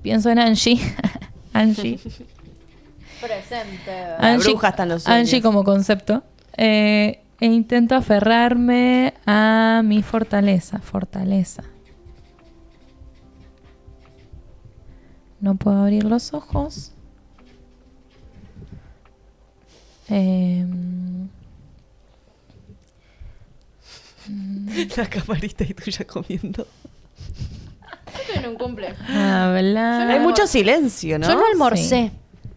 Pienso en Angie. Angie. Presente. La bruja está en los sueños. Angie como concepto. E intento aferrarme a mi fortaleza. Fortaleza. No puedo abrir los ojos. La camarita y tuya comiendo. Estoy en un cumple. Hablar. Hay mucho silencio, ¿no? Yo no almorcé. Sí.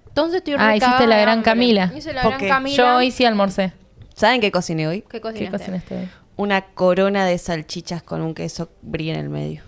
Entonces estoy Ah, hiciste recagada la de gran hambre. Camila. Hice la Porque gran Camila. Yo hoy sí almorcé. ¿Saben qué cociné hoy? ¿Qué ¿Qué cocinaste? cocinaste hoy? Una corona de salchichas con un queso brie en el medio.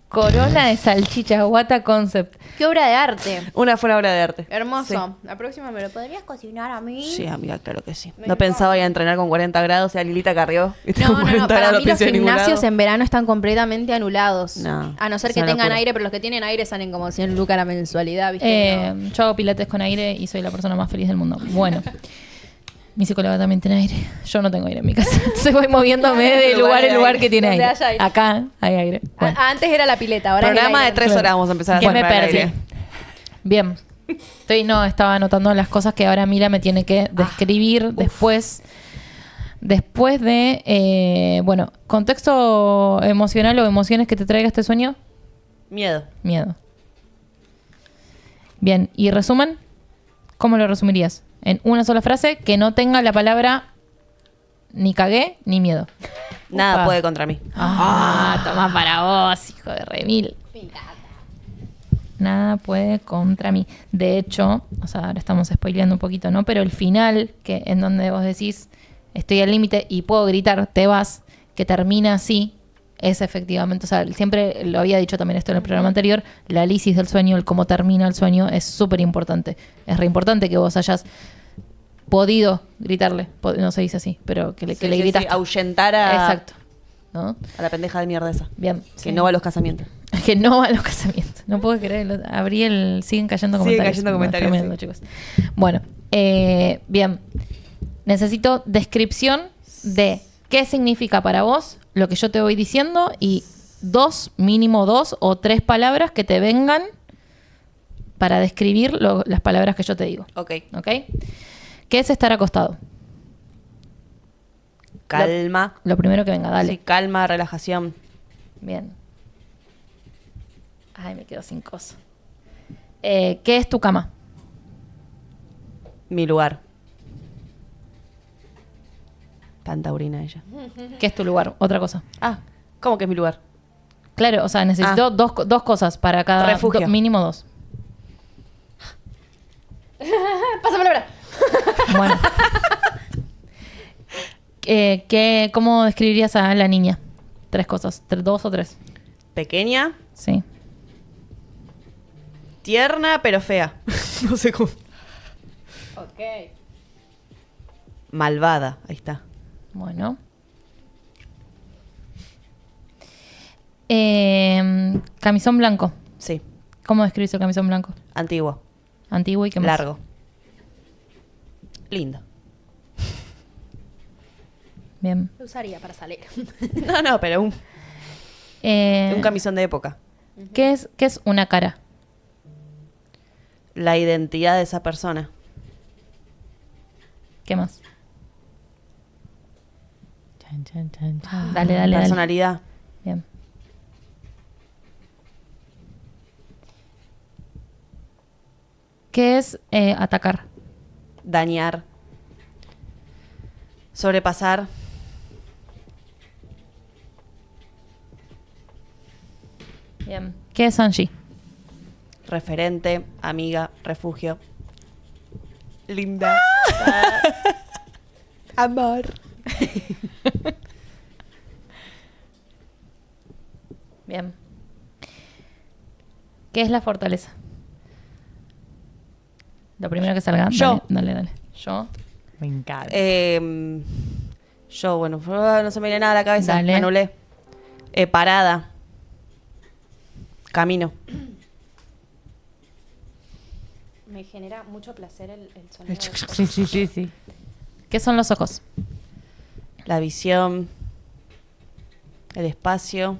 Corona de salchichas, what a concept. Qué obra de arte. Fue una obra de arte. Hermoso. La próxima me lo podrías cocinar a mí. Sí, amiga, claro que sí. Me No pensaba ir a entrenar con 40 grados, sea Lilita Carrió. No. Para mí los en ningún gimnasios lado. en verano están completamente anulados. No, A no ser es que una tengan locura. aire, pero los que tienen aire salen como 100 lucas la mensualidad, ¿viste? No. Yo hago pilates con aire y soy la persona más feliz del mundo. Bueno, mi psicóloga también tiene aire. Yo no tengo aire en mi casa. Entonces voy moviéndome de lugar en lugar que tiene Donde aire. haya aire. Acá hay aire. Bueno, Antes era la pileta, ahora Programa es de el aire. 3 horas vamos a empezar a ¿qué hacer me para el perdí? aire. Bien. Estaba anotando las cosas que ahora Mila me tiene que describir después. Después de, bueno, contexto emocional o emociones que te traiga este sueño. Miedo. Miedo. Bien, ¿y resumen? ¿cómo lo resumirías? En una sola frase que no tenga la palabra ni cagué ni miedo. Nada Upa. puede contra mí. Toma para vos, hijo de remil. Nada puede contra mí. De hecho, o sea, ahora estamos spoileando un poquito, ¿no? Pero el final, que en donde vos decís, estoy al límite y puedo gritar, te vas, que termina así, es efectivamente, o sea, siempre lo había dicho también esto en el programa anterior, la lisis del sueño, el cómo termina el sueño, es súper importante. Es re importante que vos hayas podido gritarle, no se dice así, pero que le gritaste. ahuyentar a, Exacto. ¿No? a la pendeja de mierda esa. Bien. Que no va a los casamientos. Que no va a los casamientos. No puedo creerlo. Abrí el... Siguen cayendo Siguen comentarios. cayendo No, comentarios, tremendo, sí. chicos. Bueno, bien. Necesito descripción de qué significa para vos lo que yo te voy diciendo y mínimo dos o tres palabras que te vengan para describir las palabras que yo te digo. Ok. ¿Ok? ¿Qué es estar acostado? Calma. Lo primero que venga, dale. Sí, calma, relajación. Bien. Ay, me quedo sin cosa. ¿Qué es tu cama? Mi lugar. Tan taurina ella. ¿Qué es tu lugar? Otra cosa. Ah, ¿cómo que es mi lugar? Claro, o sea, necesito dos cosas para cada... Refugio. Mínimo dos. Pasa palabra. Bueno. ¿Cómo describirías a la niña? Tres cosas. ¿Dos o tres? Pequeña, Sí. tierna, pero fea. No sé cómo. Ok. Malvada, ahí está. Bueno. Camisón blanco. Sí, ¿Cómo describís el camisón blanco? antiguo, Antiguo y qué más. largo. Lindo. Bien. Lo usaría para salir. No, pero un camisón de época. ¿Qué es una cara? La identidad de esa persona. ¿Qué más? Chan, chan, chan, chan. Dale. Personalidad. Bien. ¿Qué es atacar? Dañar. Sobrepasar. Bien. ¿Qué es Angie? Referente, amiga, refugio. Linda. Amor. Bien. ¿Qué es la fortaleza? Lo primero que salga. Yo. Dale. Yo. Me encanta. Yo, bueno, no se me viene nada a la cabeza. Dale. Me anulé. Parada. Camino. Me genera mucho placer el sonido. Sí. ¿Qué son los ojos? La visión. El espacio.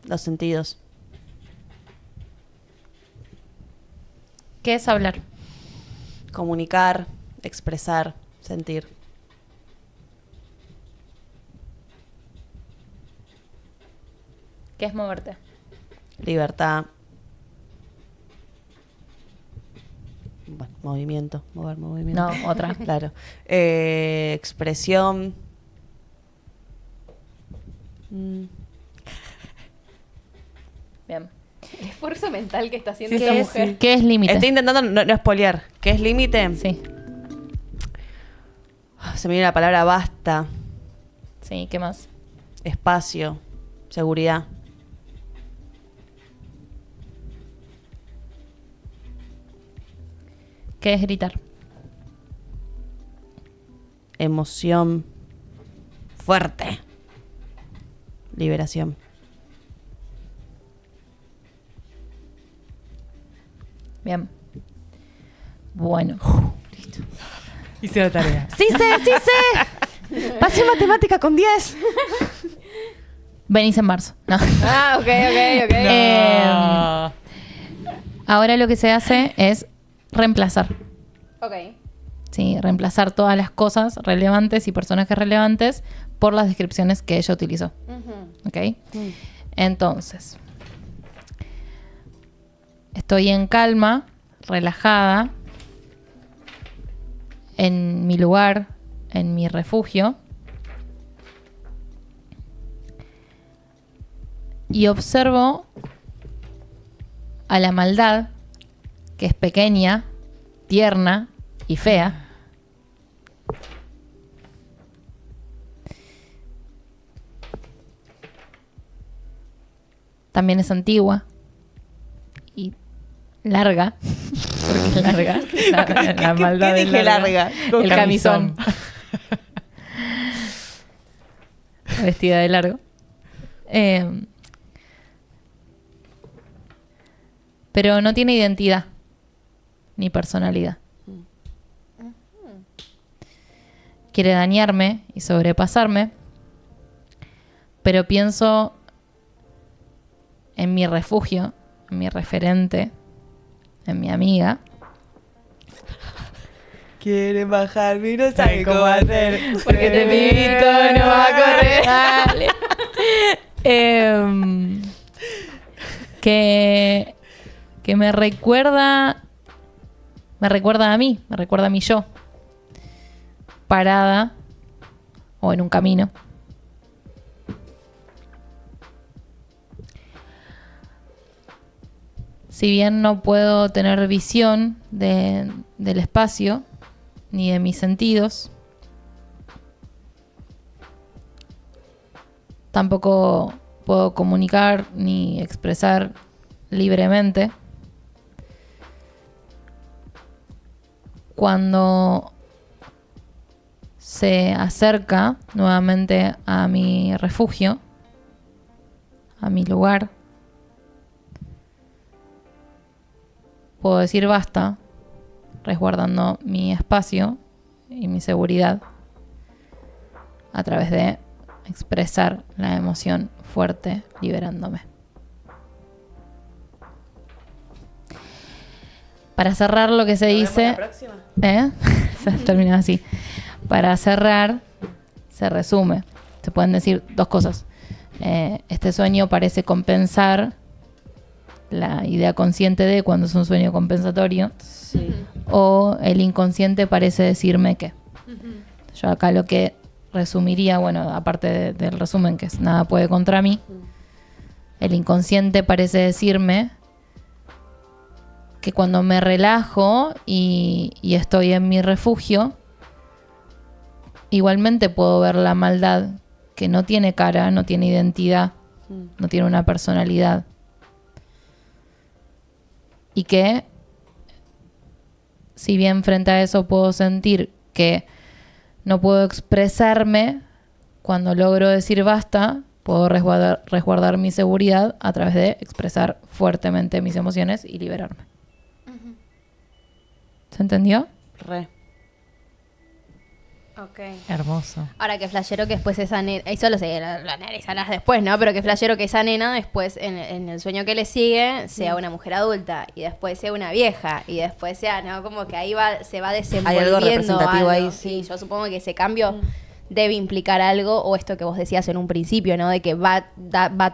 Los sentidos. ¿Qué es hablar? Comunicar, expresar, sentir. ¿Qué es moverte? Libertad. Bueno, movimiento. Mover movimiento. No, otra. Claro. Expresión. Bien. El esfuerzo mental que está haciendo ¿Qué esta es, mujer. ¿Qué es límite? Estoy intentando no spoilear. ¿Qué es límite? Sí. Se me viene la palabra basta. Sí, ¿qué más? Espacio. Seguridad. ¿Qué es gritar? Emoción. Fuerte. Liberación. Bien. Bueno. Hice la tarea. ¡Sí sé! Pasé matemática con 10. Venís en marzo. No. Ah, ok. Ahora lo que se hace es reemplazar. Ok. Sí, reemplazar todas las cosas relevantes y personajes relevantes por las descripciones que ella utilizó. ¿Ok? Entonces, estoy en calma, relajada, en mi lugar, en mi refugio, y observo a la maldad, que es pequeña, tierna y fea, también es antigua y larga. Porque es larga. La maldad ¿Qué es dije larga? El camisón. Vestida de largo. Pero no tiene identidad ni personalidad. Quiere dañarme y sobrepasarme, pero pienso en mi refugio, en mi referente, en mi amiga. Quiere bajarme y no sabe cómo hacer. Porque este pibito no va a correr. Dale. Que me recuerda a mí, me recuerda a mi yo, parada o en un camino. Si bien no puedo tener visión del espacio ni de mis sentidos, tampoco puedo comunicar ni expresar libremente. Cuando se acerca nuevamente a mi refugio, a mi lugar, puedo decir basta, resguardando mi espacio y mi seguridad a través de expresar la emoción fuerte, liberándome. Para cerrar lo que se dice... Se termina así. Para cerrar, se resume. Se pueden decir dos cosas. Este sueño parece compensar la idea consciente de cuando es un sueño compensatorio. Sí. O el inconsciente parece decirme que. Yo acá lo que resumiría, bueno, aparte del resumen, que es nada puede contra mí, el inconsciente parece decirme que cuando me relajo y estoy en mi refugio, igualmente puedo ver la maldad que no tiene cara, no tiene identidad, no tiene una personalidad. Y que, si bien frente a eso puedo sentir que no puedo expresarme, cuando logro decir basta, puedo resguardar mi seguridad a través de expresar fuertemente mis emociones y liberarme. ¿Se entendió? Re. Ok. Hermoso. Ahora que flashero que después esa nena, eso lo analizarás después, ¿no? Pero que flashero que esa nena después en el sueño que le sigue sea una mujer adulta y después sea una vieja y después sea, ¿no? Como que ahí se va desenvolviendo algo representativo ahí, sí. Y yo supongo que ese cambio debe implicar algo, o esto que vos decías en un principio, ¿no? De que va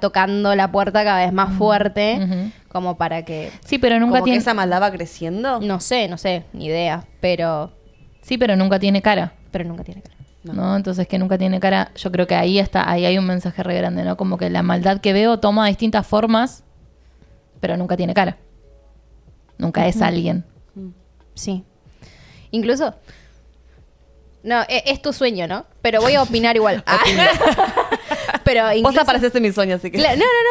tocando la puerta cada vez más fuerte, como para que... Sí, pero nunca ¿Como que tiene... esa maldad va creciendo? No sé, ni idea, pero Sí, pero nunca tiene cara. nunca tiene cara. ¿No? Entonces, que nunca tiene cara, yo creo que ahí hay un mensaje re grande, ¿no? Como que la maldad que veo toma distintas formas, pero nunca tiene cara. Nunca es alguien. Sí. Incluso... No, es tu sueño, ¿no? Pero voy a opinar igual. Pero Vos incluso... apareces en mi sueño, así que... No,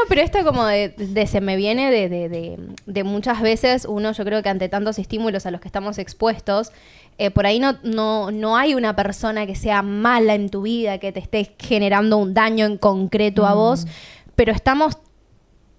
pero esto como se me viene de muchas veces uno, yo creo que ante tantos estímulos a los que estamos expuestos, por ahí no hay una persona que sea mala en tu vida, que te esté generando un daño en concreto a vos, pero estamos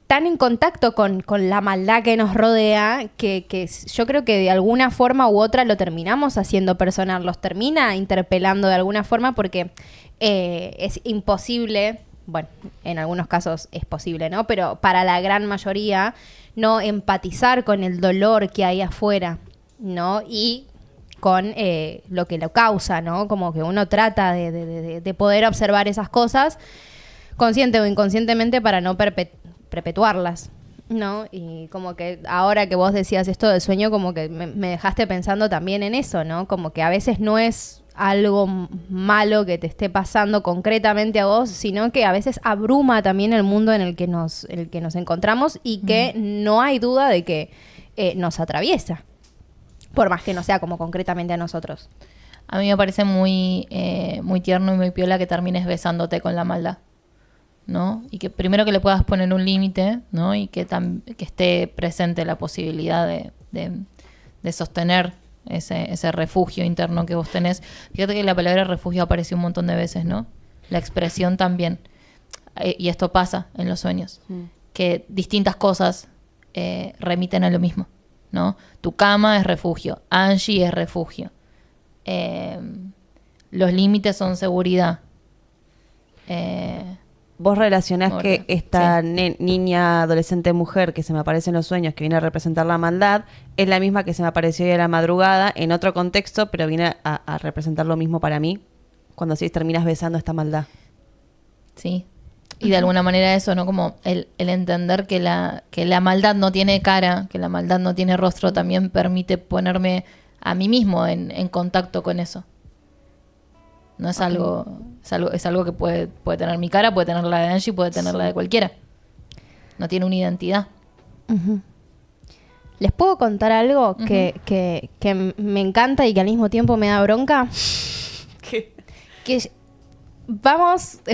tan en contacto con la maldad que nos rodea que yo creo que de alguna forma u otra lo terminamos haciendo personal, los termina interpelando de alguna forma porque es imposible, bueno, en algunos casos es posible, ¿no? Pero para la gran mayoría no empatizar con el dolor que hay afuera, ¿no? Y con lo que lo causa, ¿no? Como que uno trata de poder observar esas cosas consciente o inconscientemente para no perpetuarlas. ¿no? Y como que ahora que vos decías esto del sueño, como que me dejaste pensando también en eso, ¿no? Como que a veces no es algo malo que te esté pasando concretamente a vos, sino que a veces abruma también el mundo en el que nos encontramos y que no hay duda de que nos atraviesa, por más que no sea como concretamente a nosotros. A mí me parece muy tierno y muy piola que termines besándote con la maldad, ¿no? Y que primero que le puedas poner un límite, ¿no? Y que esté presente la posibilidad de sostener ese refugio interno que vos tenés. Fíjate que la palabra refugio apareció un montón de veces, ¿no? La expresión también. Y esto pasa en los sueños. Que distintas cosas remiten a lo mismo, ¿no? Tu cama es refugio. Angie es refugio. Los límites son seguridad. Vos relacionás que Hola. esta niña, adolescente, mujer que se me aparece en los sueños, que viene a representar la maldad, es la misma que se me apareció hoy a la madrugada en otro contexto, pero viene a representar lo mismo para mí cuando sí terminas besando esta maldad. Sí. Y de alguna manera eso, ¿no? Como el entender que la maldad no tiene cara, que la maldad no tiene rostro, también permite ponerme a mí mismo en contacto con eso. No es algo, es algo que puede tener mi cara, puede tener la de Angie, puede tener la de cualquiera. No tiene una identidad. ¿Les puedo contar algo que me encanta y que al mismo tiempo me da bronca? ¿Qué? Que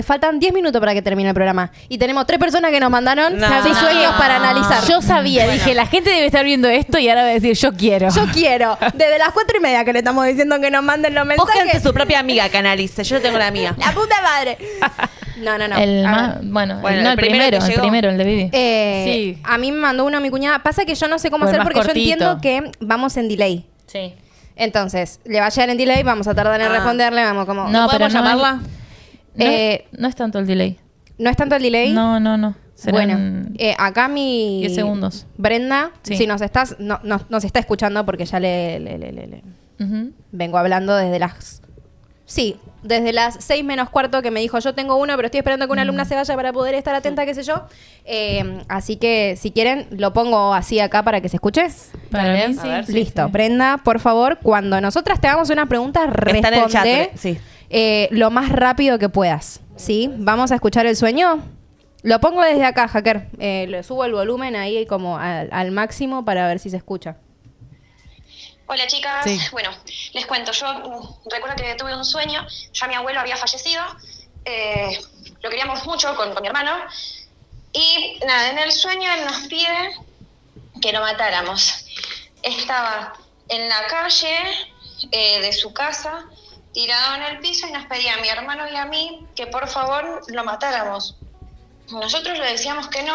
faltan 10 minutos para que termine el programa. Y tenemos 3 personas que nos mandaron sus sueños para analizar. Yo sabía, dije, la gente debe estar viendo esto y ahora va a decir, yo quiero. Yo quiero. Desde las 4:30 que le estamos diciendo que nos manden los mensajes. Búsquense su propia amiga que analice. Yo tengo la mía. ¡La puta madre! No. El primero, el de Vivi. Sí. A mí me mandó uno mi cuñada. Pasa que yo no sé cómo O el hacer más porque cortito. yo entiendo que vamos en delay. Sí. Entonces, le va a llegar en delay, vamos a tardar en responderle, vamos como... No, pero ¿Podemos no, llamarla? no es tanto el delay. ¿No es tanto el delay? No. Serán Bueno, acá mi... 10 segundos. Brenda, Sí. si nos estás... nos está escuchando porque ya le Ujú. vengo hablando desde las... Sí, desde las 6:45 que me dijo, yo tengo uno, pero estoy esperando que una alumna se vaya para poder estar atenta, qué sé yo. Así que, si quieren, lo pongo así acá para que se escuche. Para Dale. mí sí. A ver. Listo. Brenda, por favor, cuando nosotras te hagamos una pregunta, Está en el chat, responde sí. lo más rápido que puedas. ¿Sí? ¿Vamos a escuchar el sueño? Lo pongo desde acá, hacker. Le subo el volumen ahí como al máximo para ver si se escucha. Hola chicas, Sí. bueno, les cuento, yo recuerdo que tuve un sueño, ya mi abuelo había fallecido, lo queríamos mucho con mi hermano, y nada, en el sueño él nos pide que lo matáramos. Estaba en la calle de su casa, tirado en el piso, y nos pedía a mi hermano y a mí que por favor lo matáramos. Nosotros le decíamos que no,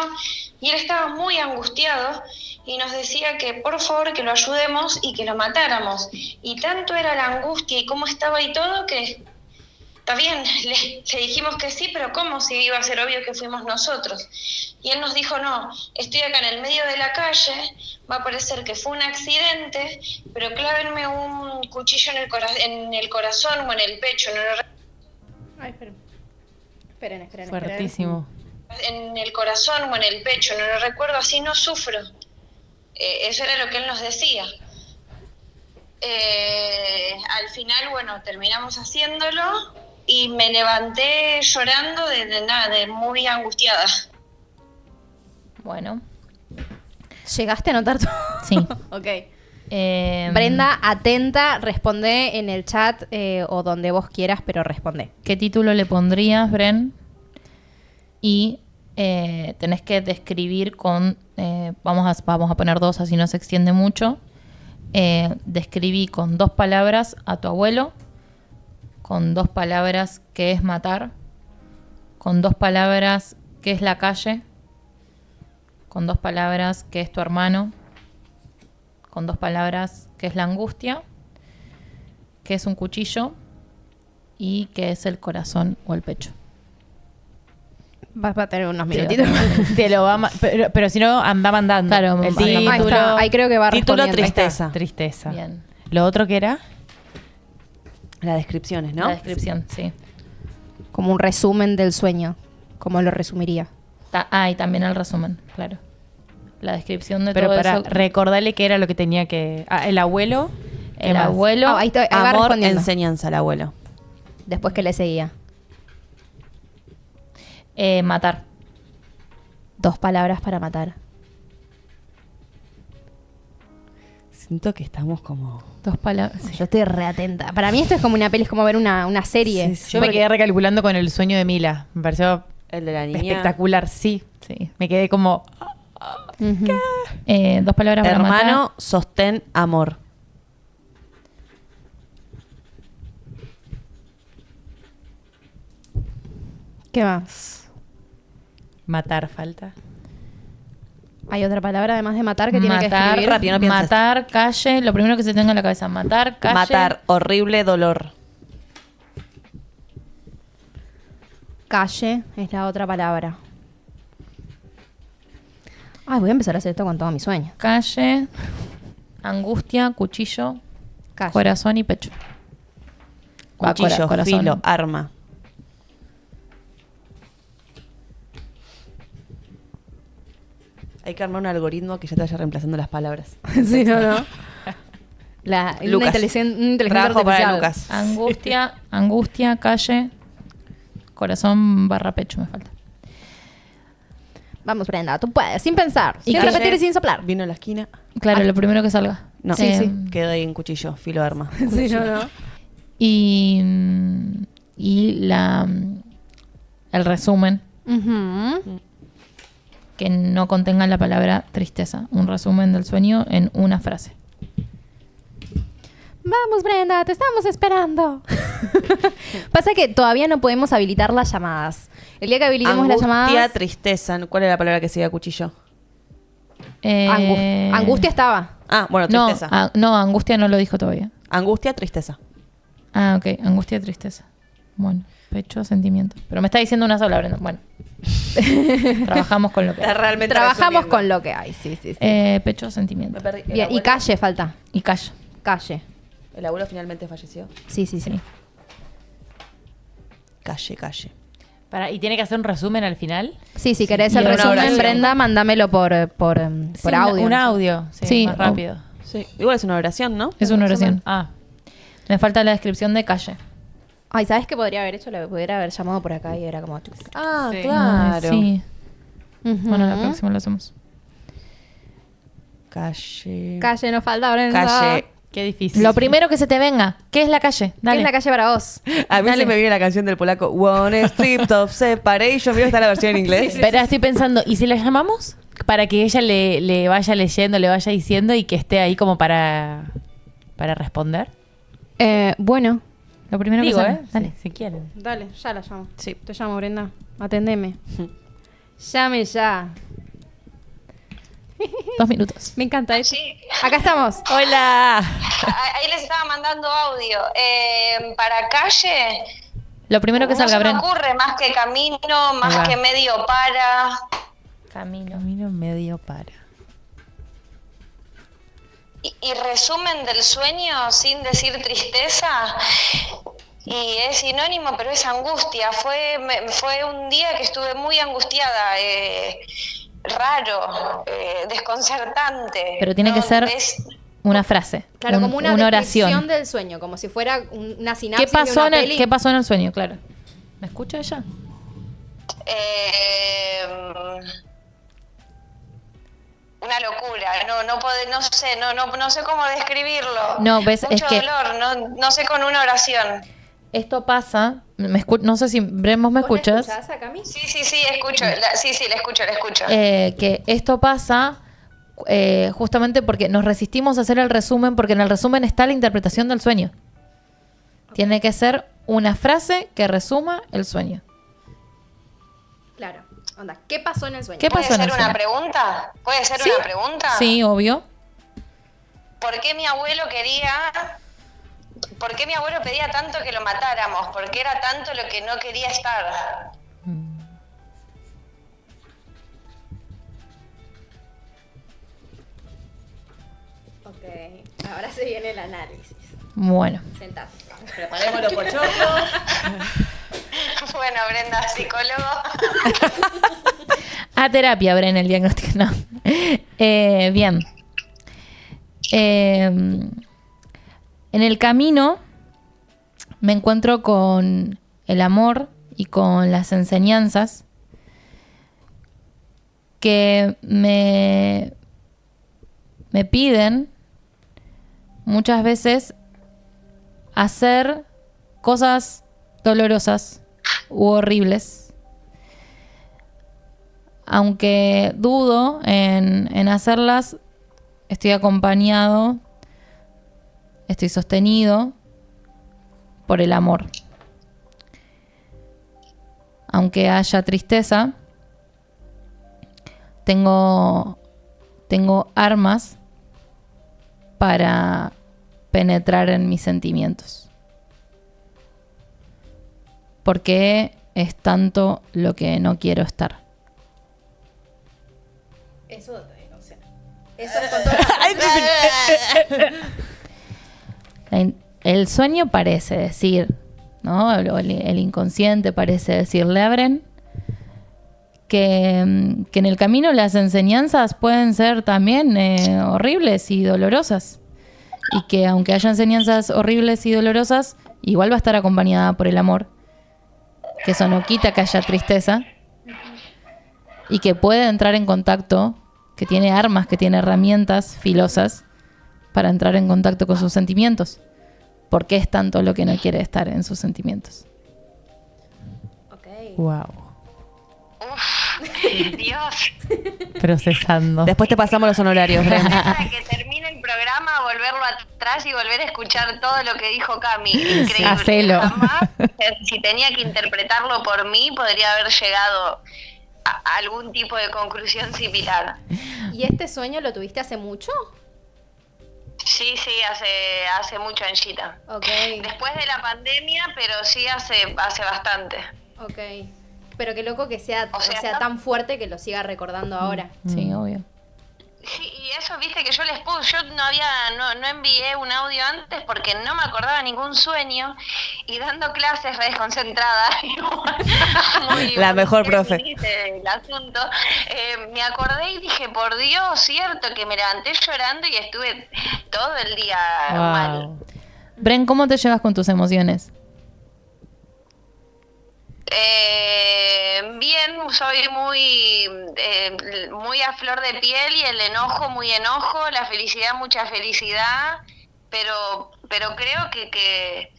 y él estaba muy angustiado y nos decía que por favor que lo ayudemos y que lo matáramos. Y tanto era la angustia y cómo estaba y todo que está bien, le dijimos que sí, pero ¿cómo si iba a ser obvio que fuimos nosotros? Y él nos dijo, no, estoy acá en el medio de la calle, va a parecer que fue un accidente, pero clávenme un cuchillo en el corazón o en el pecho, no lo Ay, esperen. Fuertísimo. en el corazón o en el pecho, no lo recuerdo, así no sufro. Eso era lo que él nos decía. Al final, bueno, terminamos haciéndolo y me levanté llorando de muy angustiada. Bueno. ¿Llegaste a notar tú? Sí. Ok. Em, Brenda, atenta, responde en el chat o donde vos quieras, pero responde. ¿Qué título le pondrías, Bren? Y tenés que describir con... vamos a poner 2, así no se extiende mucho. Describí con 2 palabras a tu abuelo, con 2 palabras qué es matar, con 2 palabras qué es la calle, con 2 palabras qué es tu hermano, con 2 palabras qué es la angustia, qué es un cuchillo y qué es el corazón o el pecho. Vas a tener unos Sí, minutitos. Te lo va pero si no, anda mandando. Claro, el anda Ahí título. está, ahí creo que va Título respondiendo. tristeza. Tristeza. Bien. Lo otro que era, Las descripciones, ¿no? La descripción, sí. Como un resumen del sueño. ¿Cómo lo resumiría? Y también el resumen, claro. la descripción de Pero todo para eso. recordarle qué era lo que tenía que... el abuelo. El abuelo. Ahí va Amor, respondiendo. enseñanza al abuelo. Después que le seguía. Matar. 2 palabras para matar. Siento que estamos como... 2 palabras. Yo estoy reatenta. Para mí esto es como una peli, es como ver una serie. Sí, sí. Yo me quedé recalculando con el sueño de Mila. Me pareció El de la niña. espectacular, sí. Sí. Me quedé como... 2 palabras para matar. Hermano, sostén, amor. ¿Qué más? Matar falta. ¿Hay otra palabra además de matar que tiene que Matar, escribir? rápido, no pienses. matar, calle. Lo primero que se tenga en la cabeza. Matar, calle. Matar, horrible dolor. Calle es la otra palabra. Ay, voy a empezar a hacer esto con todo mi sueño. Calle. Angustia, cuchillo, Calle. corazón y pecho. Cuchillo, Corazón. filo, arma. Hay que armar un algoritmo que ya te vaya reemplazando las palabras. Sí, no. Una Lucas. inteligencia Trabajo para artificial. Lucas. Angustia, calle, corazón barra pecho me falta. Vamos, Brenda, tú puedes, sin pensar. Sin Calle, repetir y sin soplar. Vino a la esquina. Claro, lo primero que salga. No, Sí, Quedó ahí en cuchillo, filo, arma. Sí, no. Y el resumen Ujú. que no contenga la palabra tristeza. Un resumen del sueño en una frase. Vamos, Brenda, te estamos esperando. Pasa que todavía no podemos habilitar las llamadas. El día que habilitemos las Angustia, llamadas... tristeza. ¿Cuál era la palabra que seguía cuchillo? Angustia estaba. Ah, bueno, No, tristeza. no, angustia no lo dijo todavía. Angustia, tristeza. Ah, ok, angustia, tristeza. Bueno, pecho, sentimiento. Pero me está diciendo una sola, Brenda. Bueno. Trabajamos con lo que hay. realmente Trabajamos con lo que hay, sí. Pecho, sentimiento. Me perdí. Bien, y calle falta. Y calle. Calle. El abuelo finalmente falleció. Sí. Calle. ¿Y tiene que hacer un resumen al final? Sí, si querés Y el una resumen, oración. Brenda, mándamelo por Sí, audio. Un audio, sí, Sí, más rápido. Sí. Igual es una oración, ¿no? Es una oración. Ah, Me falta la descripción de calle. Ay, ¿sabes qué podría haber hecho? Le podría haber llamado por acá y era como... Ah, Sí. claro. Sí. Ujú. Bueno, la próxima lo hacemos. Calle. Calle nos falta, Brenda. Calle. qué difícil. Lo primero que se te venga. ¿Qué es la calle? ¿Qué Dale. es la calle para vos? A mí Dale. se me viene la canción del polaco One Strip of Separation. ¿Vieron que está la versión en inglés? Pero estoy pensando, ¿y si la llamamos? Para que ella le vaya leyendo, le vaya diciendo y que esté ahí como para responder. Bueno. Lo primero Digo, que salga. Dale, si quieren. Dale, ya la llamo. Sí. Te llamo, Brenda. Atendeme. Llame ya. 2 minutos. Me encanta eso. Sí. Acá estamos. ¡Hola! Ahí les estaba mandando audio. Para calle, Lo primero que no salga, se me Brenda. ocurre más que camino, Ahí va. más que medio para. Camino. Camino medio para. Y resumen del sueño sin decir tristeza. Y es sinónimo, pero es angustia. Fue un día que estuve muy angustiada, raro, desconcertante. Pero tiene que ser Es- una frase. Claro, como una oración. descripción del sueño, como si fuera una sinapsis ¿Qué pasó, de una peli. ¿Qué pasó en el sueño? Claro. ¿Me escucha ella? Una locura, no sé cómo describirlo. No, ves, Mucho es que- dolor, no sé con una oración. Esto pasa. No sé si Bremos me ¿Vos la escuchas. escuchás a Cami? Sí, escucho, sí, la escucho. Que esto pasa justamente porque nos resistimos a hacer el resumen, porque en el resumen está la interpretación del sueño. Tiene que ser una frase que resuma el sueño. Claro. Onda, ¿qué pasó en el sueño? ¿Qué ¿Puede pasó en ser el una sueño? pregunta? ¿Puede ser Sí. una pregunta? Sí, obvio. ¿Por qué mi abuelo pedía tanto que lo matáramos? ¿Por qué era tanto lo que no quería estar? Ok. Ahora se viene el análisis. Bueno. Sentate. Preparemos los pochoclos. Bueno, Brenda, psicólogo. A terapia, Bren, el diagnóstico. No. Bien. En el camino me encuentro con el amor y con las enseñanzas que me piden muchas veces hacer cosas dolorosas u horribles, aunque dudo en hacerlas. Estoy acompañado, estoy sostenido por el amor. Aunque haya tristeza, tengo armas para penetrar en mis sentimientos. Porque es tanto lo que no quiero estar. Eso, o sea, eso con toda El sueño parece decir, ¿no? El inconsciente parece decirle a Bren que en el camino las enseñanzas pueden ser también horribles y dolorosas. Y que aunque haya enseñanzas horribles y dolorosas, igual va a estar acompañada por el amor. Que eso no quita que haya tristeza. Y que puede entrar en contacto, que tiene armas, que tiene herramientas filosas para entrar en contacto con sus sentimientos. Porque es tanto lo que no quiere estar en sus sentimientos. Wow. Dios. Procesando. Después te pasamos los honorarios, Bren. Para que termine el programa, volverlo atrás y volver a escuchar todo lo que dijo Cami. Increíble. Hacelo. Jamás, si tenía que interpretarlo por mí, podría haber llegado a algún tipo de conclusión similar. ¿Y este sueño lo tuviste hace mucho? Sí, hace mucho, Anchita. Ok, Después de la pandemia, pero sí hace bastante. ok. Pero qué loco que sea, O sea, tan fuerte que lo siga recordando ahora. Sí, obvio. Sí, y eso, viste, que yo les puse, yo no envié un audio antes porque no me acordaba ningún sueño, y dando clases re desconcentrada, La mejor profe. El asunto, me acordé y dije, por Dios, cierto, que me levanté llorando y estuve todo el día mal. Wow. Bren, ¿cómo te llevas con tus emociones? Bien, soy muy a flor de piel, y el enojo muy enojo, la felicidad mucha felicidad, pero creo que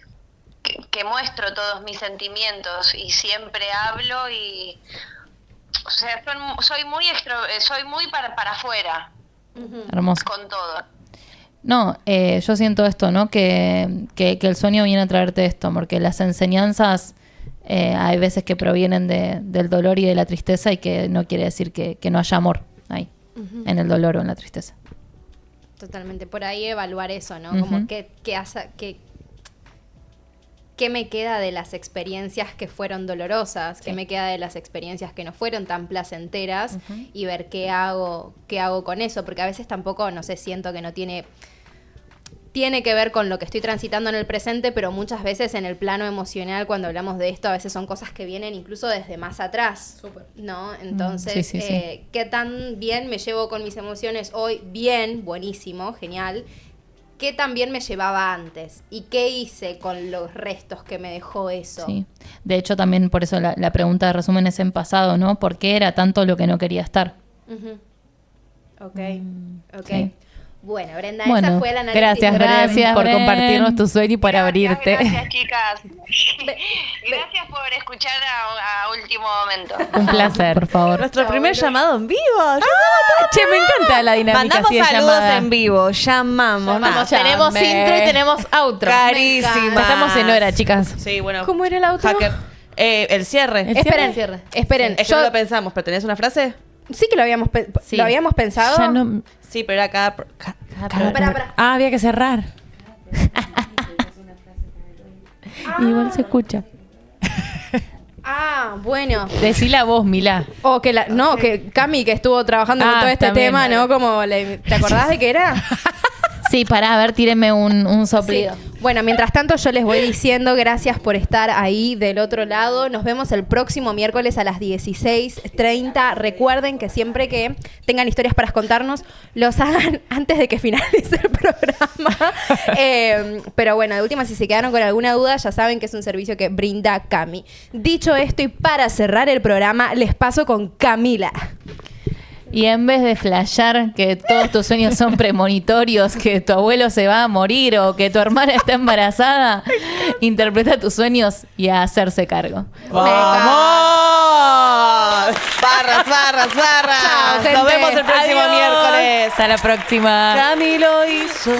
muestro todos mis sentimientos y siempre hablo, y o sea, soy muy para afuera Hermoso. con todo. No, yo siento esto, ¿no? Que el sueño viene a traerte esto, porque las enseñanzas hay veces que provienen del dolor y de la tristeza, y que no quiere decir que no haya amor ahí, en el dolor o en la tristeza. Totalmente. Por ahí evaluar eso, ¿no? Ujú. Como qué me queda de las experiencias que fueron dolorosas, qué me queda de las experiencias que no fueron tan placenteras, y ver qué hago con eso, porque a veces tampoco, no sé, siento que no tiene que ver con lo que estoy transitando en el presente, pero muchas veces en el plano emocional, cuando hablamos de esto, a veces son cosas que vienen incluso desde más atrás, ¿no? Entonces, sí, sí. ¿qué tan bien me llevo con mis emociones hoy? Bien, buenísimo, genial. ¿Qué tan bien me llevaba antes? ¿Y qué hice con los restos que me dejó eso? Sí. De hecho, también por eso la pregunta de resumen es en pasado, ¿no? ¿Por qué era tanto lo que no quería estar? Ujú. Ok, ok. sí. Bueno, Brenda, Bueno, esa fue el análisis. Gracias, Bren, Gracias, por Bren. compartirnos tu sueño y por abrirte. Gracias, chicas. Gracias por escuchar a último momento. Un placer. Por favor. Nuestro primer llamado en vivo. Che, me encanta la dinámica Mandamos así de saludos llamada. en vivo. Llamamos. Vamos, Nah. tenemos Llame. intro y tenemos outro. Carísima. Estamos en hora, chicas. Sí, bueno. ¿Cómo era el outro? Hacker. El cierre. El Esperen, cierre. esperen. Es que no lo pensamos, pero ¿tenés una frase? Sí que lo habíamos, Sí. ¿lo habíamos pensado. Ya no. Sí, pero era cada Pará. Ah, había que cerrar. Igual se escucha. Ah, bueno. Decí la voz, Milá. O que que Cami, que estuvo trabajando con todo este también. tema, ¿no? Como ¿te acordás de qué era? Sí, pará, a ver, tíreme un soplido. Sí. Bueno, mientras tanto yo les voy diciendo gracias por estar ahí del otro lado. Nos vemos el próximo miércoles a las 16:30. Recuerden que siempre que tengan historias para contarnos, los hagan antes de que finalice el programa. Pero bueno, de última, si se quedaron con alguna duda, ya saben que es un servicio que brinda Cami. Dicho esto, y para cerrar el programa, les paso con Camila. Y en vez de flashear que todos tus sueños son premonitorios, que tu abuelo se va a morir o que tu hermana está embarazada, interpreta tus sueños y a hacerse cargo. ¡Vamos! Barras, barras, barras. Chao, gente. Nos vemos el próximo Adiós. miércoles. Hasta la próxima. Cami lo hizo.